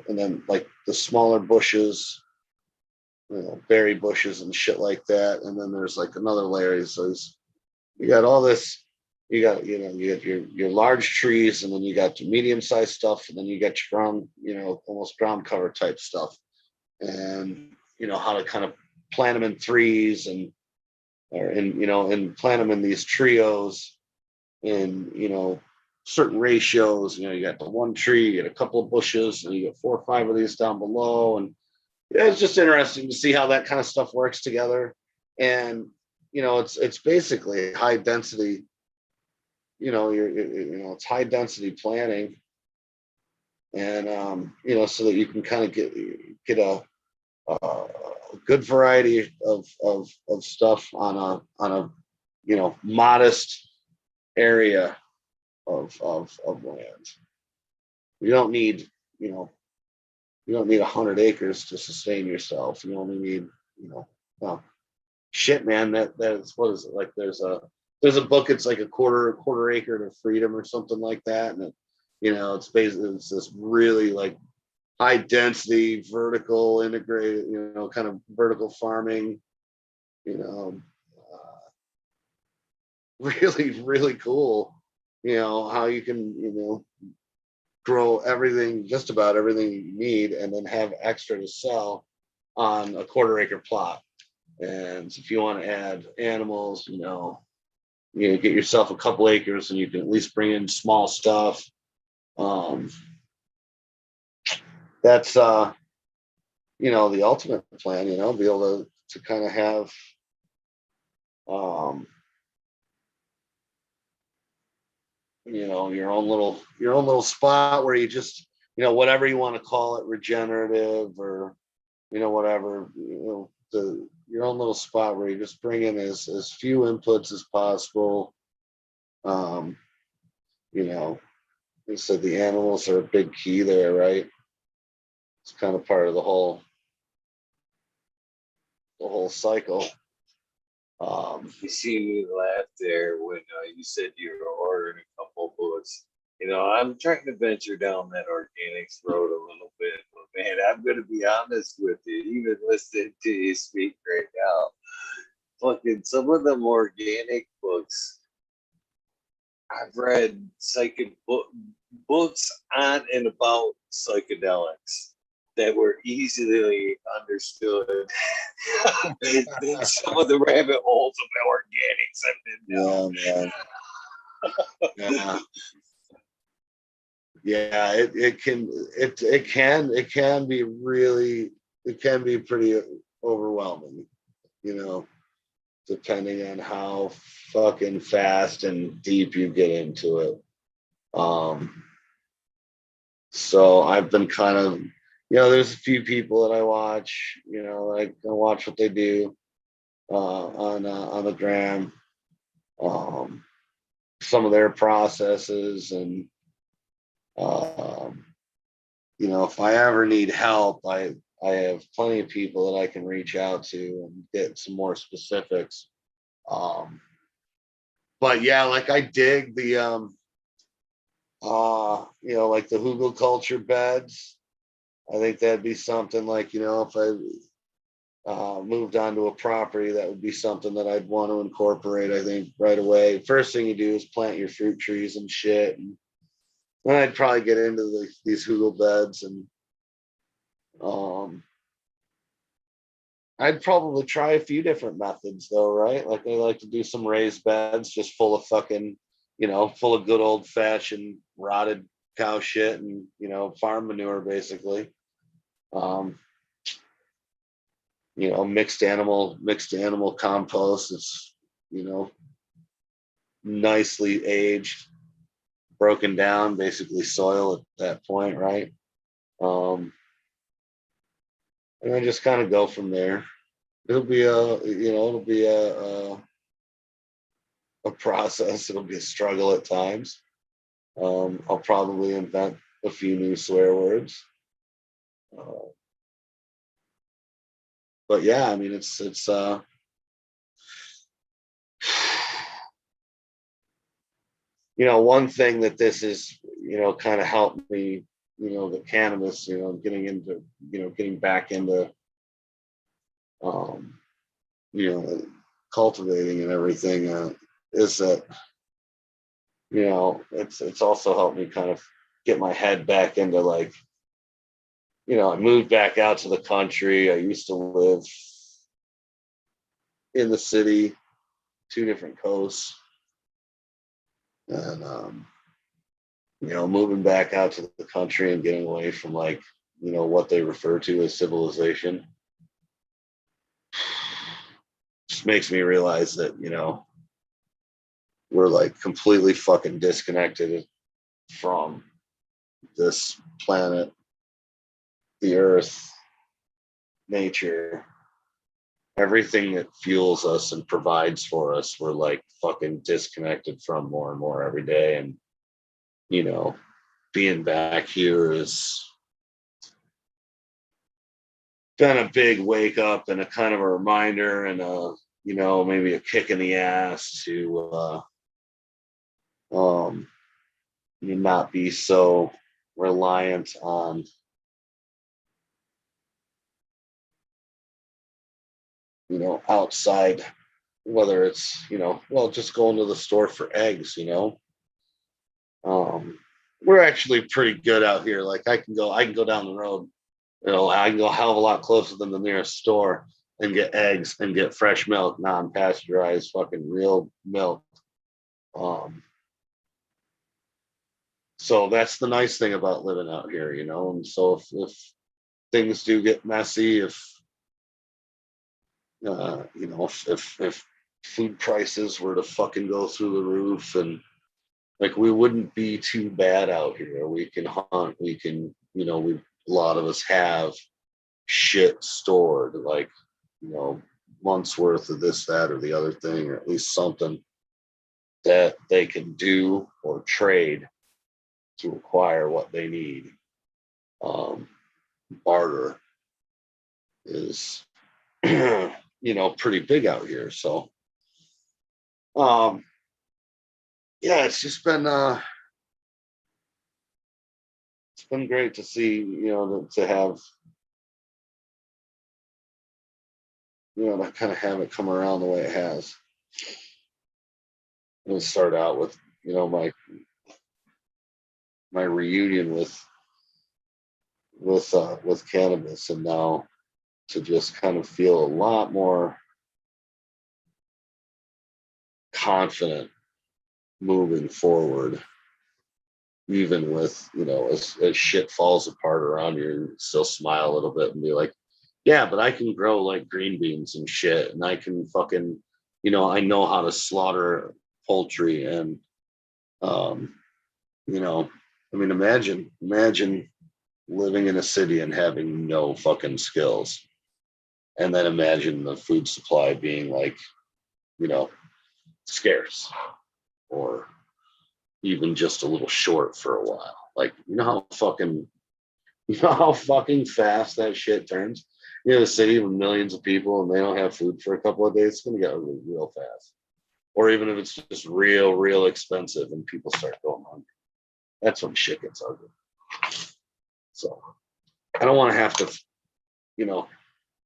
and then like the smaller bushes, berry bushes and shit like that. And then there's like another layer. So you got all this, you got your large trees, and then you got your medium sized stuff, and then you got your ground, almost ground cover type stuff. And how to kind of plant them in threes and plant them in these trios in certain ratios. You got the one tree, you got a couple of bushes, and you got 4 or 5 of these down below. And yeah, it's just interesting to see how that kind of stuff works together. And it's basically high density. It's high density planting, and so that you can kind of get a good variety of stuff on a modest area of land. You don't need you know you don't need 100 acres to sustain yourself. You only need well, shit, man. That's what is it like? There's a book. It's like a quarter acre to freedom or something like that, and it's basically it's this really like high density vertical integrated kind of vertical farming. You know, really really cool. How you can grow everything, just about everything you need, and then have extra to sell on a quarter acre plot. And if you want to add animals, get yourself a couple acres, and you can at least bring in small stuff. That's the ultimate plan. Be able to kind of have your own little spot where you just whatever you want to call it, regenerative or whatever, your own little spot where you just bring in as few inputs as possible. You said the animals are a big key there, right? It's kind of part of the whole cycle. You see me laugh there when you said you were ordering a couple books. I'm trying to venture down that organics road a little bit, but man, I'm going to be honest with you. Even listening to you speak right now, fucking some of them organic books, I've read books on and about psychedelics that were easily understood than some of the rabbit holes of the organics I've been down. Yeah, yeah. It can be really, it can be pretty overwhelming, depending on how fucking fast and deep you get into it. So I've been kind of, there's a few people that I watch, I watch what they do on the gram, some of their processes, and if I ever need help, I have plenty of people that I can reach out to and get some more specifics. But yeah, like I dig the like the hugelkultur beds. I think that'd be something like, if I moved onto a property, that would be something that I'd want to incorporate, I think, right away. First thing you do is plant your fruit trees and shit. And then I'd probably get into these hugel beds and I'd probably try a few different methods though, right? Like I like to do some raised beds just full of fucking, full of good old fashioned rotted cow shit and, farm manure basically. Um, mixed animal compost. It's, nicely aged, broken down, basically soil at that point, right? Um, and I just kind of go from there. It'll be a process. It'll be a struggle at times. I'll probably invent a few new swear words. Uh, but yeah, I mean, it's one thing that this is, kind of helped me, the cannabis, getting back into, um, you know, cultivating and everything, is that, it's also helped me kind of get my head back into like, I moved back out to the country. I used to live in the city, two different coasts, and moving back out to the country and getting away from like, what they refer to as civilization, just makes me realize that, we're like completely fucking disconnected from this planet, the earth, nature, everything that fuels us and provides for us. We're like fucking disconnected from more and more every day. And, being back here has been a big wake up and a kind of a reminder and maybe a kick in the ass to, not be so reliant on, outside, whether it's, just going to the store for eggs, we're actually pretty good out here. Like I can go down the road, I can go a hell of a lot closer than the nearest store and get eggs and get fresh milk, non-pasteurized, fucking real milk. Um, so that's the nice thing about living out here, And so if things do get messy, if food prices were to fucking go through the roof, and like we wouldn't be too bad out here. We can hunt, we can, a lot of us have shit stored, like, months worth of this, that, or the other thing, or at least something that they can do or trade to acquire what they need. Barter is, pretty big out here. So, um, yeah, it's been great to see, to have, to kind of have it come around the way it has. And start out with, my reunion with cannabis, and now to just kind of feel a lot more confident moving forward, even with, as shit falls apart around you, still smile a little bit and be like, yeah, but I can grow like green beans and shit, and I can fucking, I know how to slaughter poultry, and you know, I mean, imagine living in a city and having no fucking skills, and then imagine the food supply being like, scarce, or even just a little short for a while. Like, you know how fucking fast that shit turns. A city with millions of people and they don't have food for a couple of days, it's gonna get ugly real fast. Or even if it's just real expensive and people start going hungry, that's when shit gets ugly. So I don't want to have to, you know,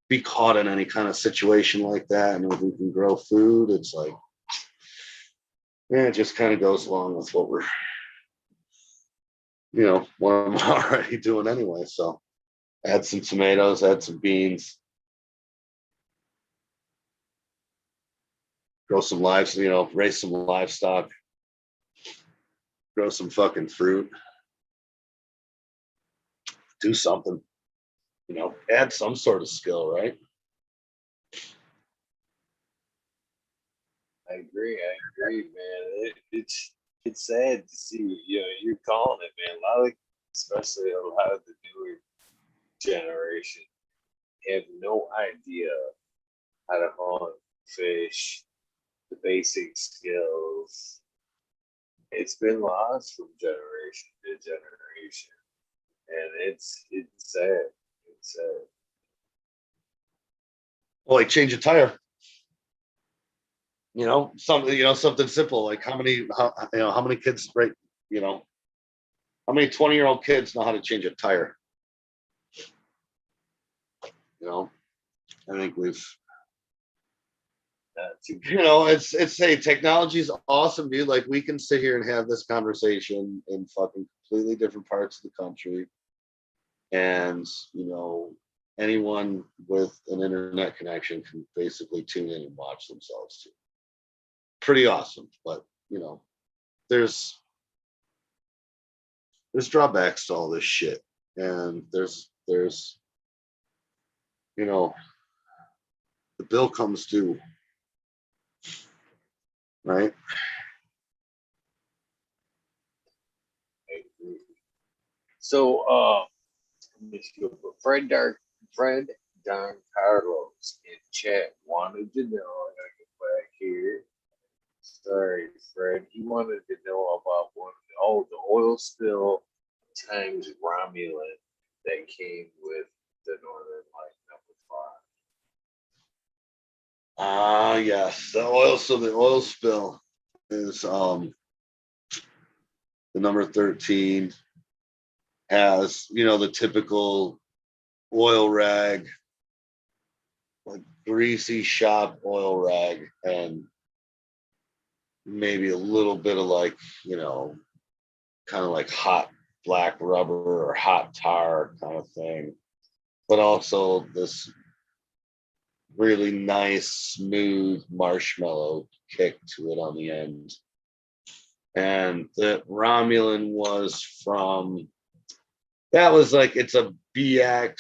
be caught in any kind of situation like that. And if we can grow food, it's like, yeah, it just kind of goes along with what what I'm already doing anyway. So add some tomatoes, add some beans, grow some raise some livestock, grow some fucking fruit, do something, add some sort of skill, right? I agree, man. It's sad to see, you're calling it, man. Especially a lot of the newer generation have no idea how to hunt, fish, the basic skills. It's been lost from generation to generation, and it's sad. It's sad. Well, like change a tire. Something simple like how many kids, right? How many 20-year-old kids know how to change a tire? I think we've, it's hey, technology's awesome, dude. Like we can sit here and have this conversation in fucking completely different parts of the country, and anyone with an internet connection can basically tune in and watch themselves too. Pretty awesome, but there's drawbacks to all this shit, and there's the bill comes due, right? So, let me see. Fred Don Carlos in chat wanted to know. I gotta get back here. Sorry, Fred. He wanted to know about the oil spill times Romulan that came with the Northern Light number 5. Yes, the oil spill is the number 13 has the typical oil rag, like greasy shop oil rag, and maybe a little bit of like kind of like hot black rubber or hot tar kind of thing, but also this really nice smooth marshmallow kick to it on the end. And the Romulan was from, that was like, it's a BX5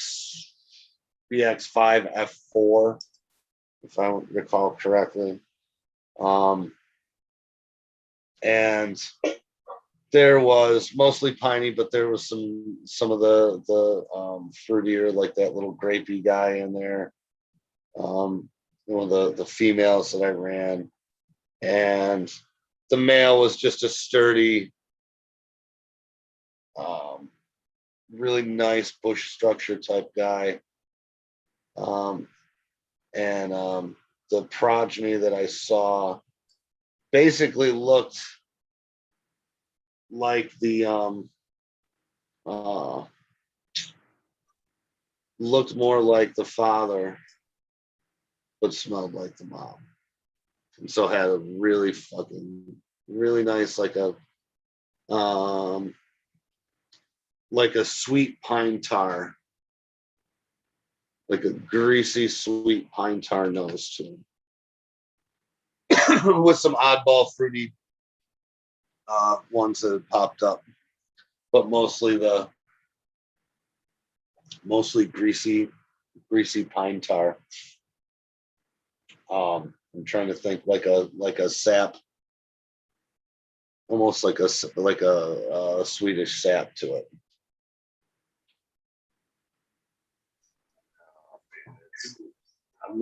F4, if I recall correctly. And there was mostly piney, but there was some of the fruitier, like that little grapey guy in there. One of the females that I ran, and the male was just a sturdy, really nice bush structure type guy. And the progeny that I saw basically looked like looked more like the father, but smelled like the mom. And so had a really nice, like a sweet pine tar, like a greasy sweet pine tar nose to him, with some oddball fruity ones that had popped up, but mostly greasy pine tar. I'm trying to think like a sap, almost like a Swedish sap to it. I'm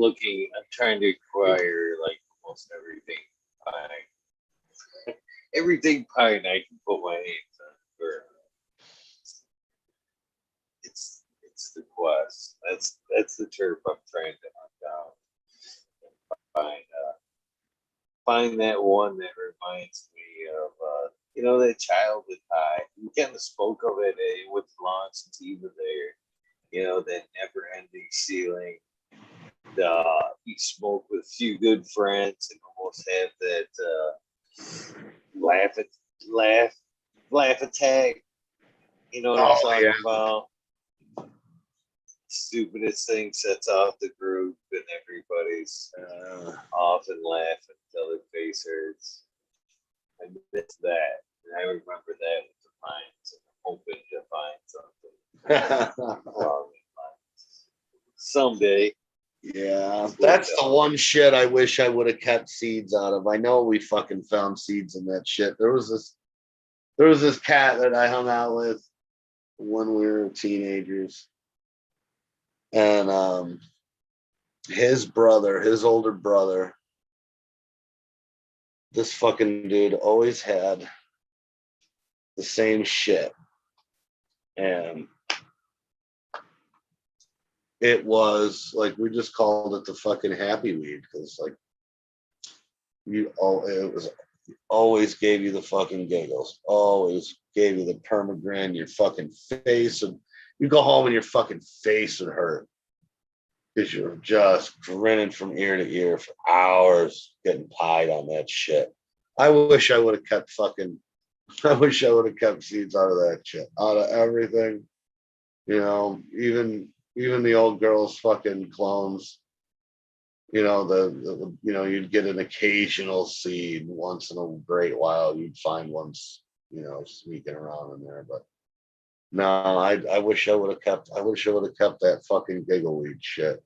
trying to acquire like almost everything pine. Everything pine I can put my hands on. It's the quest. That's the turf I'm trying to hunt down. Find that one that reminds me of that childhood high. We kind of spoke of it with Lawn Sativa there. That never ending ceiling. You smoke with a few good friends and almost have that laugh attack. You know what I'm talking about? Stupidest thing sets off the group, ripping everybody's off and laughing until their face hurts. I miss that. And I remember that with the Pines. And I'm hoping to find something along these lines someday. Yeah, that's the one shit I wish I would have kept seeds out of. I know we fucking found seeds in that shit. There was this cat that I hung out with when we were teenagers. And his older brother, this fucking dude always had the same shit. And it was like, we just called it the fucking happy weed because like it was always gave you the fucking giggles, always gave you the permagrin, your fucking face, and you go home and your fucking face would hurt because you're just grinning from ear to ear for hours getting pied on that shit. I wish I would have kept seeds out of that shit, out of everything. You know, even the old girls' fucking clones. You know, you'd get an occasional seed once in a great while. You'd find ones, sneaking around in there. But no, I wish I would have kept that fucking giggleweed shit.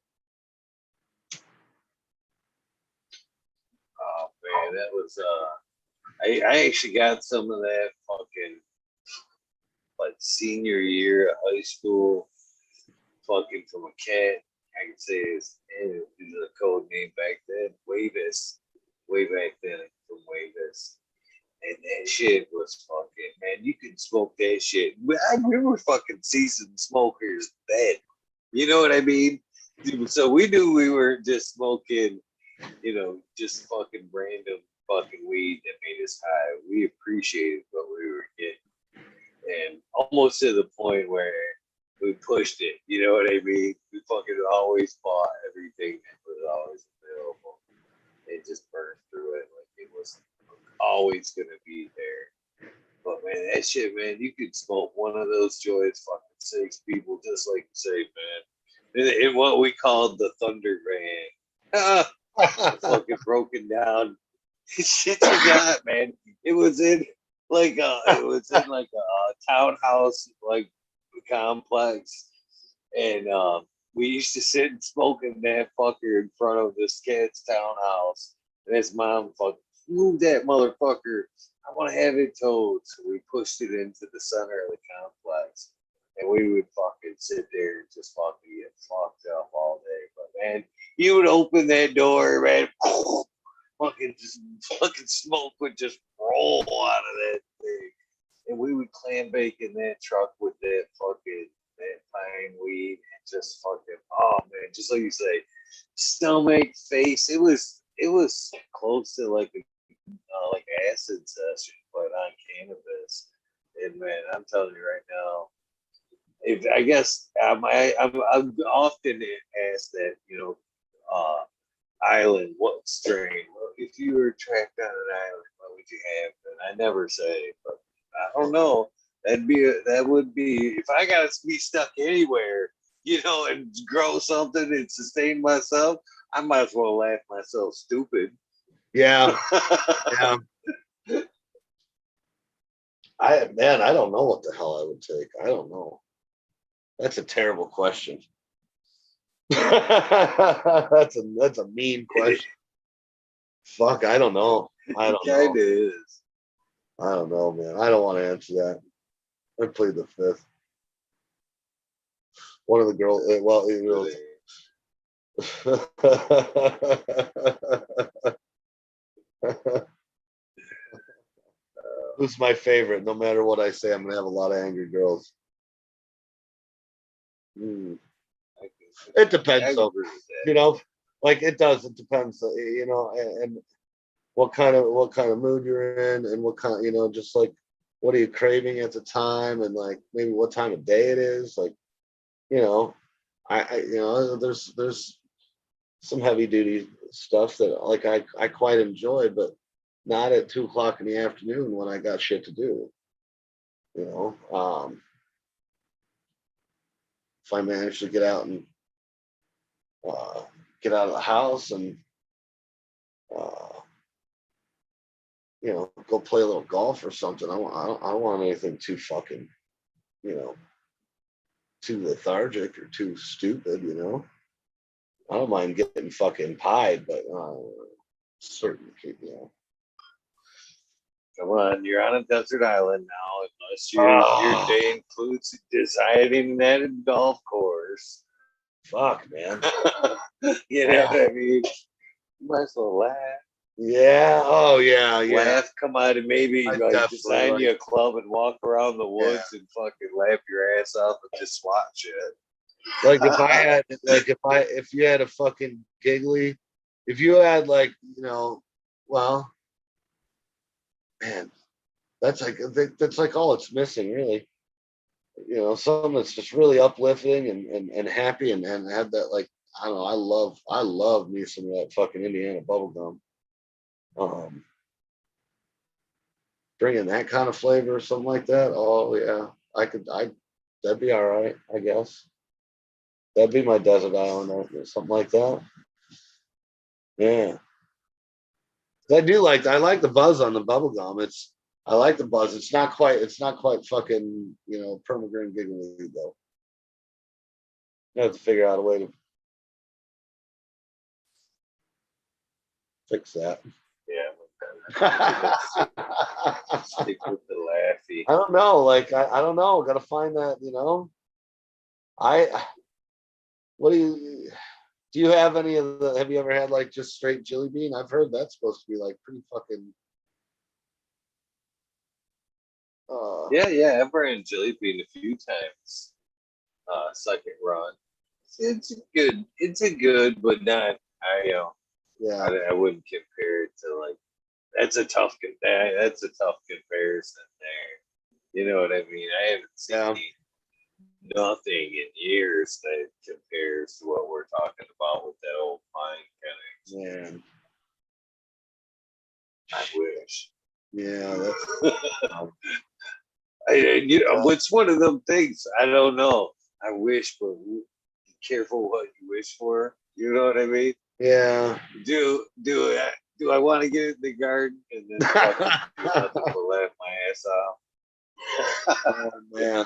Oh man, that was I actually got some of that fucking like senior year of high school, fucking from a cat. I can say his is a code name back then, Wavis, way back then from Wavis. And that shit was fucking, man, you could smoke that shit. We were fucking seasoned smokers then. You know what I mean? So we knew we were just smoking, just fucking random fucking weed that made us high. We appreciated what we were getting. And almost to the point where we pushed it. You know what I mean? We fucking always bought everything that was always available. It just burned through it like it was always gonna be there. But man, that shit, man, you could smoke one of those joints, fucking 6 people, just like you say, man. In what we called the Thunder Van. Fucking broken down shit you got, man. It was in like a townhouse like complex, and we used to sit and smoke in that fucker in front of this kid's townhouse. And his mom fucking move that motherfucker. I want to have it towed. So we pushed it into the center of the complex, and we would fucking sit there and just fucking get fucked up all day. But man, you would open that door, man. Fucking smoke would just roll out of that thing. And we would clam bake in that truck with that pine weed and just fucking, oh man, just like you say, stomach, face. It was close to like acid session, but on cannabis. And man, I'm telling you right now, if I guess I'm often asked that, island, what strain? Well, if you were trapped on an island, what would you have? And I never say, but I don't know. That would be if I got to be stuck anywhere, and grow something and sustain myself. I might as well laugh myself stupid. Yeah, yeah. I don't know what the hell I would take. I don't know. That's a terrible question. That's a mean question. Fuck, I don't know. I don't know. It is. I don't know, man. I don't want to answer that. I plead the fifth. One of the girls. Who's my favorite? No matter what I say, I'm gonna have a lot of angry girls. It depends, though. Like it does. It depends, and what kind of mood you're in, and what kind, just like what are you craving at the time, and like maybe what time of day it is. Like, there's some heavy duty stuff that like I quite enjoy, but not at 2:00 in the afternoon when I got shit to do. If I manage to get out and get out of the house and uh, go play a little golf or something. I don't want anything too fucking, you know, too lethargic or too stupid. I don't mind getting fucking pied, but certain, Come on, you're on a desert island now. Unless your Oh, day includes designing that golf course. fuck, man. You know what I mean? You might as well laugh. Yeah. Oh, yeah. Yeah. Laugh, come out and maybe I like definitely design like. you a club and walk around the Yeah. woods and fucking laugh your ass off and just watch it. Like if you had a fucking giggly, if you had like, well, man, that's like all it's missing, really. Something that's just really uplifting and happy and have that, like, I don't know, I love me some of that fucking Indiana bubblegum. Um, Bringing that kind of flavor or something like that. Oh yeah, that'd be all right, I guess. That'd be my desert island or something like that. Yeah. I like the buzz on the bubblegum. I like the buzz. It's not quite fucking, permagreen giggly though. You have to figure out a way to fix that. Yeah, I stick with the laughy. don't know. Like, I don't know. Got to find that, I, what do you have any of have you ever had like just straight jelly bean? I've heard that's supposed to be like pretty fucking, Yeah, I've ran jelly bean a few times. Second run. It's a good, but not. yeah, I wouldn't compare it to like. That's a tough comparison there. You know what I mean? I haven't seen yeah, nothing in years that compares to what we're talking about with that old fine kind man. of. I wish. Yeah, that's, It's one of them things. I don't know. I wish, but be careful what you wish for. You know what I mean? yeah. Do I want to get in the garden and then fucking do nothing but laugh my ass off? Oh man,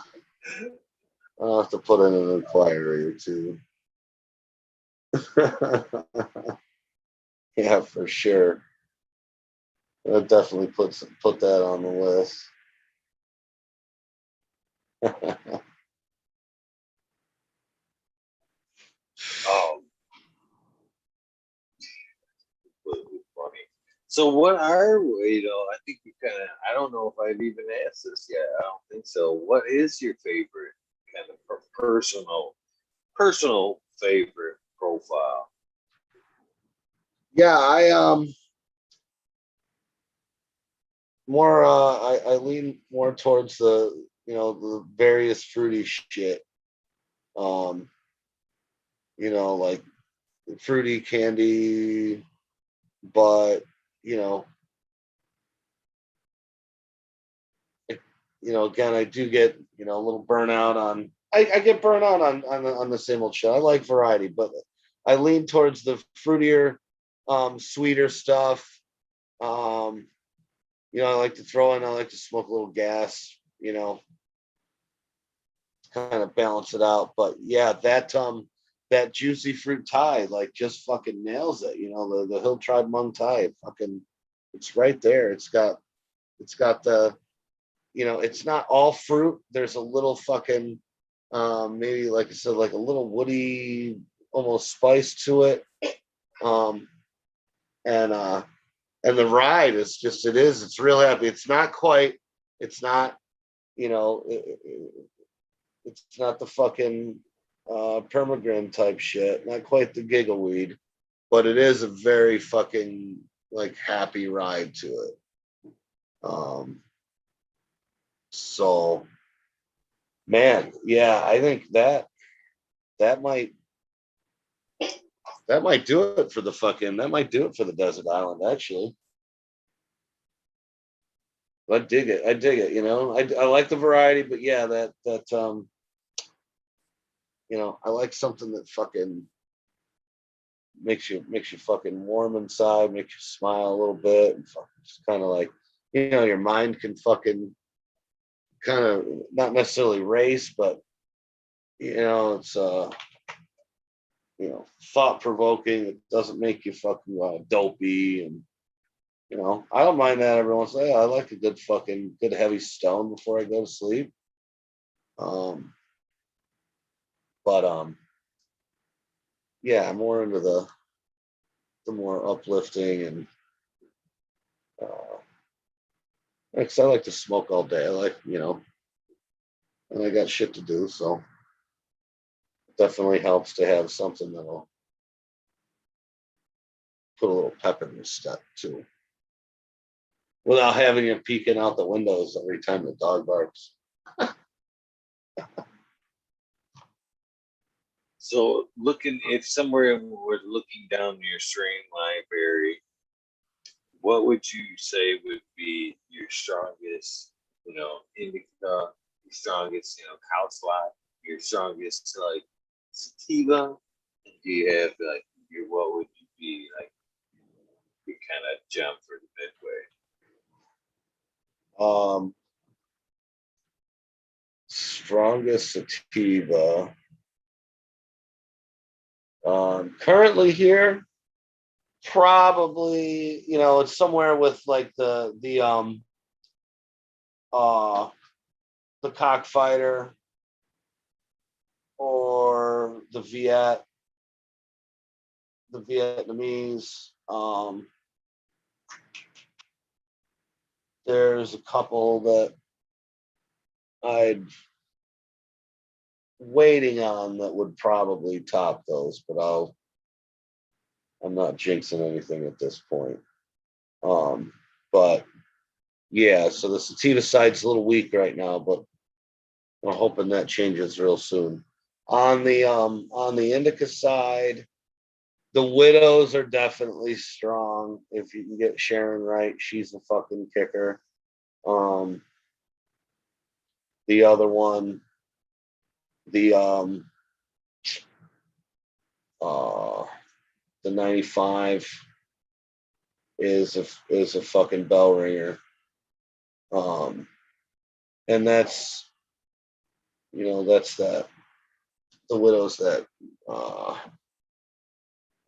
I'll have to put in an inquiry or two. Yeah, for sure. I'll definitely put that on the list. Oh, completely funny. So what are I think you kind of. I don't know if I've even asked this yet. I don't think so. What is your favorite kind of personal favorite profile? Yeah, I more I lean more towards the various fruity shit. Um, like fruity candy, but you know, again, I do get a little burnout on. I get burnt out on the same old shit. I like variety, but I lean towards the fruitier, sweeter stuff. Um, I like to throw in. I like to smoke a little gas. Kind of balance it out. But yeah, that juicy fruit tie like just fucking nails it. The Hill Tribe Mung tie, it's right there. It's got the it's not all fruit. There's a little fucking maybe like I said, like a little woody almost spice to it. Um and the ride is just it's real happy. It's not quite, it's not, you know, it's not the fucking permagrin type shit, not quite the giggleweed, but it is a very fucking like happy ride to it. So man, yeah, I think that might do it for the desert island, actually. I dig it. I like the variety, but yeah, I like something that fucking makes you fucking warm inside, makes you smile a little bit, and just kind of like, your mind can fucking kind of not necessarily race, but it's thought provoking. It doesn't make you fucking dopey, and I don't mind that every once in a while. I like a good heavy stone before I go to sleep. But yeah, I'm more into the more uplifting, and because I like to smoke all day. I like, and I got shit to do, so it definitely helps to have something that'll put a little pep in your step too, without having you peeking out the windows every time the dog barks. So looking, if somewhere we're looking down your strain library, what would you say would be your strongest, indica, your strongest, cow slot, your strongest like sativa? And do you have like what would you be like your kind of jump for the Um, Strongest sativa. Currently here, probably, it's somewhere with like the cockfighter or the Vietnamese. There's a couple that I'd waiting on that would probably top those, but I'm not jinxing anything at this point. But yeah, so the sativa side's a little weak right now, but I'm hoping that changes real soon. On the indica side, the widows are definitely strong. If you can get Sharon right, she's a fucking kicker. The other one, the uh the 95 is a fucking bell ringer. And that's that the widows that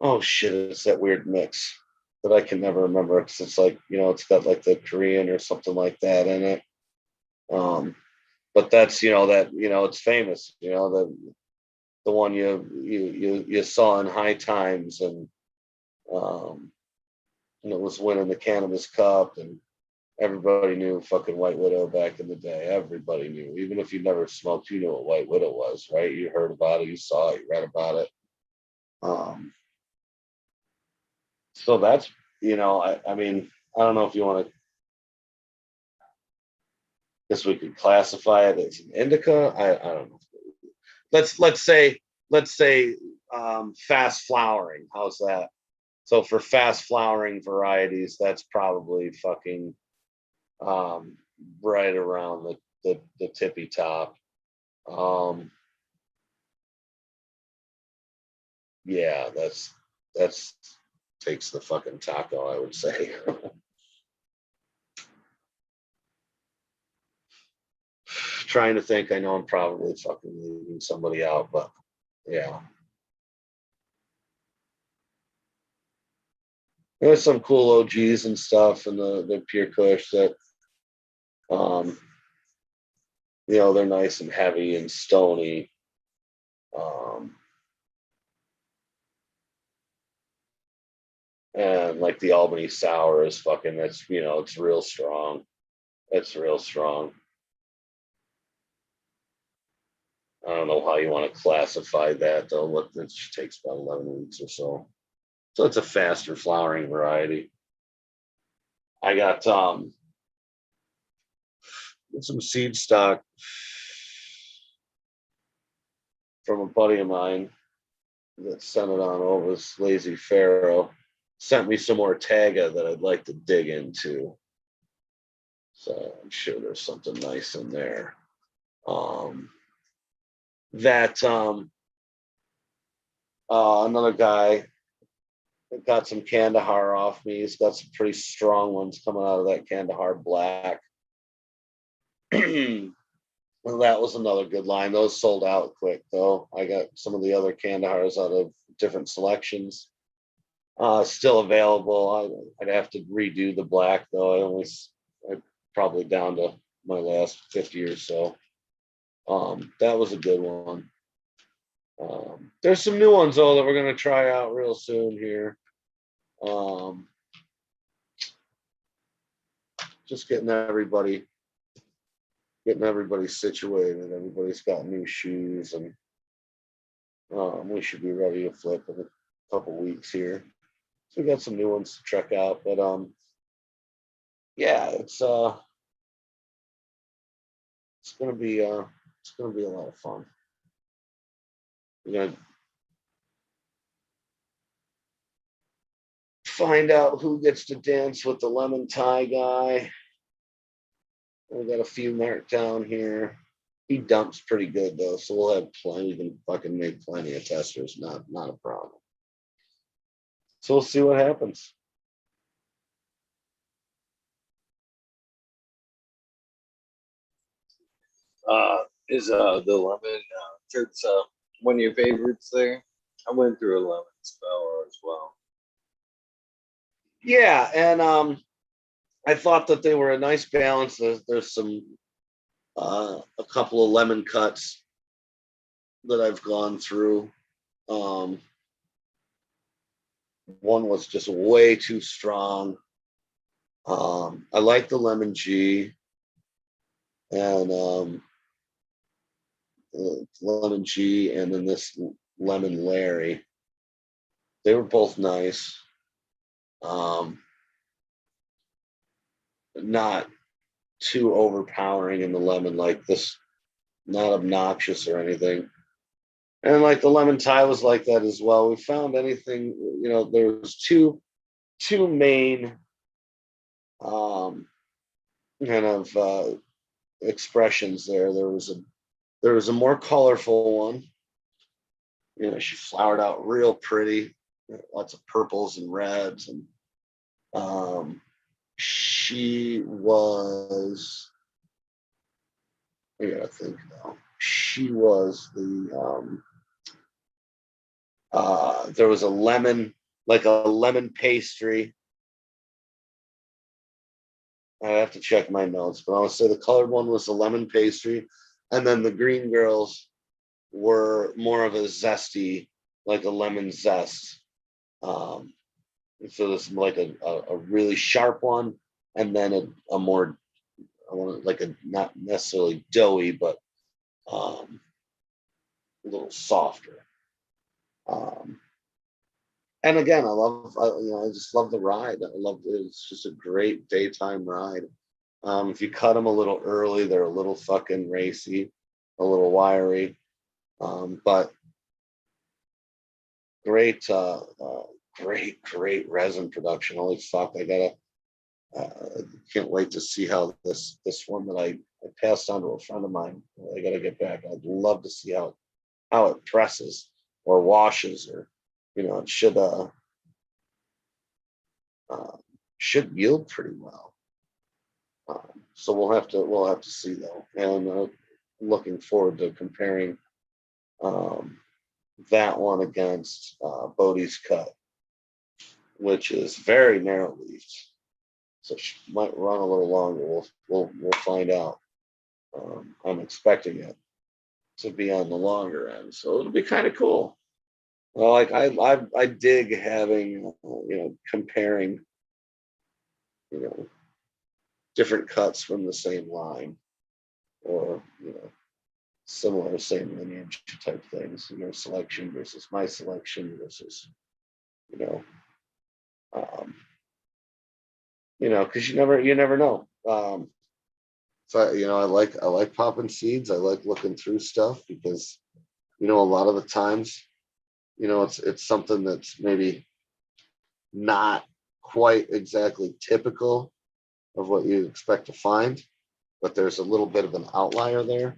oh shit, it's that weird mix that I can never remember because it's like, it's got like the Korean or something like that in it. But that's, it's famous, the one you saw in High Times, and it was winning the Cannabis Cup, and everybody knew fucking White Widow back in the day. Everybody knew, even if you never smoked, you knew what White Widow was, right? You heard about it, you saw it, you read about it. So that's, I mean, I don't know if you want to. Guess we could classify it as an indica. I don't know. Let's say fast flowering. How's that? So for fast flowering varieties, that's probably fucking right around the tippy top. Yeah, that's takes the fucking taco, I would say. Trying to think. I know I'm probably fucking leaving somebody out, but yeah. There's some cool OGs and stuff in the Pure Kush that, um, they're nice and heavy and stony. And like the Albany Sour is fucking, it's real strong. It's real strong. I don't know how you want to classify that though. What it takes about 11 weeks or so. So it's a faster flowering variety. I got some seed stock from a buddy of mine that sent it on over. This Lazy Pharaoh sent me some more Taga that I'd like to dig into. So I'm sure there's something nice in there. That another guy got some Kandahar off me. He's got some pretty strong ones coming out of that Kandahar black. Well, that was another good line. Those sold out quick, though. I got some of the other Kandahars out of different selections. Still available. I'd have to redo the black, though. I'm probably down to my last 50 or so. That was a good one. There's some new ones, though, that we're going to try out real soon here. Just getting everybody situated. Everybody's got new shoes, and we should be ready to flip in a couple weeks here. So we got some new ones to check out, but yeah, it's gonna be a lot of fun. We're gonna find out who gets to dance with the lemon tie guy. We got a few marked down here. He dumps pretty good though, so we'll have plenty. We can fucking make plenty of testers. Not a problem. So we'll see what happens. Is the lemon terps one of your favorites there? I went through a lemon spell as well. Yeah, and I thought that they were a nice balance. There's some a couple of lemon cuts that I've gone through. One was just way too strong. I like the lemon G and lemon G, and then this lemon Larry. They were both nice. Not too overpowering in the lemon, like this, not obnoxious or anything. And like the lemon tie was like that as well. We found anything, there was two main kind of expressions there. There was a more colorful one. She flowered out real pretty, lots of purples and reds, and she was, I gotta think now. She was the there was a lemon, like a lemon pastry. I have to check my notes, but I'll say the colored one was the lemon pastry, and then the green girls were more of a zesty, like a lemon zest. So this is like a really sharp one, and then a more, I want like a not necessarily doughy, but a little softer. And again, I just love the ride. It's just a great daytime ride. If you cut them a little early, they're a little fucking racy, a little wiry, but great resin production. Holy fuck! Can't wait to see how this one that I passed on to a friend of mine. I gotta get back. I'd love to see how it presses or washes, or it should yield pretty well. So we'll have to see though, and looking forward to comparing that one against Bodie's cut, which is very narrow leafed. So she might run a little longer. We'll find out. I'm expecting it to be on the longer end, so it'll be kind of cool. Well, like I dig having comparing different cuts from the same line, or similar same lineage type things. Your selection versus my selection versus because you never know. So I like popping seeds. I like looking through stuff because a lot of the times it's something that's maybe not quite exactly typical of what you expect to find, but there's a little bit of an outlier there.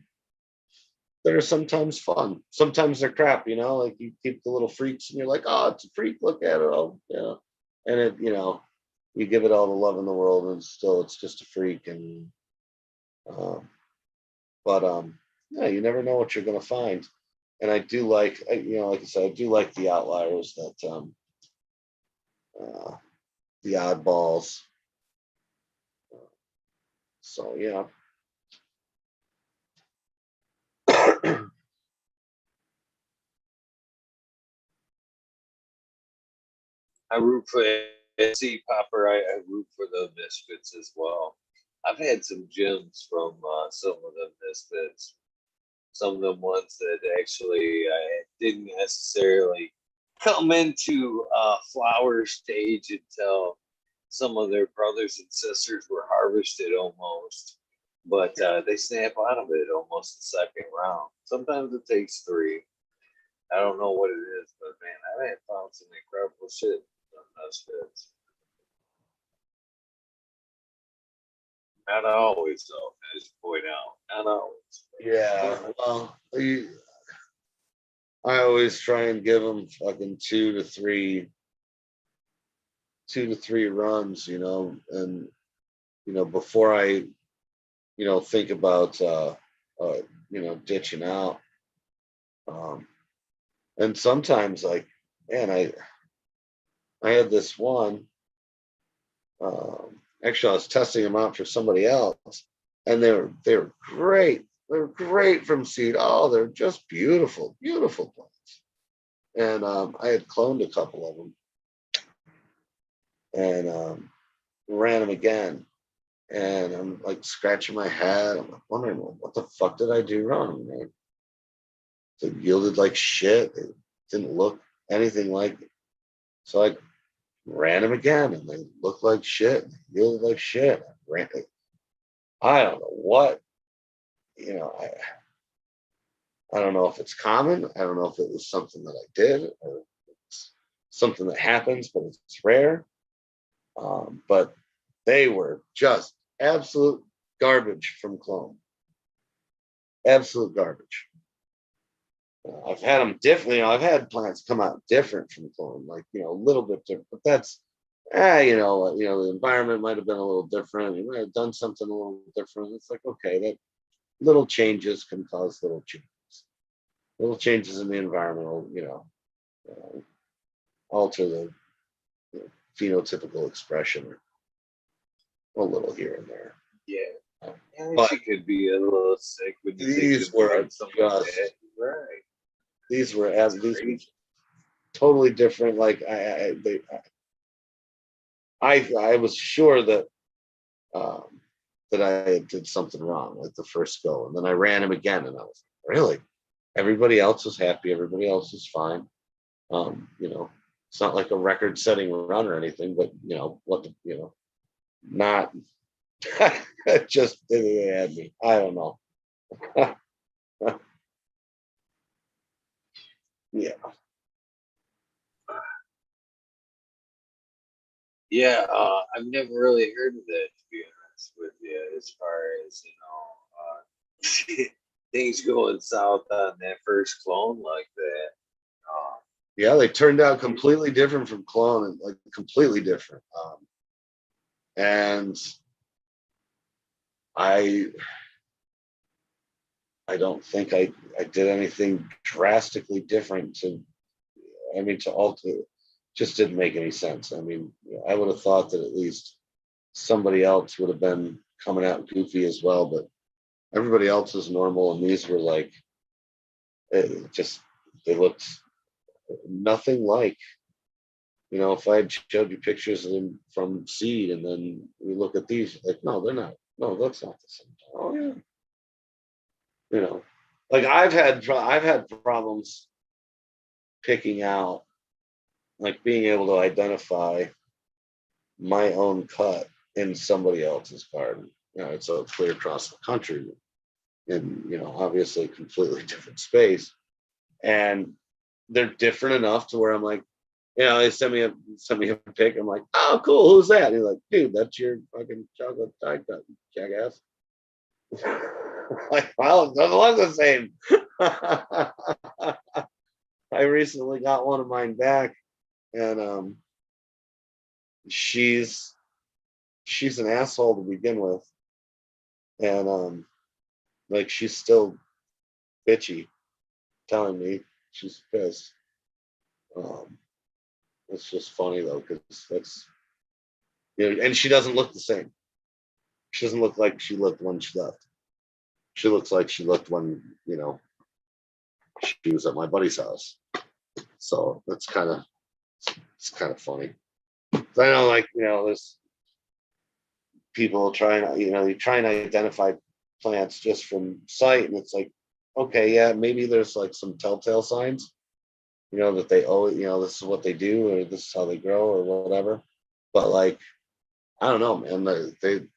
that are sometimes fun. Sometimes they're crap, like you keep the little freaks and you're like, oh, it's a freak, look at it. Oh, and you give it all the love in the world and still it's just a freak. And um, but yeah, you never know what you're gonna find. And I do like, like I said, I do like the outliers, that uh, the oddballs. So yeah. I root for see Popper. I root for the Misfits as well. I've had some gems from some of the Misfits. Some of the ones that actually didn't necessarily come into flower stage until some of their brothers and sisters were harvested almost. But they snap out of it almost the second round. Sometimes it takes three. I don't know what it is, but man, I have found some incredible shit on those fits. Not always, though, as you point out. Not always. Yeah. Well, I always try and give them fucking two to three runs, and before I, think about ditching out. Um, and sometimes, like, man, I had this one. Actually, I was testing them out for somebody else, and they were great. They were great from seed. Oh, they're just beautiful, beautiful plants. And I had cloned a couple of them, and ran them again. And I'm like scratching my head. I'm like wondering, well, what the fuck did I do wrong? Man? It yielded like shit. It didn't look anything like it. So I ran them again, and they looked like shit. They yielded like shit. I don't know what, I don't know if it's common. I don't know if it was something that I did or it's something that happens, but it's rare. But they were just absolute garbage from clone. Absolute garbage. I've had them different. I've had plants come out different from clone, like a little bit different. But that's, the environment might have been a little different. You might have done something a little different. It's like, okay, that little changes can cause little changes. Little changes in the environment will, alter the phenotypical expression a little here and there. Yeah. But She could be a little sick when you these were just, right. These were totally different. Like I was sure that that I did something wrong, like the first go, and then I ran him again, and I was like, really? Everybody else was happy. Everybody else was fine. It's not like a record-setting run or anything, but not just they had me. I don't know. Yeah. Yeah, I've never really heard of that, to be honest with you, as far as, things going south on that first clone like that. Yeah, they turned out completely different from clone, like completely different. And I don't think I did anything drastically different to alter. Just didn't make any sense. I mean, I would have thought that at least somebody else would have been coming out goofy as well, but everybody else was normal, and these were like, they looked nothing like, if I had showed you pictures of them from seed and then we look at these, like, no, they're not. No, that's not the same. Oh yeah. Like I've had problems picking out, like being able to identify my own cut in somebody else's garden. It's so clear across the country, in obviously a completely different space, and they're different enough to where I'm like, they send me a pic. I'm like, oh, cool. Who's that? And he's like, dude, that's your fucking chocolate tie cut, jackass. Like, well, it doesn't look the same. I recently got one of mine back, and she's an asshole to begin with, and like she's still bitchy, telling me she's pissed. Um, it's just funny though, because that's, you know, and she doesn't look the same. She doesn't look like she looked when she left. She looks like she looked when, you know, she was at my buddy's house. So it's kind of funny. I know, like, you know, there's people trying, you know, you try and identify plants just from sight, and it's like, okay, yeah, maybe there's like some telltale signs, you know, that they always, you know, this is what they do, or this is how they grow, or whatever. But like, I don't know, man. They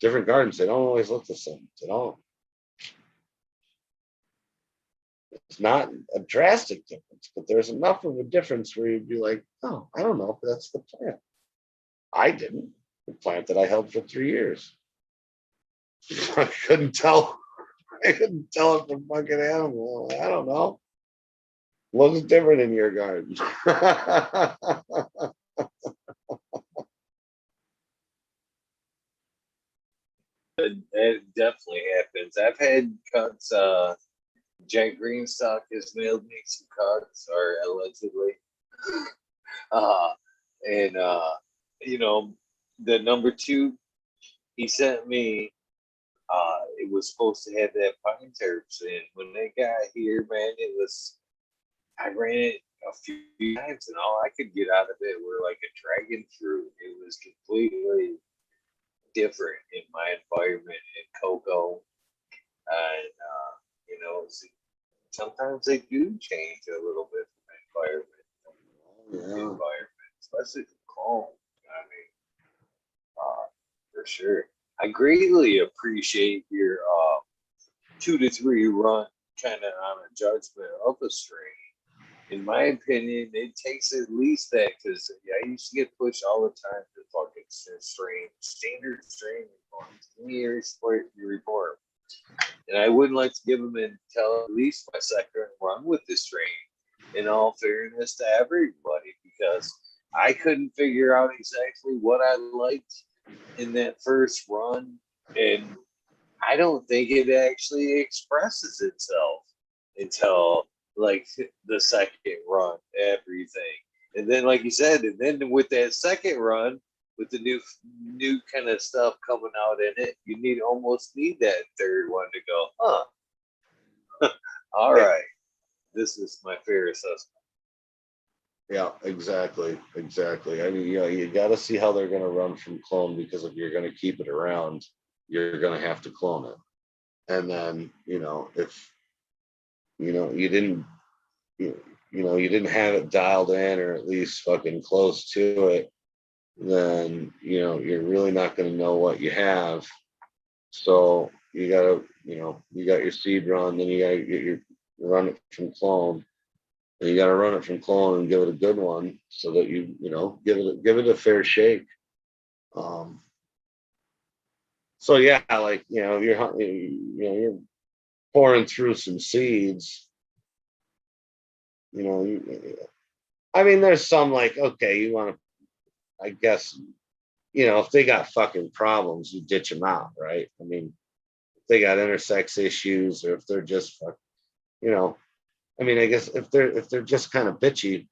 different gardens, they don't always look the same. They don't. It's not a drastic difference, but there's enough of a difference where you'd be like, oh, I don't know if that's the plant. I didn't. The plant that I held for 3 years. I couldn't tell. I couldn't tell it from fucking animal. I don't know. Looks different in your garden. It definitely happens. I've had cuts. Jack Greenstock has mailed me some cuts, or allegedly. Uh, and you know, the number two he sent me, it was supposed to have that pine terps, and when they got here, man, it was, I ran it a few times, and all I could get out of it were like a dragon fruit. It was completely different in my environment in cocoa, and you know, sometimes they do change a little bit from environment to Yeah. environment, especially from calm. I mean, for sure. I greatly appreciate your 2 to 3 run kind of on a judgment of a strain. In my opinion, it takes at least that, because I used to get pushed all the time to fucking strain, standard strain reports, 10 years for your report. And I wouldn't like to give them until at least my second run with the strain, in all fairness to everybody, because I couldn't figure out exactly what I liked in that first run. And I don't think it actually expresses itself until like the second run, everything. And then, like you said, and then with that second run, with the new kind of stuff coming out in it, you almost need that third one to go, huh? All right, this is my fair assessment. Yeah, exactly. Exactly. I mean, you know, you got to see how they're going to run from clone, because if you're going to keep it around, you're going to have to clone it. And then, you know, if, you know, you didn't have it dialed in, or at least fucking close to it, then, you know, you're really not going to know what you have. So you got to, you know, you got your seed run, then you got to get your run it from clone. And you got to run it from clone and give it a good one, so that you know, give it a fair shake. Um, so yeah, like, you know, you're pouring through some seeds. You know, I mean, there's some like, okay, you want to, I guess, you know, if they got fucking problems, you ditch them out, right? I mean, if they got intersex issues, or if they're just you know, I mean, I guess if they're just kind of bitchy,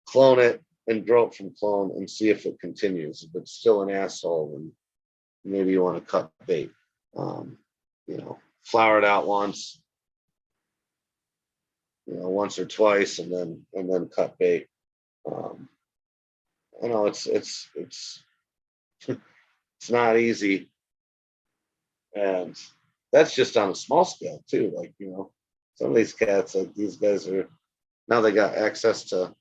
clone it and grow it from clone and see if it continues. If it's still an asshole, then maybe you want to cut bait. Um, you know, flower it out once, you know, once or twice, and then cut bait. Um, I know it's it's not easy, and that's just on a small scale too. Like, you know, some of these cats, like these guys are, now they got access to,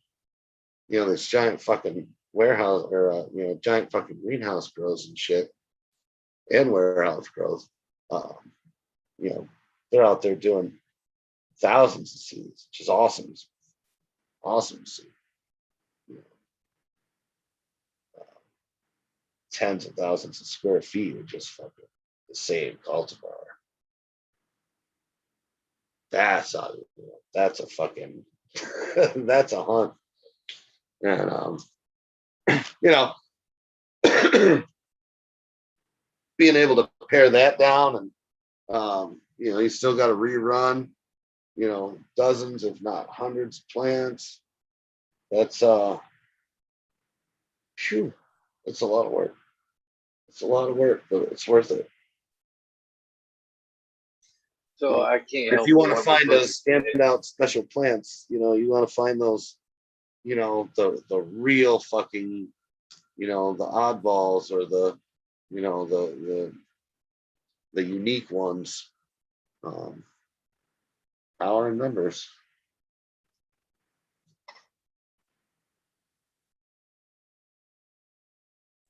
you know, this giant fucking warehouse, or you know, giant fucking greenhouse grows and shit, and warehouse grows. Um, you know, they're out there doing thousands of seeds, which is awesome. Awesome to see. You know, tens of thousands of square feet of just fucking the same cultivar. that's a fucking that's a hunt. And you know, being able to pare that down and you still got to rerun, dozens, if not hundreds of plants. That's phew, it's a lot of work. It's a lot of work, but it's worth it. So I can't If help you but want to wonder find for those standout special plants, you want to find those, the real fucking, the oddballs or the unique ones. Power in numbers.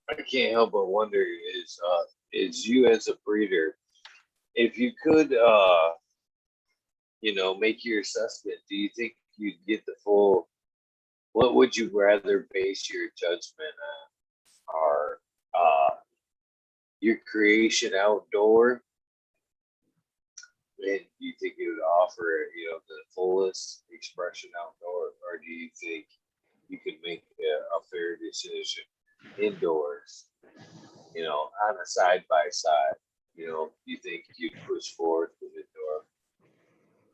I can't help but wonder is you as a breeder, if you could make your assessment, do you think you'd get the full, what would you rather base your judgment on? Are your creation outdoor, and do you think it would offer the fullest expression outdoor, or do you think you could make a fair decision indoors, on a side by side? Do you think you'd push forward with indoor?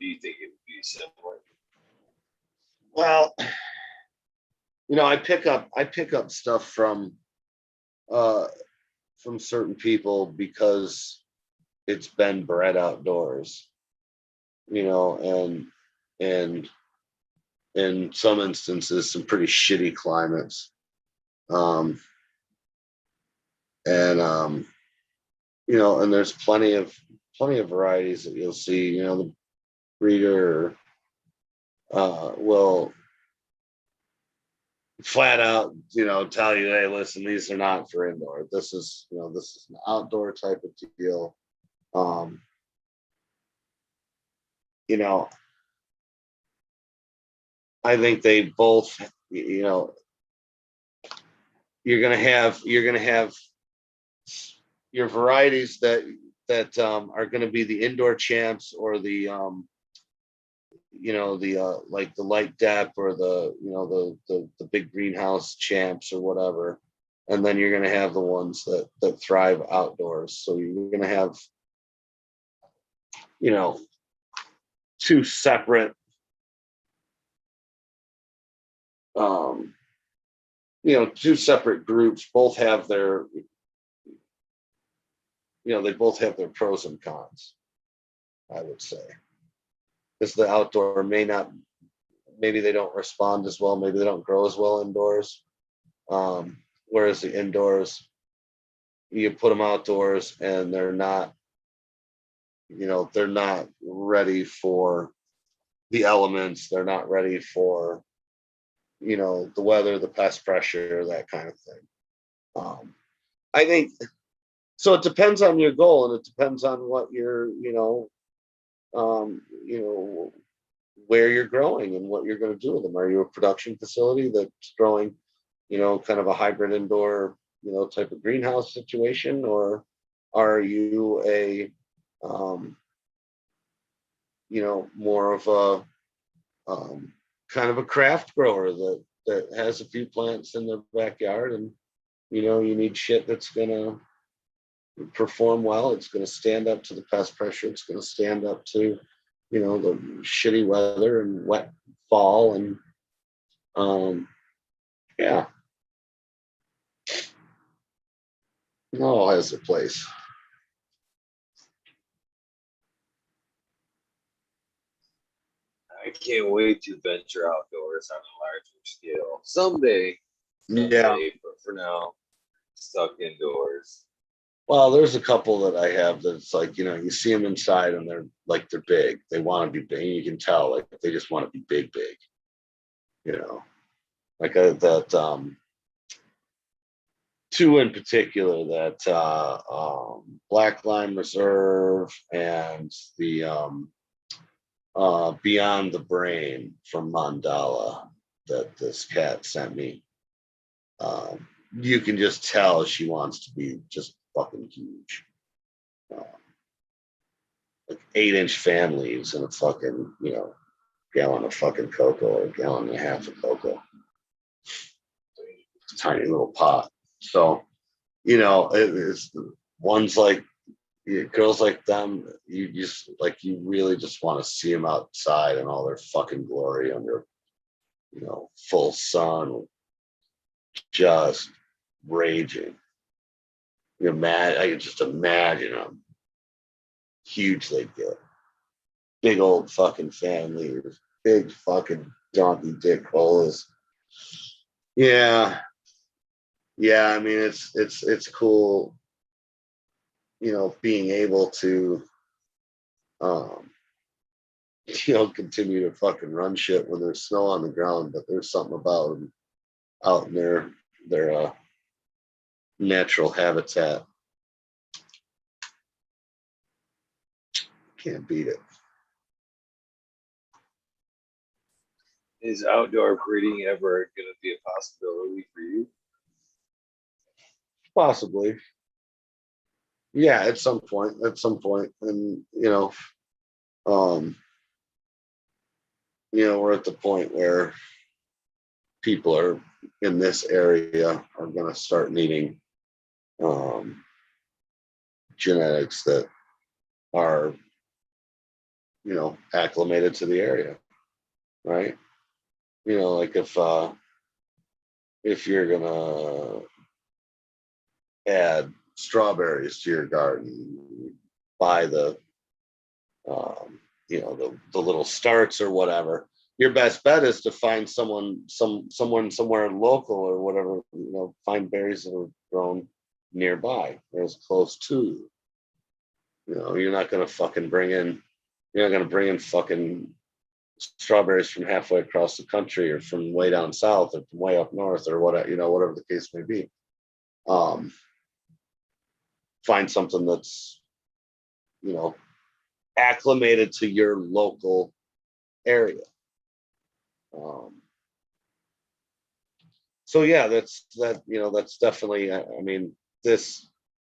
Do you think it would be similar? Well, I pick up stuff uh from certain people because it's been bred outdoors, and and in some instances some pretty shitty climates. Um and and there's plenty of varieties that you'll see, the breeder will flat out, tell you, hey, listen, these are not for indoor. This is an outdoor type of deal. Um, you know, I think they both, you're gonna have your varieties that are gonna be the indoor champs or the the like the light dep or the big greenhouse champs or whatever. And then you're going to have the ones that thrive outdoors. So you're going to have you know two separate um two separate groups. Both have their they both have their pros and cons, I would say. Because the outdoor maybe they don't respond as well, maybe they don't grow as well indoors. Whereas the indoors, you put them outdoors and they're not ready for the elements. They're not ready for, the weather, the pest pressure, that kind of thing. I think so. It depends on your goal, and it depends on what um, you know, where you're growing and what you're going to do with them. Are you a production facility that's growing, kind of a hybrid indoor, type of greenhouse situation, or are you a um, more of a kind of a craft grower that has a few plants in their backyard, and you need shit that's gonna perform well. It's gonna stand up to the pest pressure. It's gonna stand up to the shitty weather and wet fall, and yeah, it all has a place. I can't wait to venture outdoors on a larger scale someday. Yeah. But for now, stuck indoors. Well, there's a couple that I have that's like, you see them inside and they're big. They want to be big. You can tell, like, they just want to be big, big, like that, two in particular, that Black Lime Reserve and the Beyond the Brain from Mandala that this cat sent me. You can just tell she wants to be just fucking huge. like 8-inch fan leaves in a fucking, gallon of fucking cocoa or a gallon and a half of cocoa. It's a tiny little pot. So, it is ones like girls like them, you really just want to see them outside in all their fucking glory under, full sun, just raging. I can just imagine how huge they get. Big old fucking families, big fucking donkey dick holes. Yeah, yeah. I mean, it's cool, being able to, um, continue to fucking run shit when there's snow on the ground. But there's something about them out in their natural habitat. Can't beat it. Is outdoor breeding ever going to be a possibility for you? Possibly. Yeah, at some point. And we're at the point where people are in this area are going to start needing genetics that are, acclimated to the area, right? Like if you're gonna add strawberries to your garden, buy the the little starts or whatever. Your best bet is to find someone somewhere local or whatever. Find berries that are grown nearby or as close to you. You're not gonna bring in fucking strawberries from halfway across the country or from way down south or from way up north or whatever the case may be. Find something that's acclimated to your local area. So yeah, that's definitely, I mean, the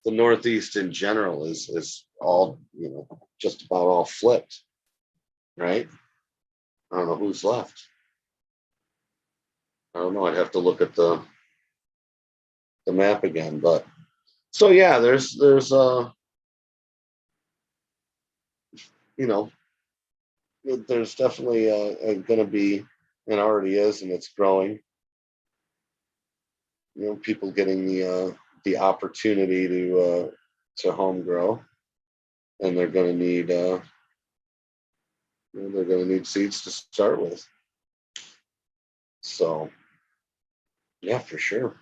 Northeast in general is all, just about all flipped, right? I don't know who's left. I don't know. I'd have to look at the map again, but so yeah, there's there's definitely going to be, and already is, and it's growing. People getting the opportunity to home grow, and they're going to need seeds to start with. So yeah, for sure.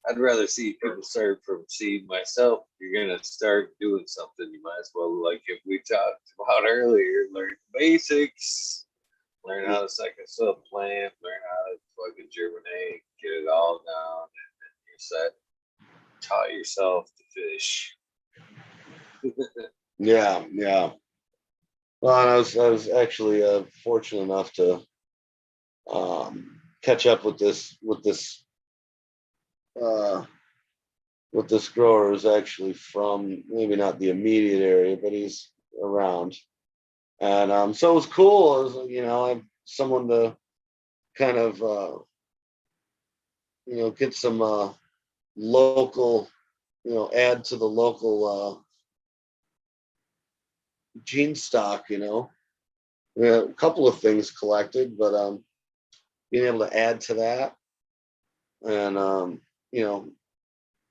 I'd rather see people start from seed myself. If you're gonna start doing something, you might as well, like if we talked about earlier, learn basics, learn how to psycho plant, learn how to fucking germinate, get it all down, and then you're set. Taught yourself to fish. Yeah, yeah. Well, and I was actually fortunate enough to catch up uh, with this grower who's actually from maybe not the immediate area, but he's around. And so it was cool. It was, I'm someone to kind of get some local, add to the local gene stock. A couple of things collected, but being able to add to that, and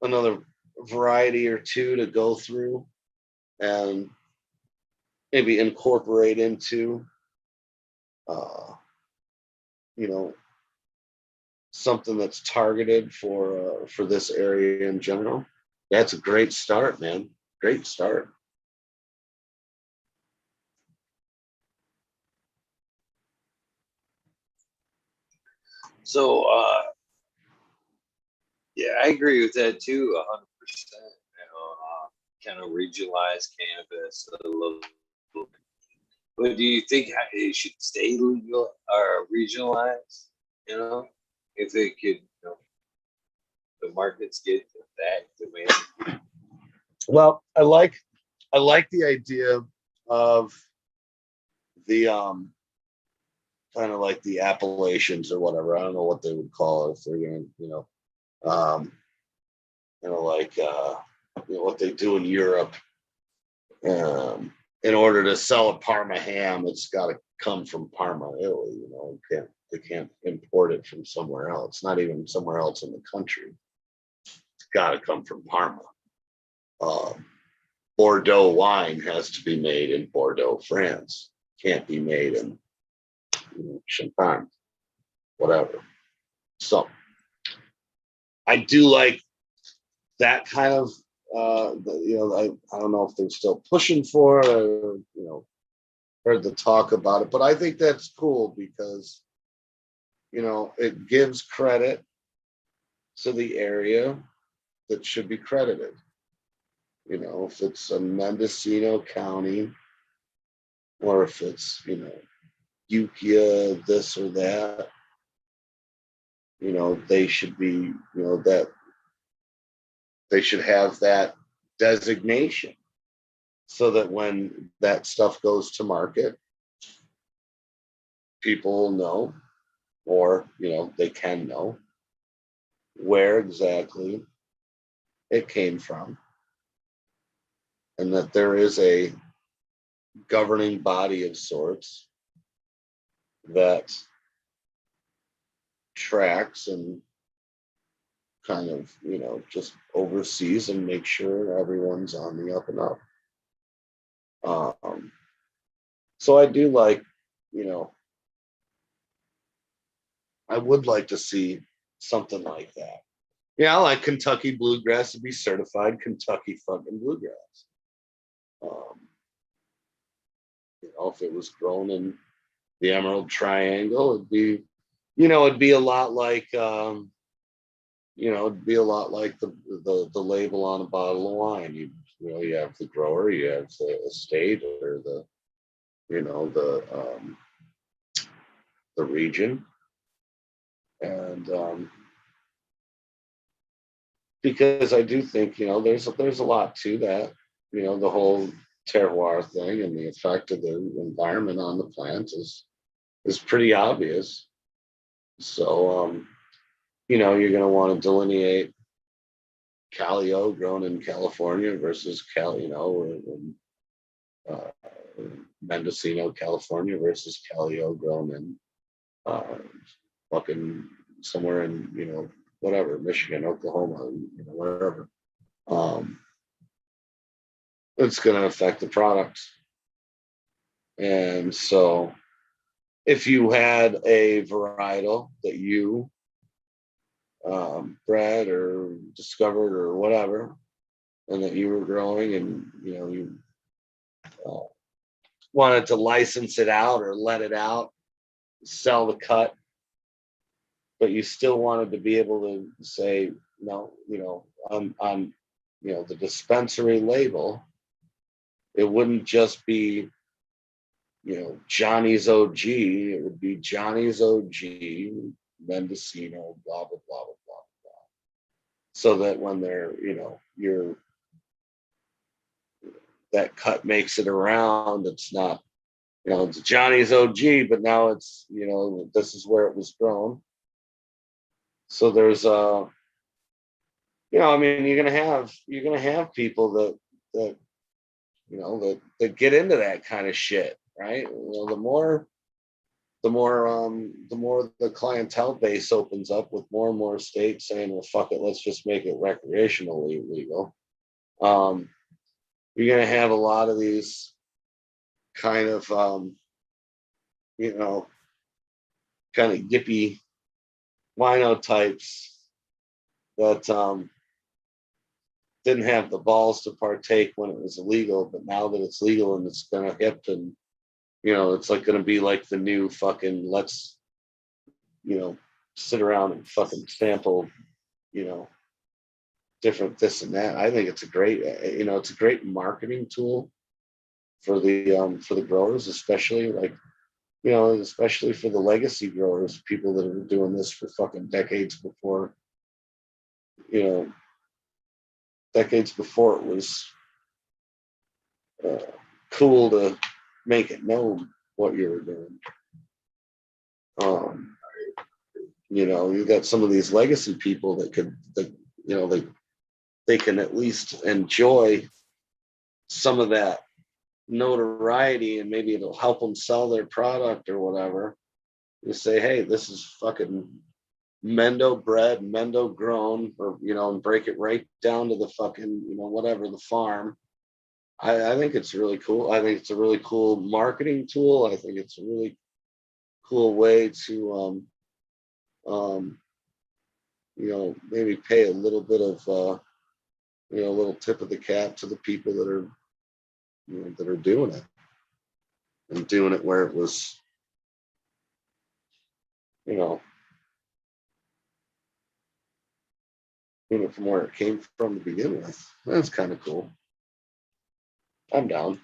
another variety or two to go through and maybe incorporate into uh, something that's targeted for this area in general. That's a great start, man. Great start. So yeah, I agree with that too, 100%. Kind of regionalized cannabis a little. But do you think it should stay legal or regionalized? if it could, the markets get that demand. Well, I like the idea of the kind of like the appellations or whatever. I don't know what they would call it if they're going to, um, like what they do in Europe. In order to sell a Parma ham, it's got to come from Parma, Italy. They can't import it from somewhere else. Not even somewhere else in the country. It's got to come from Parma. Bordeaux wine has to be made in Bordeaux, France. Can't be made in Champagne, whatever. So I do like that kind of. I don't know if they're still pushing for it or heard the talk about it, but I think that's cool because it gives credit to the area that should be credited. If it's a Mendocino County or if it's Ukiah, this or that, they should be, that they should have that designation so that when that stuff goes to market, people know, or, they can know where exactly it came from and that there is a governing body of sorts that tracks and kind of just oversees and makes sure everyone's on the up and up. So I do like, I would like to see something like that. Yeah, I like Kentucky bluegrass to be certified Kentucky fucking bluegrass. If it was grown in the Emerald Triangle, it'd be a lot like the label on a bottle of wine. You have the grower, you have the estate, or the region, and because I do think there's a lot to that. The whole terroir thing and the effect of the environment on the plant is pretty obvious. So you're going to want to delineate Calio grown in California versus Mendocino, California versus Calio grown in fucking somewhere in whatever, Michigan, Oklahoma, wherever. It's going to affect the product. And so if you had a varietal that you bred or discovered or whatever, and that you were growing and you wanted to license it out or let it out, sell the cut, but you still wanted to be able to say, no, on the dispensary label, it wouldn't just be Johnny's OG, it would be Johnny's OG, Mendocino, blah, blah, blah, blah, blah, blah. So that when they're, that cut makes it around, it's not, it's Johnny's OG, but now it's, this is where it was grown. So there's you're gonna have people that get into that kind of shit, right? The more the clientele base opens up with more and more states saying, well, fuck it, let's just make it recreationally legal. You're going to have a lot of these kind of, kind of yippy wino types that didn't have the balls to partake when it was illegal, but now that it's legal and it's going to hip and it's like going to be like the new fucking let's sit around and fucking sample different this and that. I think it's a great it's a great marketing tool for the growers, especially like you know, especially for the legacy growers, people that are doing this for fucking decades before, you know, decades before it was uh, cool to make it known what you were doing. Um, you know, you got some of these legacy people that could, that, you know, they can at least enjoy some of that notoriety, and maybe it'll help them sell their product or whatever. You say, hey, this is fucking Mendo bred, Mendo grown, or, you know, and break it right down to the fucking, you know, whatever, the farm. I think it's really cool. I think it's a really cool marketing tool. I think it's a really cool way to, you know, maybe pay a little bit of, you know, a little tip of the cap to the people that are, you know, that are doing it, and doing it where it was, you know, doing it from where it came from to begin with. That's kind of cool. I'm down.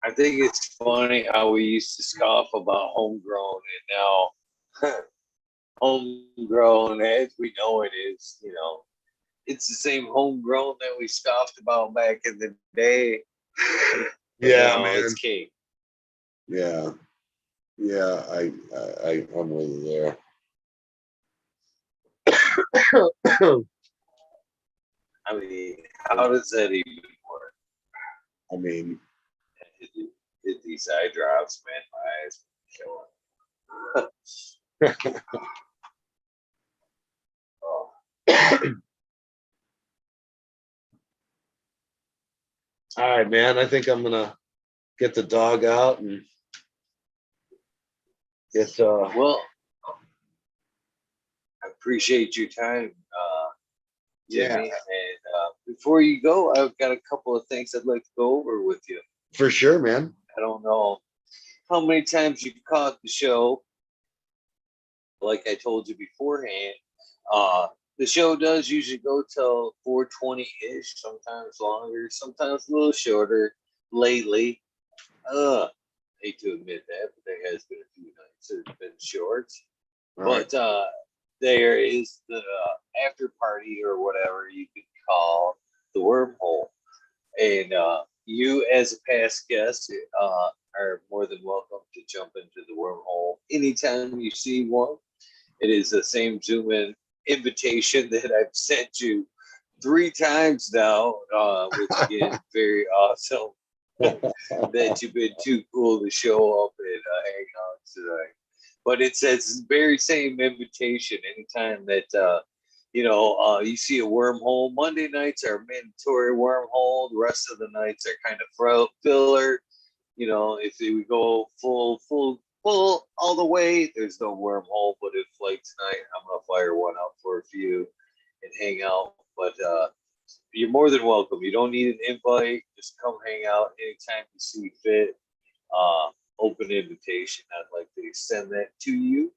I think it's funny how we used to scoff about homegrown, and now homegrown, as we know it is, you know, it's the same homegrown that we scoffed about back in the day. And Yeah, now man. it's king. Yeah, yeah. I'm with you there. I mean, how does that even work? I mean, Hit these eye drops, man. My eyes killing. Oh, all right, man. I think I'm gonna get the dog out and get. well, I appreciate your time, Yeah, Jimmy. And before you go, I've got a couple of things I'd like to go over with you. for sure, man. I don't know how many times you caught the show. Like I told you beforehand, uh, the show does usually go till 4:20 ish, sometimes longer, sometimes a little shorter. Lately, hate to admit that, but there has been a few nights that have been short. All right. But there is the after party or whatever you could call the wormhole, and you, as a past guest, are more than welcome to jump into the wormhole anytime you see one. It is the same Zoom in invitation that I've sent you 3 times now, which again, very awesome that you've been too cool to show up and hang out tonight. But it says very same invitation anytime that you see a wormhole. Monday nights are mandatory wormhole. The rest of the nights are kind of filler. You know, if we go full all the way, there's no wormhole. But if like tonight, I'm gonna fire one out for a few and hang out. But you're more than welcome. You don't need an invite. Just come hang out anytime you see fit. Uh, Open invitation. I'd like to extend that to you.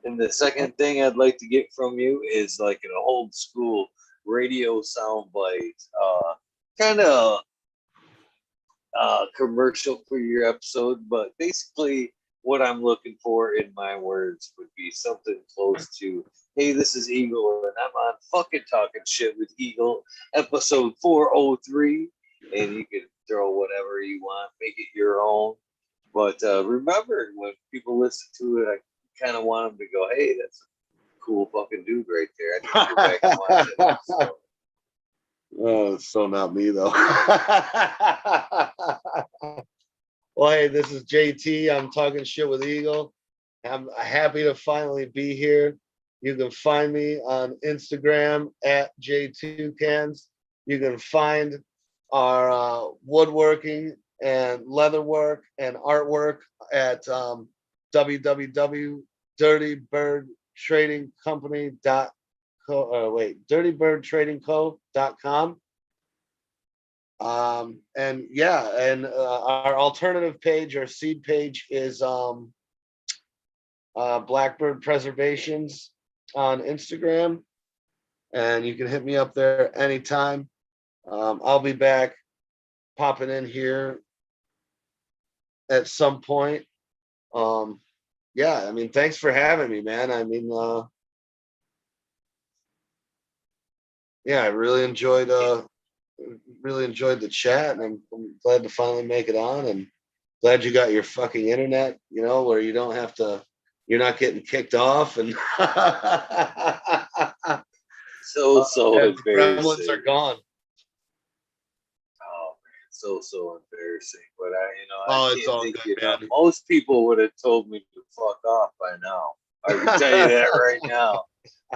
And the second thing I'd like to get from you is like an old school radio soundbite, kind of commercial for your episode, but basically what I'm looking for in my words would be something close to, hey, this is Eagle, and I'm on fucking Talking Shit with Eagle, episode 403, and you can throw whatever you want, make it your own. But remember, when people listen to it, I kind of want them to go, hey, that's a cool fucking dude right there. I need to go back and watch that episode. Oh, it's so not me though. Well, hey, this is JT. I'm talking shit with Eagle. I'm happy to finally be here. You can find me on Instagram at J2Cans. You can find our woodworking and leatherwork and artwork at dirtybirdtradingco.com. And yeah, and our alternative page, our seed page is Blackbird Preservations on Instagram, and you can hit me up there anytime. I'll be back popping in here at some point. Yeah, I mean, thanks for having me, man. I mean, yeah, I really enjoyed the chat, and I'm glad to finally make it on, and glad you got your fucking internet, where you don't have to, you're not getting kicked off, and So and the gremlins embarrassing. are gone. Oh man, so embarrassing. But I Oh, it's can't all thank good, you enough. man. Most people would have told me to fuck off by now. I can tell you that right now.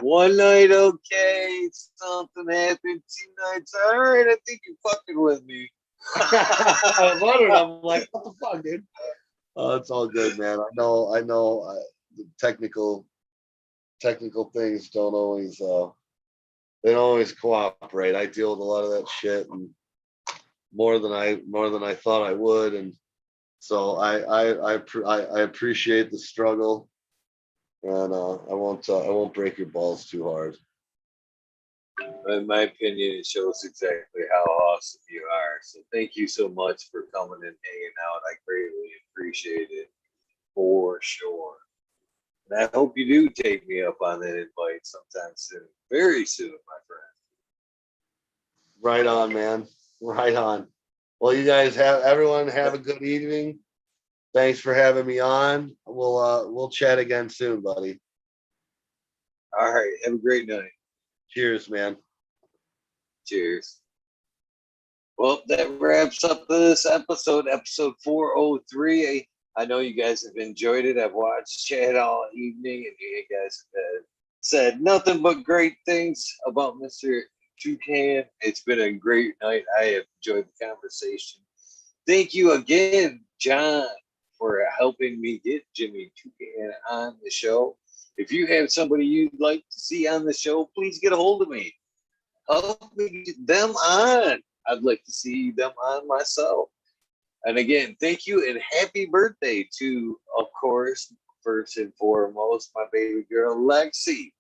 One night, okay, something happened. 2 nights, all right. I think you're fucking with me. I was wondering. I'm like, what the fuck, dude? Oh, it's all good, man. I know. The technical things don't always they don't always cooperate. I deal with a lot of that shit, and more than I thought I would, and so I appreciate the struggle, and I won't break your balls too hard. In my opinion, it shows exactly how awesome you are. So thank you so much for coming and hanging out. I greatly appreciate it for sure. And I hope you do take me up on that invite sometime soon. Very soon, my friend. Right on, man. Right on. Well, you guys everyone have a good evening. Thanks for having me on. We'll chat again soon, buddy. All right. Have a great night. Cheers, man. Cheers. Well, that wraps up this episode 403. I know you guys have enjoyed it. I've watched chat all evening, and you guys have said nothing but great things about Mr. Toucan. It's been a great night. I have enjoyed the conversation. Thank you again, John, for helping me get Jimmy Toucan on the show. If you have somebody you'd like to see on the show, please get a hold of me. Help me get them on. I'd like to see them on myself. And again, thank you and happy birthday to, of course, first and foremost, my baby girl, Lexi,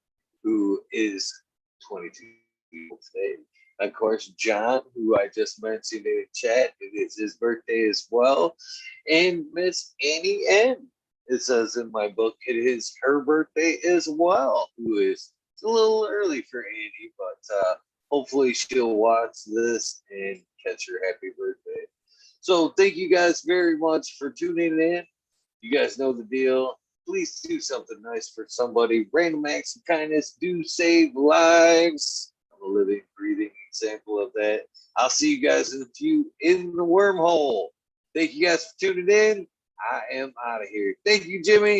who is 22 today. Of course, John, who I just mentioned in the chat, it is his birthday as well. And Miss Annie N. It says in my book, it is her birthday as well, who is it's a little early for Annie, but hopefully she'll watch this and catch her happy birthday. So thank you guys very much for tuning in. You guys know the deal. Please do something nice for somebody. Random acts of kindness do save lives. I'm a living, breathing example of that. I'll see you guys in a few in the wormhole. Thank you guys for tuning in. I am out of here. Thank you, Jimmy.